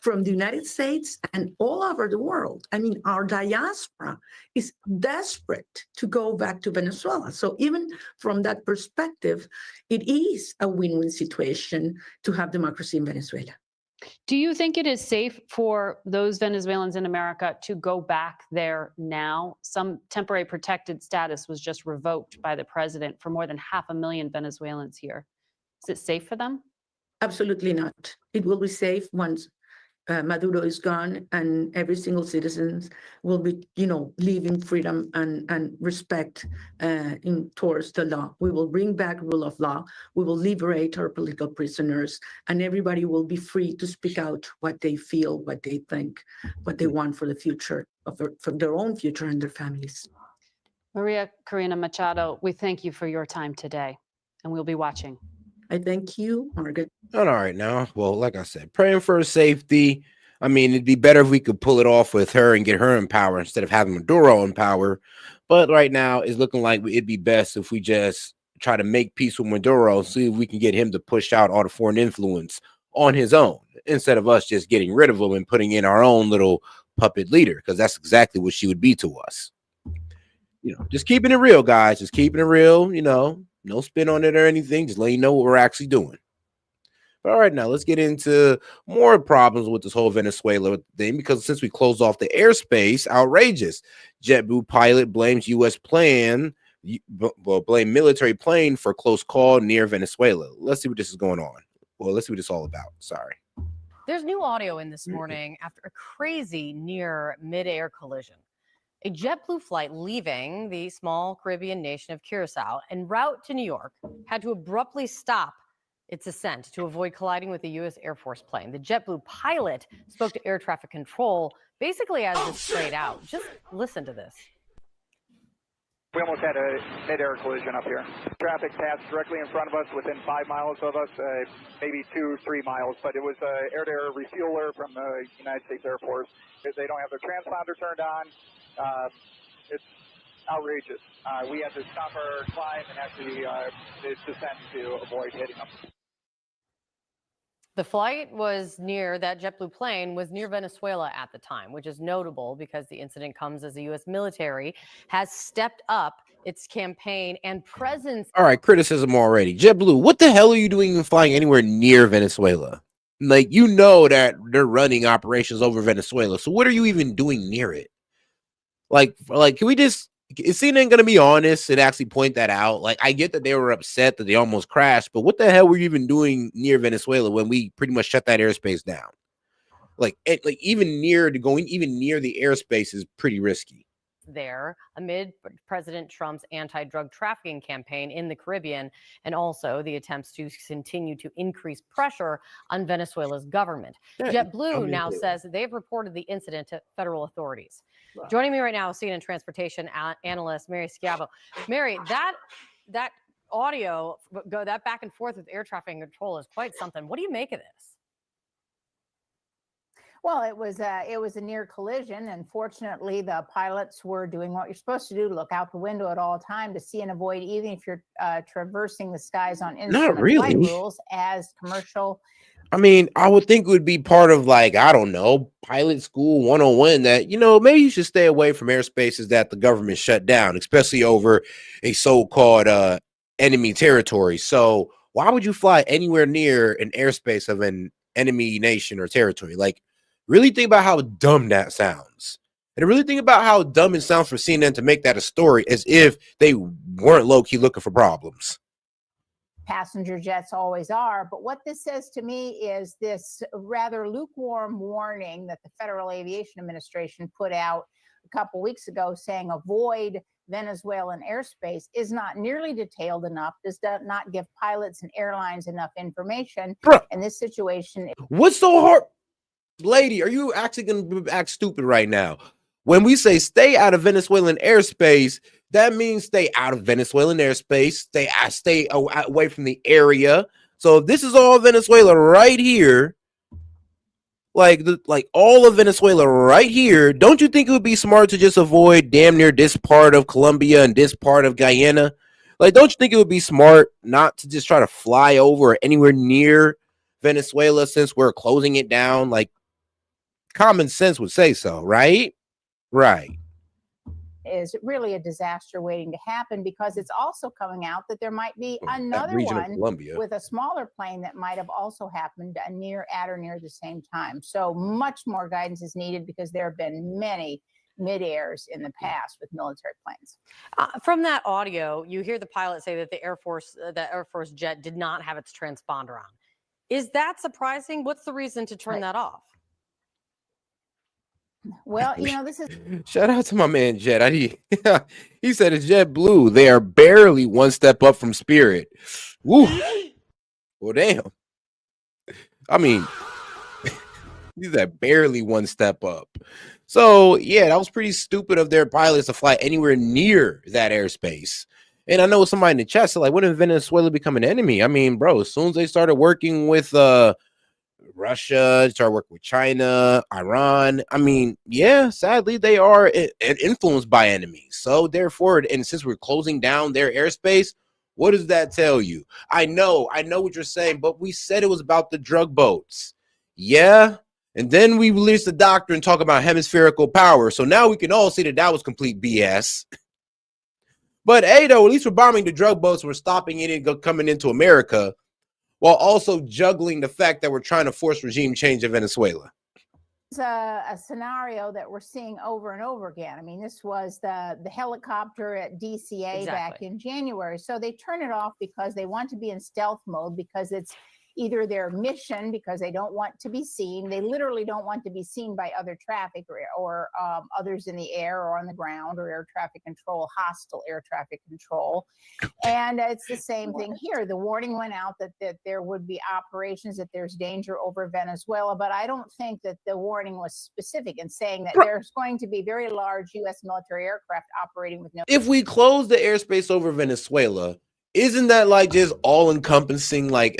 from the United States and all over the world. I mean, our diaspora is desperate to go back to Venezuela. So even from that perspective, it is a win-win situation to have democracy in Venezuela. Do you think it is safe for those Venezuelans in America to go back there now? Some temporary protected status was just revoked by the president for more than 500,000 Venezuelans here. Is it safe for them? Absolutely not. It will be safe once Maduro is gone, and every single citizen will be, live in freedom and respect towards the law. We will bring back rule of law. We will liberate our political prisoners, and everybody will be free to speak out what they feel, what they think, what they want for the future, for their own future and their families. Maria Corina Machado, we thank you for your time today, and we'll be watching. I thank you, Margaret. All right, now, well, like I said, praying for her safety. I mean, it'd be better if we could pull it off with her and get her in power instead of having Maduro in power. But right now, it's looking like it'd be best if we just try to make peace with Maduro, see if we can get him to push out all the foreign influence on his own, instead of us just getting rid of him and putting in our own little puppet leader, because that's exactly what she would be to us. Just keeping it real, guys. Just keeping it real, no spin on it or anything. Just let you know what we're actually doing. All right, now let's get into more problems with this whole Venezuela thing, because since we closed off the airspace, outrageous. JetBlue pilot blames U.S. blame military plane for close call near Venezuela. Let's see what this is going on. Well, let's see what it's all about. Sorry. There's new audio in this morning after a crazy near mid-air collision. A JetBlue flight leaving the small Caribbean nation of Curacao en route to New York had to abruptly stop its ascent to avoid colliding with a U.S. Air Force plane. The JetBlue pilot spoke to air traffic control basically as this played out. Just listen to this. We almost had a mid-air collision up here. Traffic passed directly in front of us, within 5 miles of us, maybe 2-3 miles, but it was an air-to-air refueler from the United States Air Force. They don't have their transponder turned on. It's outrageous. We had to stop our climb and actually descend to avoid hitting them. The flight was near, that JetBlue plane was near Venezuela at the time, which is notable because the incident comes as the U.S. military has stepped up its campaign and presence. All right, criticism already. JetBlue, what the hell are you doing flying anywhere near Venezuela? Like, that they're running operations over Venezuela. So what are you even doing near it? Like, can we just, is CNN going to be honest and actually point that out? Like, I get that they were upset that they almost crashed, but what the hell were you even doing near Venezuela when we pretty much shut that airspace down? Even near the airspace is pretty risky. There amid President Trump's anti-drug trafficking campaign in the Caribbean, and also the attempts to continue to increase pressure on Venezuela's government. JetBlue now says they've reported the incident to federal authorities. Wow. Joining me right now, CNN transportation analyst Mary Schiavo. Mary, that audio, that back and forth with air traffic control is quite something. What do you make of this? Well, it was a near collision, and fortunately, the pilots were doing what you're supposed to do: look out the window at all time to see and avoid, even if you're traversing the skies on instrument flight really. rules, as commercial. I mean, I would think it would be part of like, I don't know, pilot school 101 that, maybe you should stay away from airspaces that the government shut down, especially over a so-called enemy territory. So why would you fly anywhere near an airspace of an enemy nation or territory? Like, really think about how dumb that sounds. And really think about how dumb it sounds for CNN to make that a story as if they weren't low-key looking for problems. Passenger jets always are. But what this says to me is this rather lukewarm warning that the Federal Aviation Administration put out a couple weeks ago saying avoid Venezuelan airspace is not nearly detailed enough, does not give pilots and airlines enough information. Bruh. In this situation. What's so hard? Lady, are you actually going to act stupid right now? When we say stay out of Venezuelan airspace, that means stay out of Venezuelan airspace, stay away from the area. So if this is all Venezuela right here, like all of Venezuela right here, don't you think it would be smart to just avoid damn near this part of Colombia and this part of Guyana? Like, don't you think it would be smart not to just try to fly over or anywhere near Venezuela since we're closing it down? Like, common sense would say so, right? Right. Is really a disaster waiting to happen, because it's also coming out that there might be another one with a smaller plane that might have also happened at or near the same time. So much more guidance is needed, because there have been many mid-airs in the past with military planes. From that audio, you hear the pilot say that the Air Force jet did not have its transponder on. Is that surprising? What's the reason to turn that off? Well, this is shout out to my man Jet. He said it's JetBlue. They are barely one step up from Spirit. Woo. Well, damn. I mean, these are barely one step up. So yeah, that was pretty stupid of their pilots to fly anywhere near that airspace. And I know somebody in the chat said, like, when did Venezuela become an enemy? I mean, bro, as soon as they started working with Russia, start working with China, Iran. I mean, yeah, sadly, they are influenced by enemies. So therefore, and since we're closing down their airspace, what does that tell you? I know what you're saying, but we said it was about the drug boats. Yeah. And then we released the doctrine talking about hemispherical power. So now we can all see that was complete BS. But hey, though, at least we're bombing the drug boats. We're stopping it coming into America, while also juggling the fact that we're trying to force regime change in Venezuela. It's a scenario that we're seeing over and over again. I mean, this was the helicopter at DCA back in January. So they turn it off because they want to be in stealth mode, because it's either their mission, because they don't want to be seen. They literally don't want to be seen by other traffic or others in the air or on the ground, or air traffic control, hostile air traffic control. And it's the same thing here. The warning went out that there would be operations, that there's danger over Venezuela. But I don't think that the warning was specific in saying that there's going to be very large U.S. military aircraft operating with no. If we close the airspace over Venezuela, isn't that like just all encompassing, like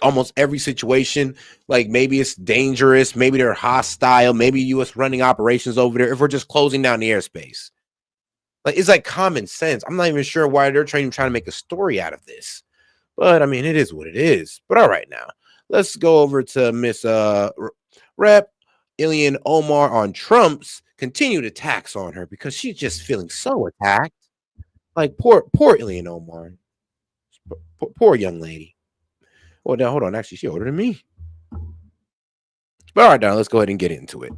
almost every situation? Like, maybe it's dangerous, maybe they're hostile, maybe U.S. running operations over there. If we're just closing down the airspace, like, it's like common sense. I'm not even sure why they're trying to make a story out of this, but I mean, it is what it is. But all right, now let's go over to Miss Rep. Ilhan Omar on Trump's continued attacks on her, because she's just feeling so attacked. Like, poor Ilhan Omar. Poor young lady. Well, now, hold on. Actually, she older than me. But all right, now, let's go ahead and get into it.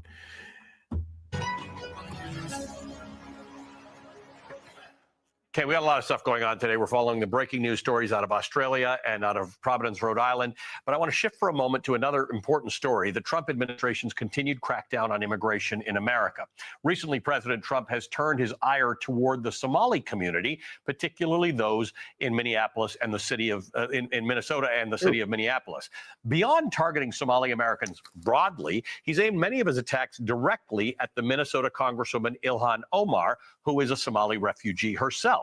Okay, we got a lot of stuff going on today. We're following the breaking news stories out of Australia and out of Providence, Rhode Island. But I want to shift for a moment to another important story: the Trump administration's continued crackdown on immigration in America. Recently, President Trump has turned his ire toward the Somali community, particularly those in Minneapolis and the city of in Minnesota and the city of Minneapolis. Beyond targeting Somali Americans broadly, he's aimed many of his attacks directly at the Minnesota Congresswoman Ilhan Omar, who is a Somali refugee herself.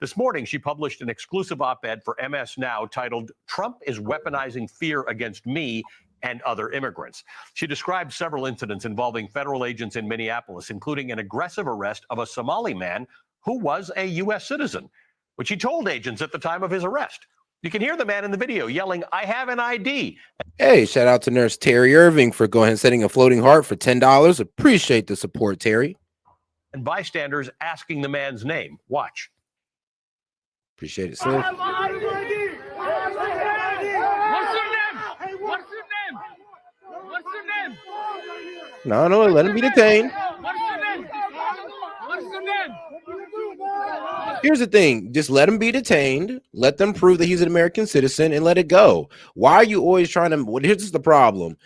This morning, she published an exclusive op-ed for MS Now titled, "Trump is Weaponizing Fear Against Me and other immigrants. She described several incidents involving federal agents in Minneapolis, including an aggressive arrest of a Somali man who was a U.S. citizen, which he told agents at the time of his arrest. You can hear the man in the video yelling, "I have an ID." Hey, shout out to Nurse Terry Irving for going ahead and setting a floating heart for $10. Appreciate the support, Terry. And bystanders asking the man's name. Watch. Appreciate it, sis. What's your name? What's your name? What's your name? No, let him be detained. What's your name? What's your name? Here's the thing. Just let him be detained. Let them prove that he's an American citizen and let it go. Why are you always trying to? Well, here's the problem.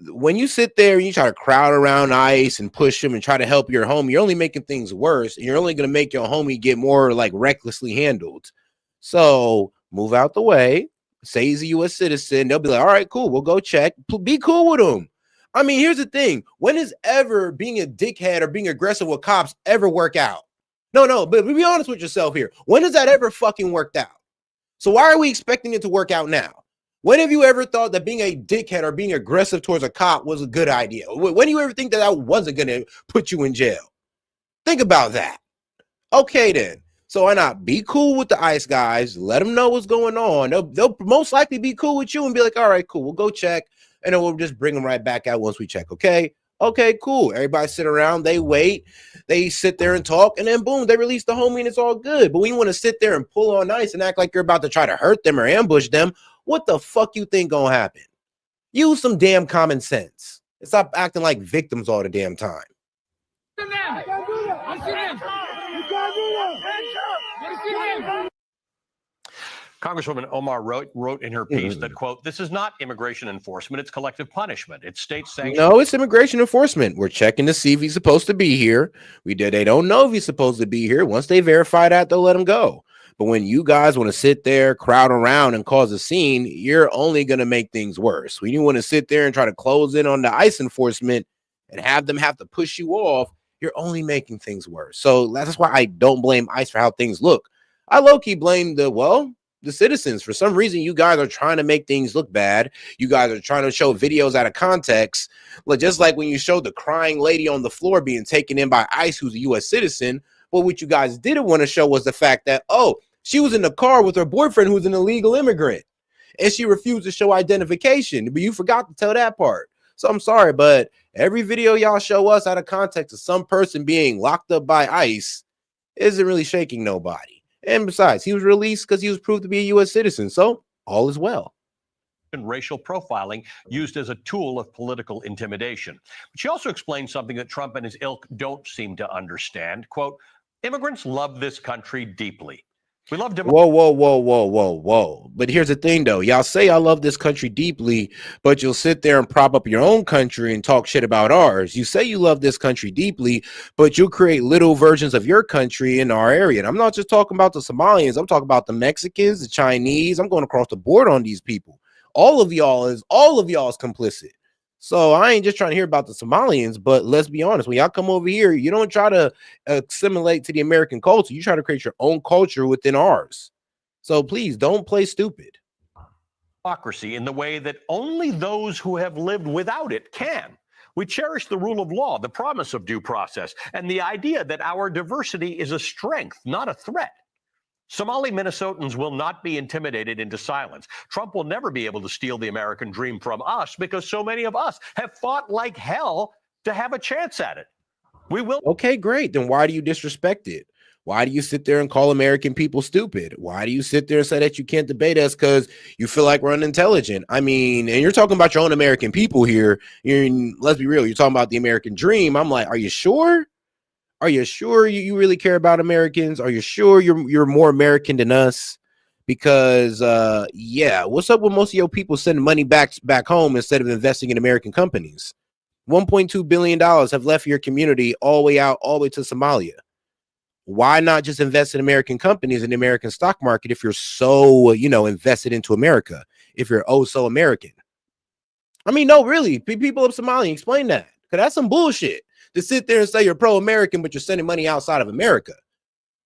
When you sit there and you try to crowd around ICE and push him and try to help your homie, you're only making things worse. And you're only going to make your homie get more like recklessly handled. So move out the way. Say he's a U.S. citizen. They'll be like, all right, cool. We'll go check. Be cool with him. I mean, here's the thing. When is ever being a dickhead or being aggressive with cops ever work out? No, but be honest with yourself here. When has that ever fucking worked out? So why are we expecting it to work out now? When have you ever thought that being a dickhead or being aggressive towards a cop was a good idea? When do you ever think that that wasn't going to put you in jail? Think about that. Okay, then. So why not be cool with the ICE guys? Let them know what's going on. They'll most likely be cool with you and be like, all right, cool. We'll go check. And then we'll just bring them right back out once we check. Okay, cool. Everybody sit around. They wait. They sit there and talk. And then, boom, they release the homie and it's all good. But when you want to sit there and pull on ICE and act like you're about to try to hurt them or ambush them, what the fuck you think gonna happen? Use some damn common sense. And stop acting like victims all the damn time. What's your name? What's your name? Congresswoman Omar wrote in her piece that, quote, "This is not immigration enforcement, it's collective punishment. It's state sanctioned." No, it's immigration enforcement. We're checking to see if he's supposed to be here. They don't know if he's supposed to be here. Once they verify that, they'll let him go. But when you guys want to sit there, crowd around, and cause a scene, you're only going to make things worse. When you want to sit there and try to close in on the ICE enforcement and have them have to push you off, you're only making things worse. So that's why I don't blame ICE for how things look. I low-key blame the citizens. For some reason, you guys are trying to make things look bad. You guys are trying to show videos out of context. Just like when you showed the crying lady on the floor being taken in by ICE, who's a U.S. citizen. But what you guys didn't want to show was the fact that, she was in the car with her boyfriend who's an illegal immigrant. And she refused to show identification. But you forgot to tell that part. So I'm sorry, but every video y'all show us out of context of some person being locked up by ICE isn't really shaking nobody. And besides, he was released because he was proved to be a U.S. citizen. So all is well. And racial profiling used as a tool of political intimidation. But she also explained something that Trump and his ilk don't seem to understand. Quote, "Immigrants love this country deeply. We love democracy." Whoa. But here's the thing, though. Y'all say I love this country deeply, but you'll sit there and prop up your own country and talk shit about ours. You say you love this country deeply, but you'll create little versions of your country in our area. And I'm not just talking about the Somalians. I'm talking about the Mexicans, the Chinese. I'm going across the board on these people. All of y'all is complicit. So I ain't just trying to hear about the Somalians, but let's be honest. When y'all come over here, you don't try to assimilate to the American culture. You try to create your own culture within ours. So please don't play stupid. Democracy in the way that only those who have lived without it can. We cherish the rule of law, the promise of due process, and the idea that our diversity is a strength, not a threat. Somali Minnesotans will not be intimidated into silence. Trump will never be able to steal the American dream from us because so many of us have fought like hell to have a chance at it. We will. Okay, great. Then why do you disrespect it? Why do you sit there and call American people stupid? Why do you sit there and say that you can't debate us because you feel like we're unintelligent? I mean, and you're talking about your own American people here. Let's be real. You're talking about the American dream. I'm like, are you sure? Are you sure you really care about Americans? Are you sure you're more American than us? Because what's up with most of your people sending money back home instead of investing in American companies? $1.2 billion have left your community all the way out, all the way to Somalia. Why not just invest in American companies in the American stock market if you're so, invested into America, if you're so American? I mean, no, really, people of Somalia, explain that. Because that's some bullshit to sit there and say you're pro-American, but you're sending money outside of America.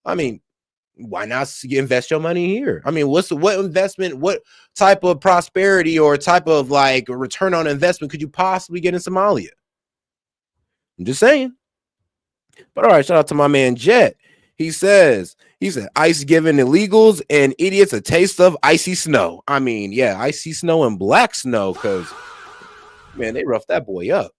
I mean, Why not invest your money here? I mean, what investment, what type of prosperity or type of like return on investment could you possibly get in Somalia? I'm just saying. But all right, shout out to my man Jet. He said, ICE giving illegals and idiots a taste of icy snow. I mean, yeah, icy snow and black snow, because man, they roughed that boy up.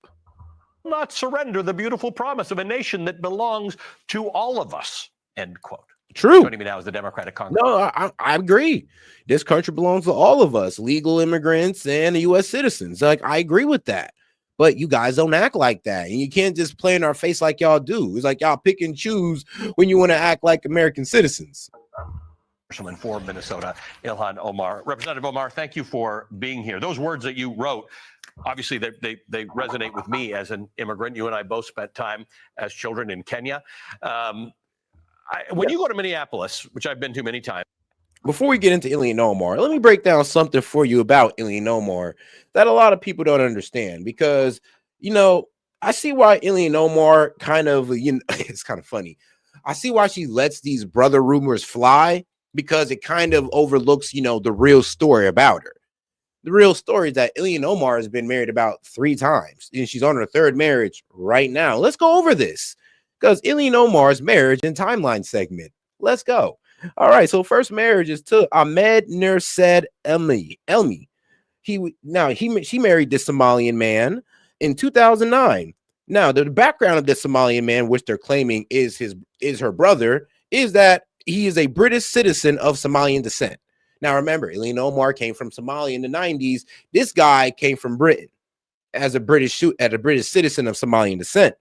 Not surrender the beautiful promise of a nation that belongs to all of us. End quote. True. Joining me now is the Democratic Congress. No, I agree. This country belongs to all of us, legal immigrants and U.S. citizens. Like, I agree with that. But you guys don't act like that. And you can't just play in our face like y'all do. It's like y'all pick and choose when you want to act like American citizens. For Minnesota, Ilhan Omar. Representative Omar, thank you for being here. Those words that you wrote, obviously they resonate with me as an immigrant. You and I both spent time as children in Kenya. When you go to Minneapolis, which I've been to many times. Before we get into Ilhan Omar, let me break down something for you about Ilhan Omar that a lot of people don't understand, because, you know, I see why Ilhan Omar kind of, you know, it's kind of funny. I see why she lets these brother rumors fly, because it kind of overlooks, you know, the real story about her. The real story is that Ilhan Omar has been married about 3 times, and she's on her 3rd marriage right now. Let's go over this, because Ilhan Omar's marriage and timeline segment. Let's go. All right, so first marriage is to Ahmed Nursaid Elmi. She married this Somalian man in 2009. Now, the background of this Somalian man, which they're claiming is her brother, is that he is a British citizen of Somalian descent. Now, remember, Ilhan Omar came from Somalia in the 90s. This guy came from Britain as a British citizen of Somalian descent,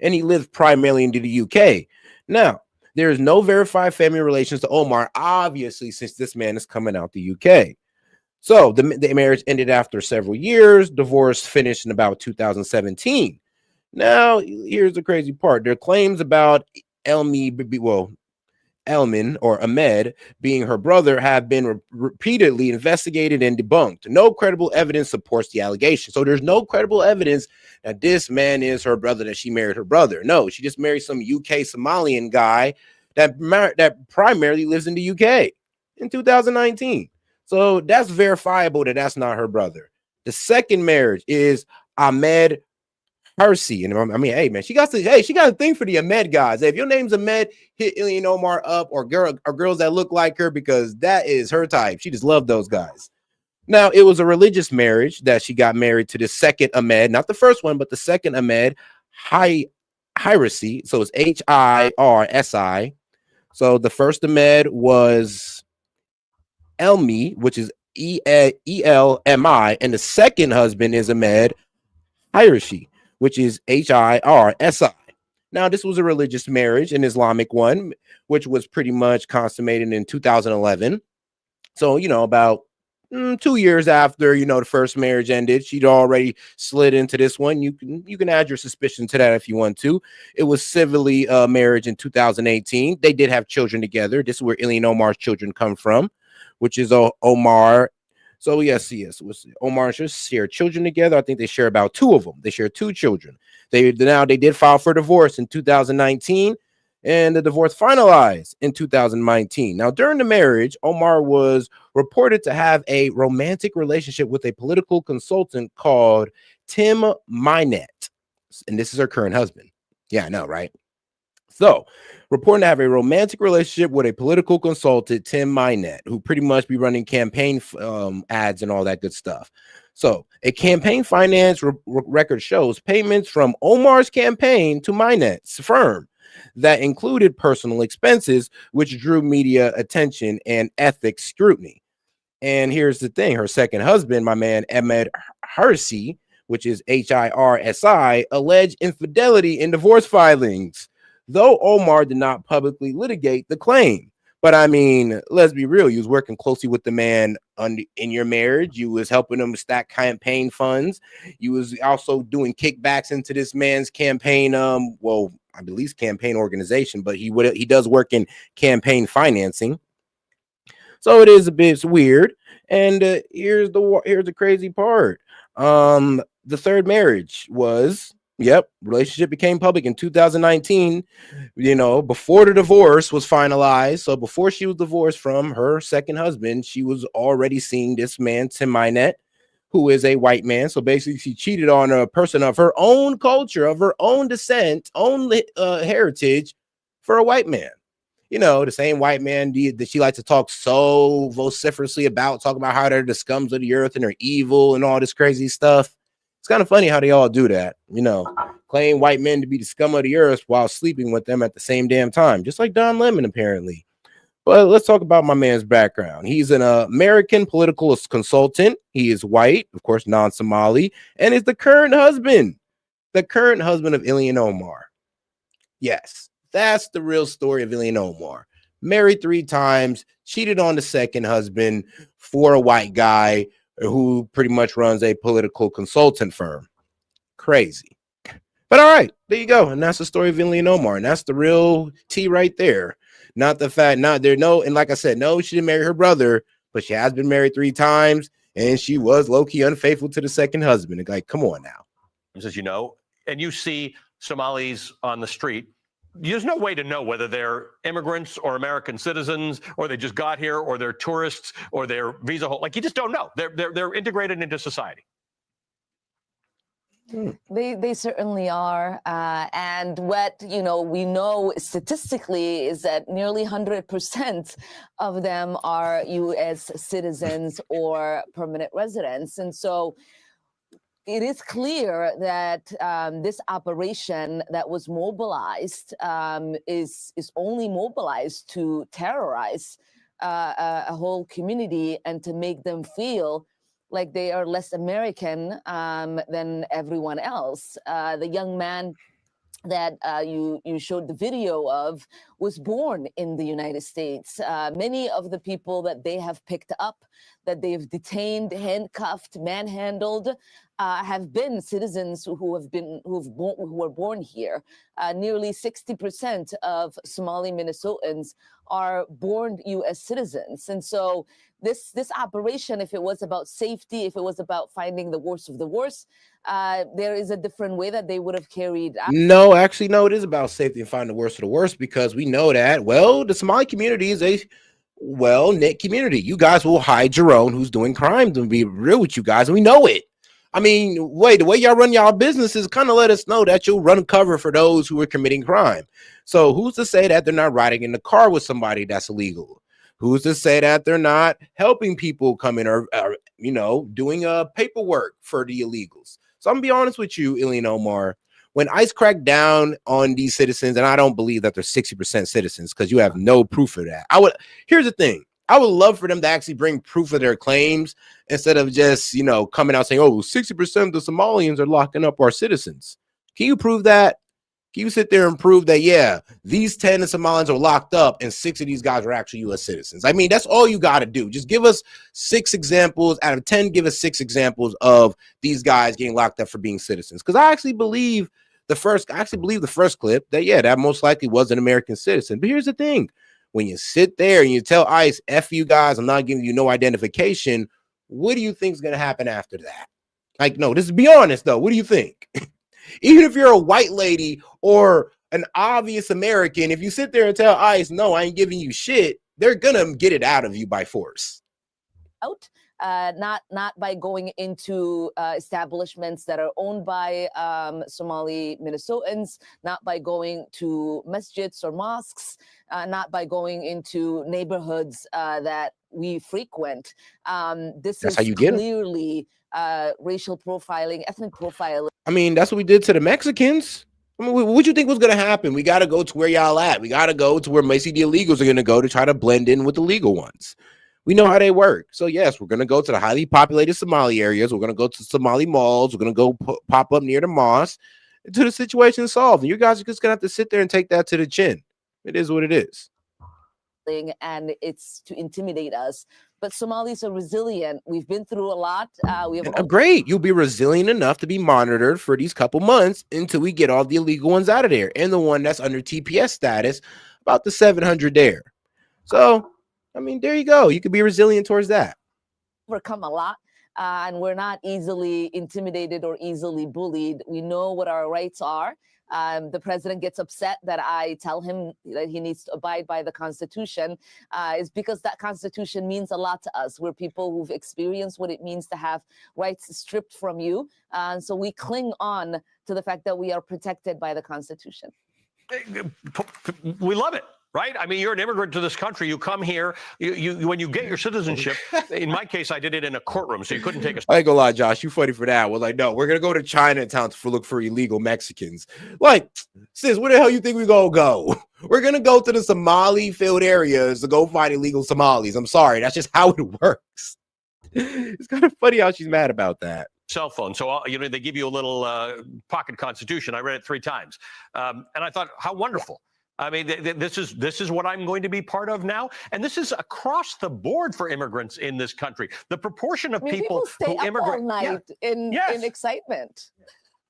and he lives primarily in the UK. Now, there is no verified family relations to Omar, obviously, since this man is coming out the UK. So the marriage ended after several years. Divorce finished in about 2017. Now, here's the crazy part. Their claims about Elman or Ahmed being her brother have been repeatedly investigated and debunked. No credible evidence supports the allegation. So there's no credible evidence that this man is her brother, that she married her brother. No, she just married some UK Somalian guy that primarily lives in the UK in 2019. So that's verifiable that that's not her brother. The second marriage is Ahmed Hersey. And I mean, hey man, she got a thing for the Ahmed guys. If your name's Ahmed, hit Ilhan Omar up, or girls that look like her, because that is her type. She just loved those guys. Now, it was a religious marriage that she got married to the second Ahmed, not the first one, but the second Ahmed, Hirsi. So it's Hirsi. So the first Ahmed was Elmi, which is Elmi, and the second husband is Ahmed Hirsi, which is Hirsi. Now, this was a religious marriage, an Islamic one, which was pretty much consummated in 2011. So, you know, about 2 years after, you know, the first marriage ended, she'd already slid into this one. You can add your suspicion to that if you want to. It was civilly marriage in 2018. They did have children together. This is where Ilhan Omar's children come from, which is Omar. So yes. Omar and she share children together. I think they share about 2 of them. They share 2 children. They did file for divorce in 2019, and the divorce finalized in 2019. Now, during the marriage, Omar was reported to have a romantic relationship with a political consultant called Tim Minette, and this is her current husband. Yeah, I know, right? So, reporting to have a romantic relationship with a political consultant, Tim Minette, who pretty much be running campaign ads and all that good stuff. So, a campaign finance record shows payments from Omar's campaign to Minette's firm that included personal expenses, which drew media attention and ethics scrutiny. And here's the thing. Her second husband, my man, Ahmed Hersey, which is Hirsi, alleged infidelity in divorce filings, though Omar did not publicly litigate the claim. But I mean, let's be real. You was working closely with the man in your marriage. You was helping him stack campaign funds. You was also doing kickbacks into this man's campaign. I believe campaign organization, but he does work in campaign financing. So it is a bit weird. And here's the crazy part. The third marriage was Yep, relationship became public in 2019, before the divorce was finalized. So before she was divorced from her second husband, she was already seeing this man, Tim Minette, who is a white man. So basically, she cheated on a person of her own culture, of her own descent, own heritage for a white man. The same white man that she likes to talk so vociferously about, talk about how they're the scums of the earth and they're evil and all this crazy stuff. It's kind of funny how they all do that, claim white men to be the scum of the earth while sleeping with them at the same damn time, just like Don Lemon, apparently. But let's talk about my man's background. He's an American political consultant. He is white, of course, non-Somali, and is the current husband of Ilhan Omar. Yes, that's the real story of Ilhan Omar. Married 3 times, cheated on the second husband for a white guy who pretty much runs a political consultant firm. Crazy. But all right, there you go. And that's the story of Ilhan Omar. And that's the real tea right there. Not the fact, and like I said, no, she didn't marry her brother, but she has been married 3 times, and she was low-key unfaithful to the second husband. Like, come on now. As and you see Somalis on the street, there's no way to know whether they're immigrants or American citizens, or they just got here, or they're tourists, or they're visa holders. Like, you just don't know. They're integrated into society. They certainly are. And what, we know statistically is that nearly 100% of them are U.S. citizens or permanent residents. And so it is clear that this operation that was mobilized is only mobilized to terrorize a whole community and to make them feel like they are less American than everyone else. The young man that you showed the video of was born in the United States. Many of the people that they have picked up, that they've detained, handcuffed, manhandled, have been citizens who were born here. Nearly 60% of Somali Minnesotans are born U.S. citizens, and so this operation, if it was about safety, if it was about finding the worst of the worst, there is a different way that they would have carried out. No, actually, no, it is about safety and finding the worst of the worst, because we know that, the Somali community is a knit community. You guys will hide your own who's doing crime, to be real with you guys, and we know it. I mean, the way y'all run y'all businesses kind of let us know that you'll run cover for those who are committing crime. So who's to say that they're not riding in the car with somebody that's illegal? Who's to say that they're not helping people come in or doing paperwork for the illegals? So I'm gonna be honest with you, Ilhan Omar. When ICE cracked down on these citizens, and I don't believe that they're 60% citizens because you have no proof of that. Here's the thing. I would love for them to actually bring proof of their claims instead of just, coming out saying, 60% of the Somalians are locking up our citizens. Can you prove that? Can you sit there and prove that, yeah, these 10 Somalians are locked up and 6 of these guys are actually U.S. citizens? I mean, that's all you got to do. Just give us 6 examples out of 10. Give us 6 examples of these guys getting locked up for being citizens. Because I actually believe the first clip that, yeah, that most likely was an American citizen. But here's the thing. When you sit there and you tell ICE, F you guys, I'm not giving you no identification, what do you think is going to happen after that? Like, no, just be honest, though. What do you think? Even if you're a white lady or an obvious American, if you sit there and tell ICE, no, I ain't giving you shit, they're going to get it out of you by force. Not by going into establishments that are owned by Somali Minnesotans, not by going to masjids or mosques, not by going into neighborhoods that we frequent. This is clearly racial profiling, ethnic profiling. I mean, that's what we did to the Mexicans. I mean, what do you think was going to happen? We got to go to where y'all at. We got to go to where maybe the illegals are going to go to try to blend in with the legal ones. We know how they work. So, yes, we're going to go to the highly populated Somali areas. We're going to go to Somali malls. We're going to go pop up near the mosque until the situation is solved. And you guys are just going to have to sit there and take that to the chin. It is what it is. And it's to intimidate us. But Somalis are resilient. We've been through a lot. Great. You'll be resilient enough to be monitored for these couple months until we get all the illegal ones out of there. And the one that's under TPS status, about the 700 there. So, I mean, there you go. You could be resilient towards that. Overcome a lot. and we're not easily intimidated or easily bullied. We know what our rights are. The president gets upset that I tell him that he needs to abide by the Constitution, is because that Constitution means a lot to us. We're people who've experienced what it means to have rights stripped from you. And so we cling on to the fact that we are protected by the Constitution. We love it. Right? I mean, you're an immigrant to this country. You come here. You when you get your citizenship. In my case, I did it in a courtroom, so you couldn't take a. I ain't gonna lie, Josh, you funny for that. We're like, no, we're gonna go to Chinatown to look for illegal Mexicans. Like, sis, where the hell you think we gonna go? We're gonna go to the Somali-filled areas to go find illegal Somalis. I'm sorry, that's just how it works. It's kind of funny how she's mad about that. Cell phone. So, they give you a little pocket constitution. I read it 3 times. And I thought, how wonderful. I mean, this is what I'm going to be part of now. And this is across the board for immigrants in this country. The proportion of people stay who up immigrate all night in excitement.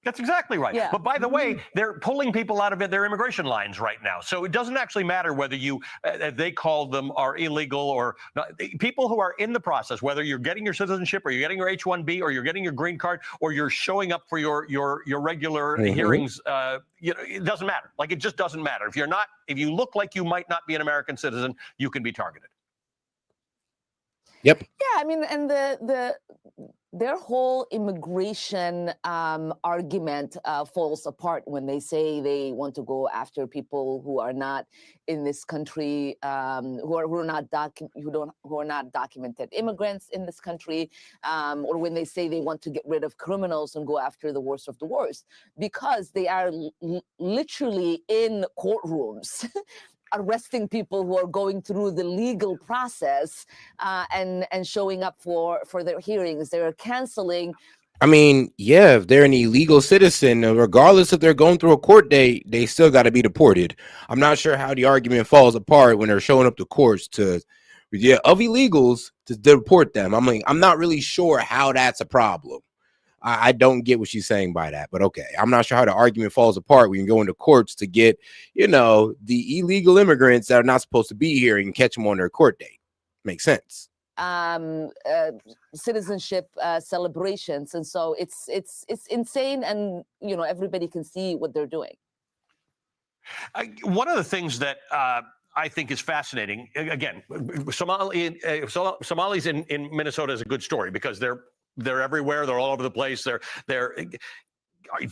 That's exactly right. Yeah. But by the way, they're pulling people out of their immigration lines right now. So it doesn't actually matter whether you, they call them, are illegal or not. People who are in the process, whether you're getting your citizenship or you're getting your H-1B or you're getting your green card or you're showing up for your regular hearings, it doesn't matter. Like, it just doesn't matter. If you look like you might not be an American citizen, you can be targeted. Yep. Yeah, I mean, and their whole immigration argument falls apart when they say they want to go after people who are not in this country, who are not documented immigrants in this country, or when they say they want to get rid of criminals and go after the worst of the worst, because they are literally in courtrooms. Arresting people who are going through the legal process and showing up for their hearings. They're canceling. I mean, yeah, if they're an illegal citizen, regardless if they're going through a court date, they still got to be deported. I'm not sure how the argument falls apart when they're showing up to courts of illegals to deport them. I mean, I'm not really sure how that's a problem. I don't get what she's saying by that, but okay. I'm not sure how the argument falls apart. We can go into courts to get, the illegal immigrants that are not supposed to be here and catch them on their court date. Makes sense. Citizenship celebrations, and so it's insane, and everybody can see what they're doing. One of the things that I think is fascinating, again, Somalis in Minnesota is a good story because they're everywhere. They're all over the place. Do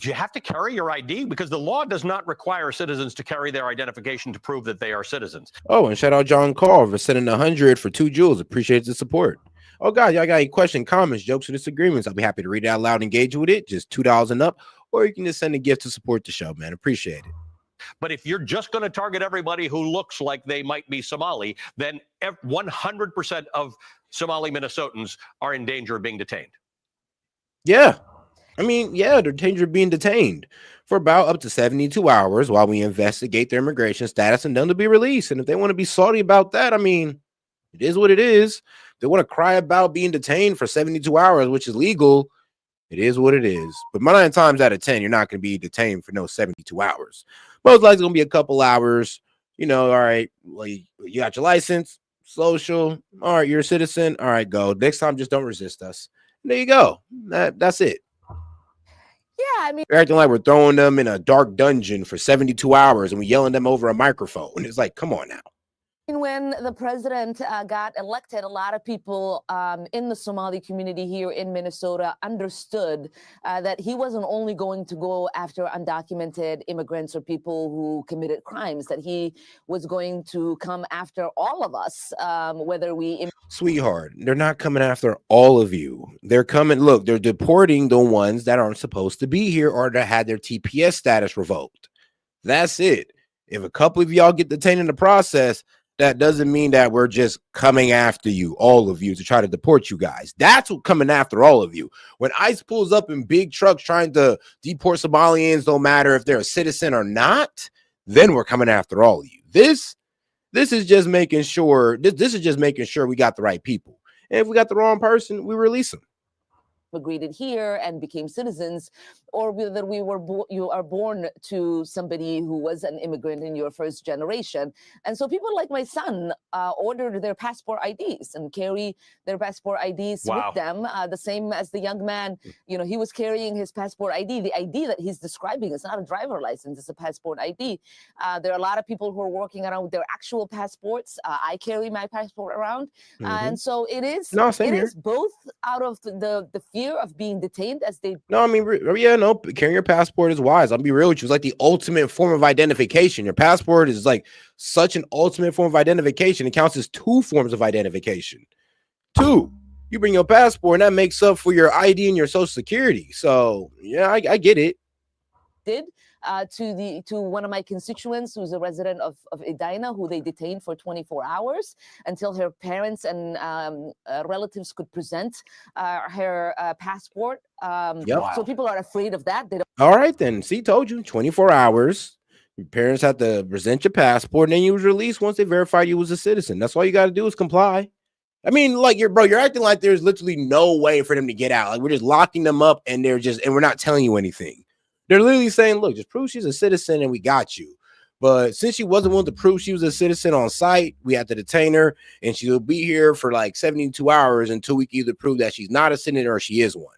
you have to carry your ID? Because the law does not require citizens to carry their identification to prove that they are citizens. Oh, and shout out John Carl for sending 100 for 2 jewels. Appreciate the support. Oh, God, y'all got any questions, comments, jokes, or disagreements? I'll be happy to read it out loud and engage with it. Just $2 and up. Or you can just send a gift to support the show, man. Appreciate it. But if you're just going to target everybody who looks like they might be Somali, then 100% of Somali Minnesotans are in danger of being detained. Yeah. I mean, yeah, they're in danger of being detained for about up to 72 hours while we investigate their immigration status and then to be released. And if they want to be salty about that, I mean, it is what it is. If they want to cry about being detained for 72 hours, which is legal, it is what it is. But 9 times out of 10, you're not going to be detained for no 72 hours. Most likely going to be a couple hours. All right, well, you got your license, social. All right, you're a citizen. All right, go. Next time, just don't resist us. And there you go. That's it. Yeah, I mean, we're acting like we're throwing them in a dark dungeon for 72 hours and we're yelling them over a microphone. It's like, come on now. When the president got elected, a lot of people in the Somali community here in Minnesota understood that he wasn't only going to go after undocumented immigrants or people who committed crimes, that he was going to come after all of us, whether we... Sweetheart, they're not coming after all of you. They're coming, look, they're deporting the ones that aren't supposed to be here or that had their TPS status revoked. That's it. If a couple of y'all get detained in the process, that doesn't mean that we're just coming after you, all of you, to try to deport you guys. That's what coming after all of you. When ICE pulls up in big trucks trying to deport Somalians, no matter if they're a citizen or not, then we're coming after all of you. This is just making sure. This is just making sure we got the right people. And if we got the wrong person, we release them. immigrated here and became citizens, or whether you are born to somebody who was an immigrant in your first generation. And so people like my son ordered their passport IDs and carry their passport IDs with them, the same as the young man. You know, he was carrying his passport ID. The ID that he's describing is not a driver license, it's a passport ID. There are a lot of people who are walking around with their actual passports. I carry my passport around. And so it is, both out of the fear of being detained as they. No, I mean, carrying your passport is wise. I'll be real with you. It's like the ultimate form of identification. Your passport is like such an ultimate form of identification. It counts as 2 forms of identification. 2, you bring your passport and that makes up for your ID and your social security. So yeah, I get it. Did to one of my constituents who's a resident of Edina, who they detained for 24 hours until her parents and relatives could present her passport. So people are afraid of that. They don't. All right, then. See, told you, 24 hours. Your parents have to present your passport, and then you was released once they verified you was a citizen. That's all you got to do is comply. I mean, like you're acting like there's literally no way for them to get out. Like we're just locking them up, and we're not telling you anything. They're literally saying, look, just prove she's a citizen and we got you. But since she wasn't willing to prove she was a citizen on site, we had to detain her, and she'll be here for like 72 hours until we can either prove that she's not a citizen or she is one.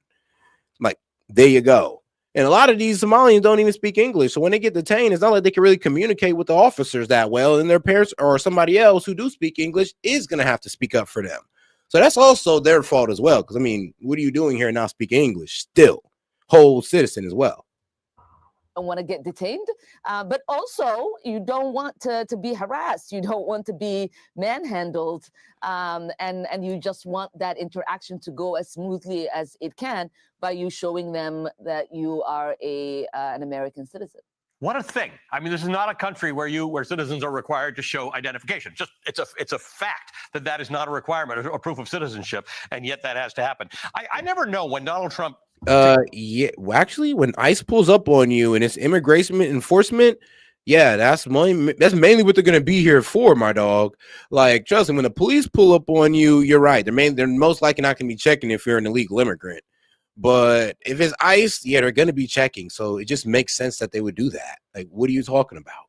Like, there you go. And a lot of these Somalians don't even speak English. So when they get detained, it's not like they can really communicate with the officers that well. And their parents or somebody else who do speak English is going to have to speak up for them. So that's also their fault as well. Because, I mean, what are you doing here not speaking English? Still, whole citizen as well. Want to get detained, but also you don't want to be harassed. You don't want to be manhandled, and you just want that interaction to go as smoothly as it can by you showing them that you are an American citizen. What a thing. I mean, this is not a country where citizens are required to show identification. Just it's a fact that is not a requirement, a proof of citizenship, and yet that has to happen. I never know when Donald Trump. Yeah, actually, when ICE pulls up on you and it's immigration enforcement, yeah, that's mainly what they're gonna be here for, my dog. Like, trust me, when the police pull up on you, you're right. They're most likely not gonna be checking if you're an illegal immigrant. But if it's ICE, yeah, they're gonna be checking. So it just makes sense that they would do that. Like, what are you talking about?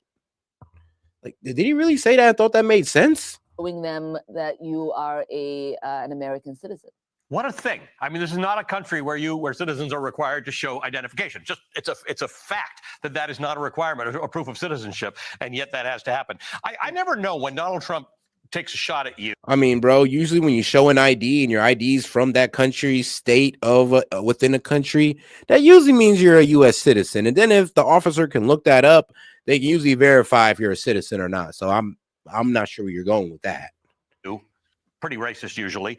Like, did he really say that? I thought that made sense. Showing them that you are an American citizen. What a thing. I mean, this is not a country where citizens are required to show identification. Just it's a fact that is not a requirement, a proof of citizenship, and yet that has to happen. I never know when Donald Trump takes a shot at you. I mean, bro, usually when you show an ID and your ID is from that country, state of within a country, that usually means you're a U.S. citizen. And then if the officer can look that up, they can usually verify if you're a citizen or not. So I'm not sure where you're going with that. Pretty racist usually.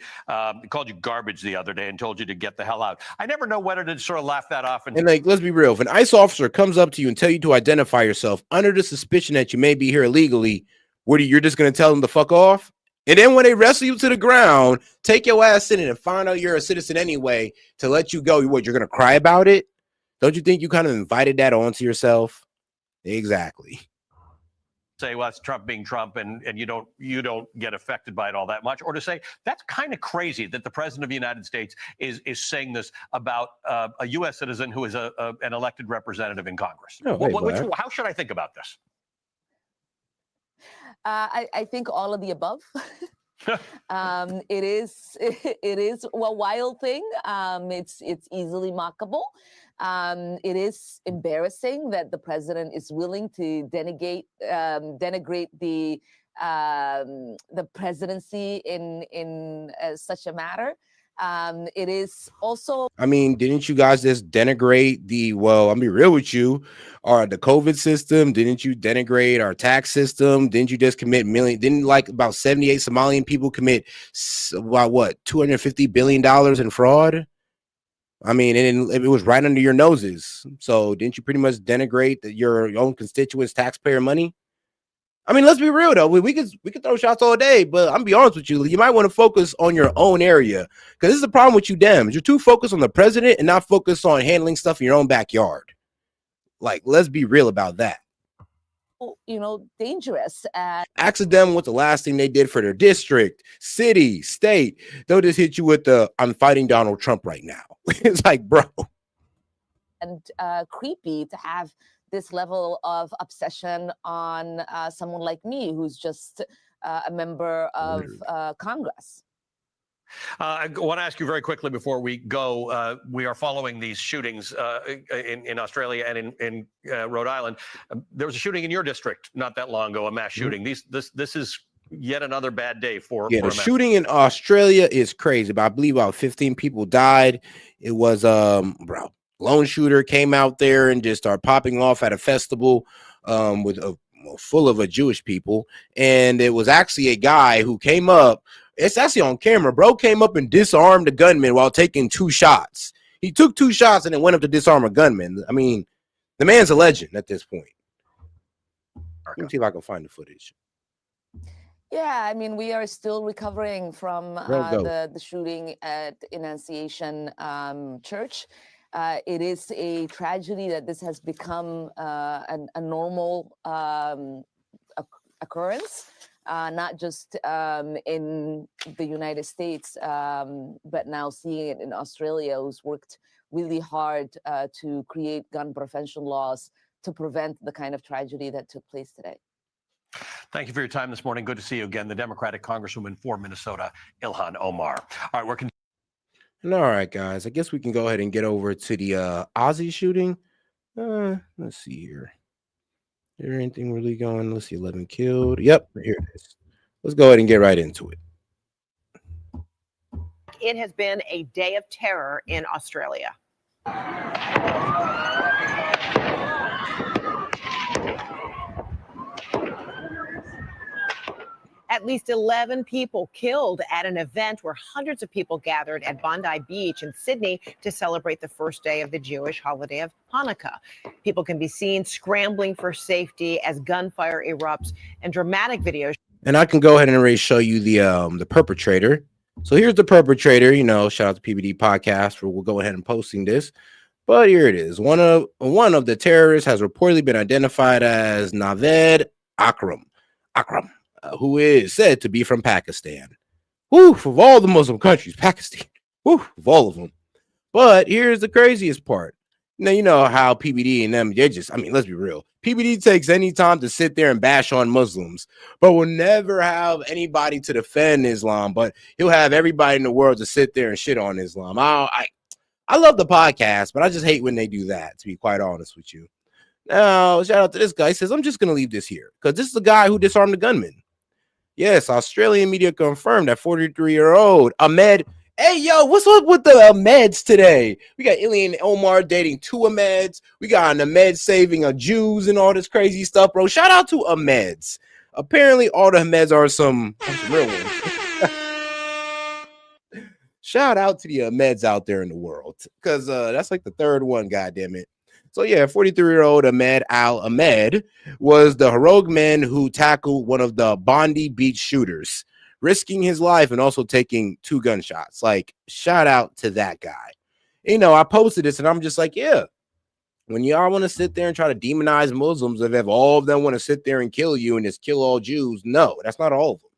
Called you garbage the other day and told you to get the hell out. I never know whether to sort of laugh that off. And like, let's be real. If an ICE officer comes up to you and tell you to identify yourself under the suspicion that you may be here illegally, you're just going to tell them to fuck off? And then when they wrestle you to the ground, take your ass in and find out you're a citizen anyway to let you go, you're going to cry about it? Don't you think you kind of invited that onto yourself? Exactly. Say, well, it's Trump being Trump, and you don't get affected by it all that much, or to say that's kind of crazy that the president of the United States is saying this about a U.S. citizen who is an elected representative in Congress. No, how should I think about this? I think all of the above. It is a wild thing. It's easily mockable. It is embarrassing that the president is willing to denigrate the presidency in such a matter. It is also. I mean, didn't you guys just denigrate I'll be real with you, the COVID system? Didn't you denigrate our tax system? Didn't you just commit didn't like about 78 Somalian people commit $250 billion in fraud? I mean, and it was right under your noses. So didn't you pretty much denigrate your own constituents' taxpayer money? I mean, let's be real though. We could throw shots all day, but I'm gonna be honest with you. You might want to focus on your own area, because this is the problem with you Dems. You're too focused on the president and not focused on handling stuff in your own backyard. Like, let's be real about that. dangerous. Ask them what's the last thing they did for their district, city, state. They'll just hit you with the "I'm fighting Donald Trump right now." It's like, bro. And creepy to have this level of obsession on someone like me, who's just a member of Congress. I want to ask you very quickly before we go. We are following these shootings in Australia and in Rhode Island. There was a shooting in your district not that long ago, a mass shooting. This is yet another bad day for the America. Shooting in Australia is crazy, but I believe about 15 people died. It was lone shooter came out there and just started popping off at a festival with full of Jewish people, and it was actually a guy who came up. It's actually on camera. Bro came up and disarmed the gunman while taking 2 shots. He took 2 shots and then went up to disarm a gunman. I mean, the man's a legend at this point. Let me see if I can find the footage. Yeah, I mean, we are still recovering from the shooting at Annunciation Church. It is a tragedy that this has become a normal occurrence. Not just in the United States, but now seeing it in Australia, who's worked really hard to create gun prevention laws to prevent the kind of tragedy that took place today. Thank you for your time this morning. Good to see you again. The Democratic Congresswoman for Minnesota, Ilhan Omar. All right, we're And all right, guys, I guess we can go ahead and get over to the Aussie shooting. Let's see here. Is there anything really going? Let's see, 11 killed. Yep, here it is. Let's go ahead and get right into it. It has been a day of terror in Australia. At least 11 people killed at an event where hundreds of people gathered at Bondi Beach in Sydney to celebrate the first day of the Jewish holiday of Hanukkah. People can be seen scrambling for safety as gunfire erupts and dramatic videos. And I can go ahead and already show you the perpetrator. So here's the perpetrator. Shout out to PBD Podcast for we'll go ahead and posting this. But here it is. One of the terrorists has reportedly been identified as Naved Akram. Who is said to be from Pakistan. Woo, of all the Muslim countries, Pakistan. Woo, of all of them. But here's the craziest part. Now, you know how PBD and them, let's be real. PBD takes any time to sit there and bash on Muslims, but will never have anybody to defend Islam, but he'll have everybody in the world to sit there and shit on Islam. I love the podcast, but I just hate when they do that, to be quite honest with you. Now, shout out to this guy. He says, I'm just going to leave this here because this is the guy who disarmed the gunman. Yes, Australian media confirmed that 43-year-old Ahmed. Hey, yo, what's up with the Ahmeds today? We got Ilhan Omar dating 2 Ahmeds. We got an Ahmed saving Jews and all this crazy stuff, bro. Shout out to Ahmeds. Apparently, all the Ahmeds are some real ones. Shout out to the Ahmeds out there in the world because that's like the 3rd one, goddammit. So yeah, 43-year-old Ahmed Al-Ahmed was the heroic man who tackled one of the Bondi Beach shooters, risking his life and also taking 2 gunshots. Like, shout out to that guy. I posted this and I'm just like, yeah, when y'all want to sit there and try to demonize Muslims, if all of them want to sit there and kill you and just kill all Jews, no, that's not all of them.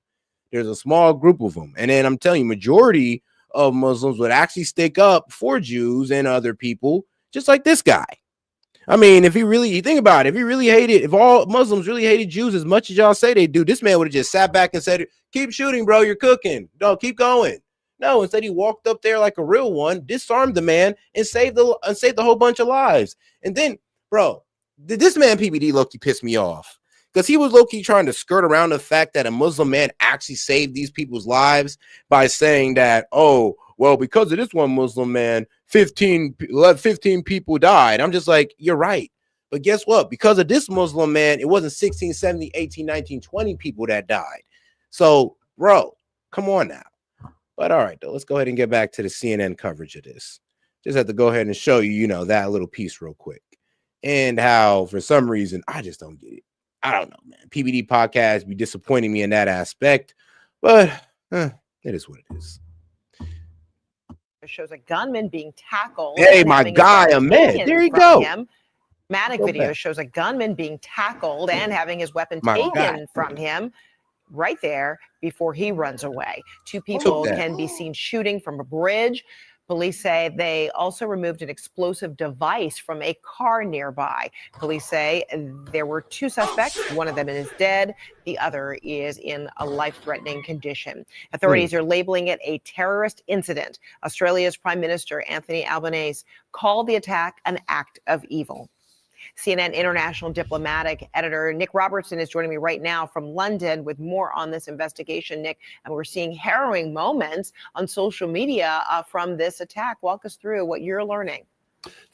There's a small group of them. And then I'm telling you, majority of Muslims would actually stick up for Jews and other people, just like this guy. I mean, if you think about it, if all Muslims really hated Jews as much as y'all say they do, this man would have just sat back and said, keep shooting, bro, you're cooking. No, keep going. No, instead he walked up there like a real one, disarmed the man, and saved a whole bunch of lives. And then, bro, this man PBD low-key pissed me off because he was low-key trying to skirt around the fact that a Muslim man actually saved these people's lives by saying that, oh, well, because of this one Muslim man, 15 people died. I'm just like, you're right. But guess what? Because of this Muslim man, it wasn't 16, 17, 18, 19, 20 people that died. So, bro, come on now. But all right, though, let's go ahead and get back to the CNN coverage of this. Just have to go ahead and show you, that little piece real quick. And how, for some reason, I just don't get it. I don't know, man. PBD podcast be disappointing me in that aspect. But it is what it is. It shows a gunman being tackled. Hey, my guy, Ahmed. There you go. Dramatic Go video back. shows a gunman being tackled and having his weapon My taken God. from him right there before he runs away. Two Took people that. can be seen shooting from a bridge. Police say they also removed an explosive device from a car nearby. Police say there were two suspects. One of them is dead. The other is in a life-threatening condition. Authorities are labeling it a terrorist incident. Australia's Prime Minister Anthony Albanese called the attack an act of evil. CNN international diplomatic editor Nick Robertson is joining me right now from London with more on this investigation, Nick. And we're seeing harrowing moments on social media from this attack. Walk us through what you're learning.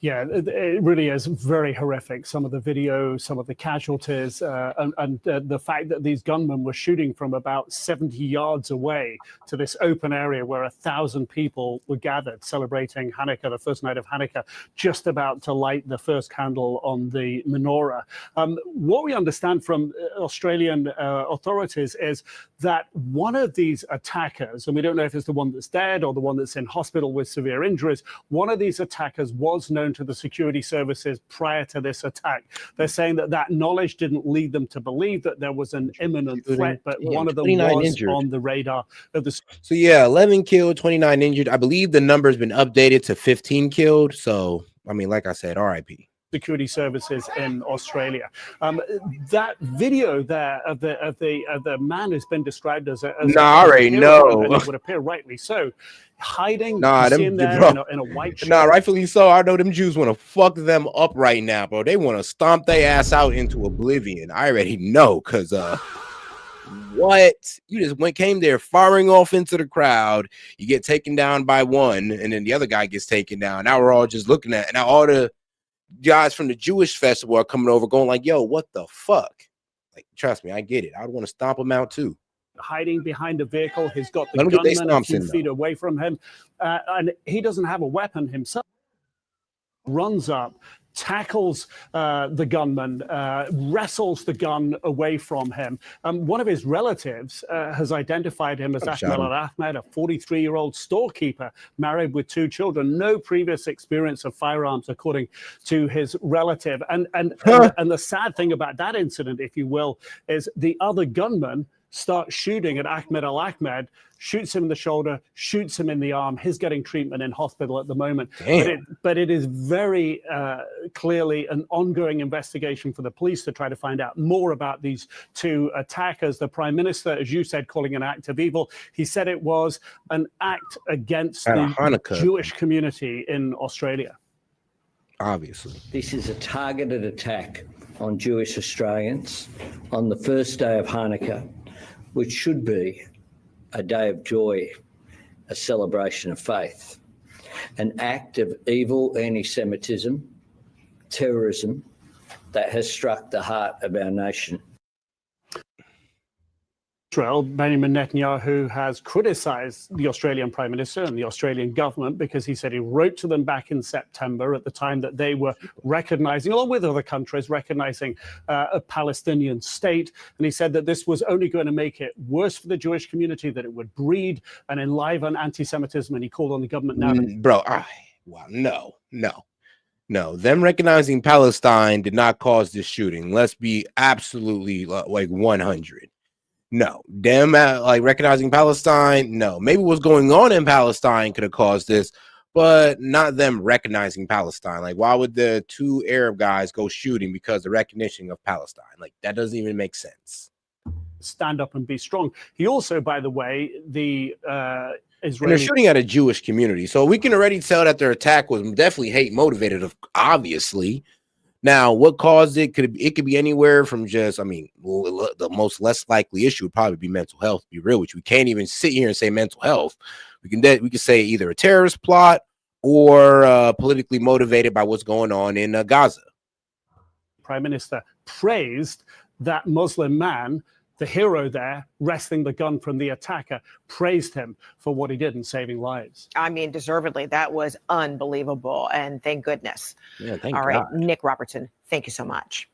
Yeah, it really is very horrific. Some of the video, some of the casualties, and the fact that these gunmen were shooting from about 70 yards away to this open area where 1,000 people were gathered celebrating Hanukkah, the first night of Hanukkah, just about to light the first candle on the menorah. What we understand from Australian authorities is that one of these attackers, and we don't know if it's the one that's dead or the one that's in hospital with severe injuries, one of these attackers was known to the security services prior to this attack. They're saying that that knowledge didn't lead them to believe that there was an imminent threat, but one of them was injured on the radar of the. So yeah, 11 killed, 29 injured. I believe the number's been updated to 15 killed. So I mean, like I said, RIP. Security services in Australia. That video there of the man who's been described as a I already hero, and know. it would appear rightly so, hiding. Nah, you see them him there bro. in a white shirt. Nah, rightfully so. I know them Jews want to fuck them up right now, bro. They want to stomp their ass out into oblivion. I already know, cause what? You just came there firing off into the crowd. You get taken down by one, and then the other guy gets taken down. Now we're all just looking at, and now all the guys from the Jewish festival are coming over, going like, "Yo, what the fuck?" Like, trust me, I get it. I would want to stomp them out too. Hiding behind a vehicle. He's got the Let 'em get they gunman a stomps few in, feet though. away from him, and he doesn't have a weapon himself. Runs up, tackles the gunman, wrestles the gun away from him. One of his relatives has identified him as Ahmed Al-Ahmed, a 43-year-old storekeeper married with 2 children. No previous experience of firearms, according to his relative. And the sad thing about that incident, if you will, is the other gunman starts shooting at Ahmed Al-Ahmed, shoots him in the shoulder, shoots him in the arm. He's getting treatment in hospital at the moment. But it is very clearly an ongoing investigation for the police to try to find out more about these 2 attackers. The Prime Minister, as you said, calling an act of evil. He said it was an act against the Hanukkah. Jewish community in Australia. Obviously. This is a targeted attack on Jewish Australians on the first day of Hanukkah, which should be a day of joy, a celebration of faith, an act of evil anti-Semitism, terrorism that has struck the heart of our nation. Israel, Benjamin Netanyahu has criticized the Australian Prime Minister and the Australian government because he said he wrote to them back in September at the time that they were recognizing, along with other countries, recognizing a Palestinian state. And he said that this was only going to make it worse for the Jewish community, that it would breed and enliven anti-Semitism. And he called on the government now. Bro, no. Them recognizing Palestine did not cause this shooting. Let's be absolutely like 100. No, them like recognizing Palestine. No, maybe what's going on in Palestine could have caused this, but not them recognizing Palestine. Like, why would the 2 Arab guys go shooting because of recognition of Palestine? Like, that doesn't even make sense. Stand up and be strong. He also, by the way, the And Israeli. they're shooting at a Jewish community, so we can already tell that their attack was definitely hate motivated. Obviously. Now, what caused it? It could be anywhere from just, I mean, the most less likely issue would probably be mental health. To be real with you, we can't even sit here and say mental health. We can say either a terrorist plot or politically motivated by what's going on in Gaza. Prime Minister praised that Muslim man, the hero there, wresting the gun from the attacker, praised him for what he did in saving lives. I mean, deservedly. That was unbelievable. And thank goodness. Yeah, thank All right, God. Nick Robertson, thank you so much.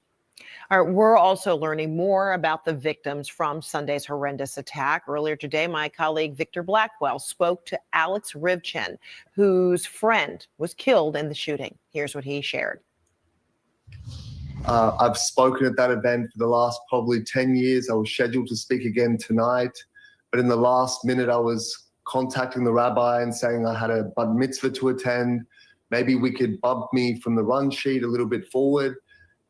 All right, we're also learning more about the victims from Sunday's horrendous attack. Earlier today, my colleague Victor Blackwell spoke to Alex Rivchin, whose friend was killed in the shooting. Here's what he shared. I've spoken at that event for the last probably 10 years. I was scheduled to speak again tonight, but in the last minute, I was contacting the rabbi and saying I had a bar mitzvah to attend. Maybe we could bump me from the run sheet a little bit forward.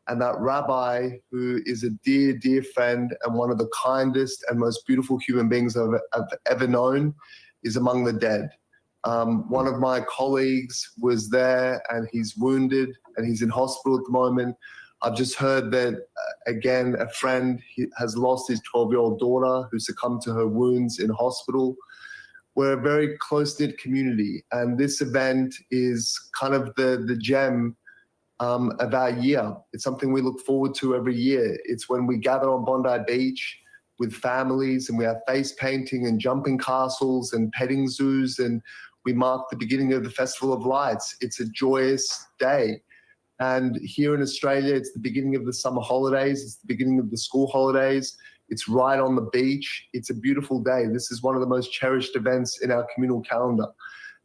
And that rabbi, who is a dear, dear friend and one of the kindest and most beautiful human beings I've ever known, is among the dead. One of my colleagues was there and he's wounded and he's in hospital at the moment. I've just heard that, again, a friend has lost his 12-year-old daughter who succumbed to her wounds in hospital. We're a very close-knit community, and this event is kind of the gem of our year. It's something we look forward to every year. It's when we gather on Bondi Beach with families and we have face painting and jumping castles and petting zoos, and we mark the beginning of the Festival of Lights. It's a joyous day. And here in Australia, it's the beginning of the summer holidays. It's the beginning of the school holidays. It's right on the beach. It's a beautiful day. This is one of the most cherished events in our communal calendar.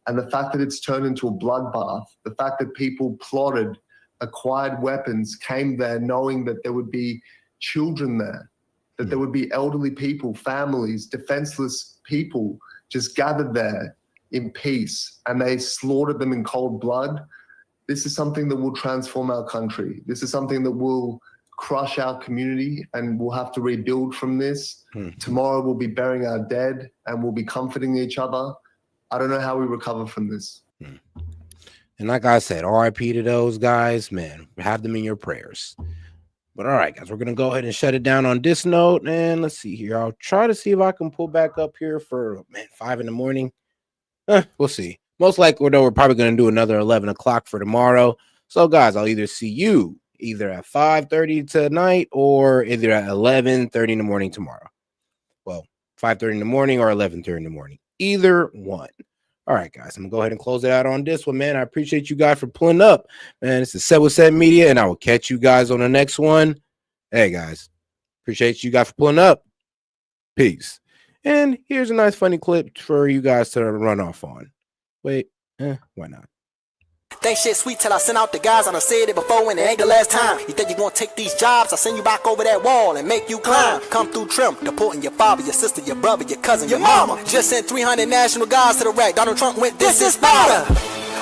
And the fact that it's turned into a bloodbath, the fact that people plotted, acquired weapons, came there knowing that there would be children there, that there would be elderly people, families, defenseless people just gathered there in peace, and they slaughtered them in cold blood. This is something that will transform our country. This is something that will crush our community, and we'll have to rebuild from this. Tomorrow we'll be burying our dead and we'll be comforting each other. I don't know how we recover from this. And like I said, RIP to those guys, man. Have them in your prayers. But all right, guys, we're going to go ahead and shut it down on this note. And let's see here. I'll try to see if I can pull back up here for, 5 in the morning. We'll see. Most likely, though, we're probably going to do another 11 o'clock for tomorrow. So, guys, I'll either see you either at 5:30 tonight or either at 11:30 in the morning tomorrow. Well, 5:30 in the morning or 11:30 in the morning. Either one. All right, guys, I'm going to go ahead and close it out on this one, man. I appreciate you guys for pulling up. Man, it's the Set with Set Media, and I will catch you guys on the next one. Hey, guys, appreciate you guys for pulling up. Peace. And here's a nice funny clip for you guys to run off on. Wait, why not? Think shit sweet till I send out the guys. I done said it before and it ain't the last time. You think you gonna take these jobs? I'll send you back over that wall and make you climb. Come through trim, deporting your father, your sister, your brother, your cousin, your mama. Just sent 300 National Guards to the rack. Donald Trump went, this is Sparta.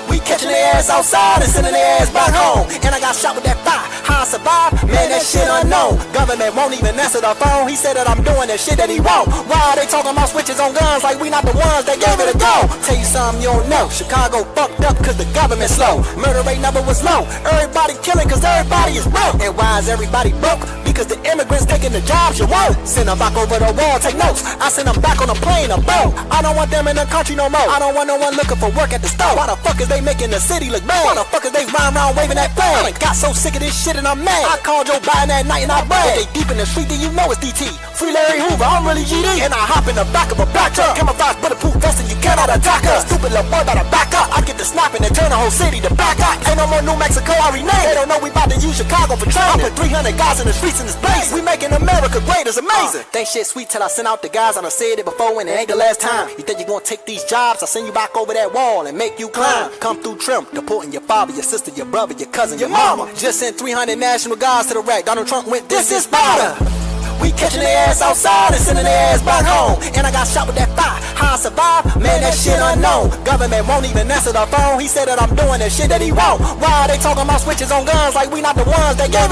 We catching their ass outside and sending their ass back home. And I got shot with that fire. How I survived? Man, that shit unknown. Government won't even answer the phone. He said that I'm doing the shit that he won't. Why are they talking about switches on guns like we not the ones that gave it a go? Tell you something you don't know. Chicago fucked up cause the government slow. Murder rate number was low. Everybody killing cause everybody is broke. And why is everybody broke? Because the immigrants taking the jobs you won't. Send them back over the wall, take notes. I send them back on a plane, a boat. I don't want them in the country no more. I don't want no one looking for work at the store. Why the fuck is they making the city look bad? Why the fuck is they rhyme around waving that flag? I got so sick of this shit and I'm mad. I called Joe Biden that night and I bragged. If they deep in the street, then you know it's DT. Free Larry Hoover, I'm really GD. And I hop in the back of a black truck. Camouflage bulletproof vest and you cannot attack us. Stupid little boy better back up. I get the snapping and turn the whole city to back up. Ain't no more New Mexico, I rename. They don't know we about to use Chicago for training. I put 300 guys in the streets in this place. We making America great, it's amazing. Think shit sweet till I send out the guys. I done said it before and it ain't the last time. You think you gonna take these jobs? I'll send you back over that wall and make you climb. Come through trim, deporting your father, your sister, your brother, your cousin, your mama. Just sent 300 National Guards to the rack. Donald Trump went, this is Sparta. We catching their ass outside and sending their ass back home. And I got shot with that fire. How I survived? Man, that shit unknown. Government won't even answer the phone. He said that I'm doing the shit that he won't. Why are they talking about switches on guns like we not the ones that gave it?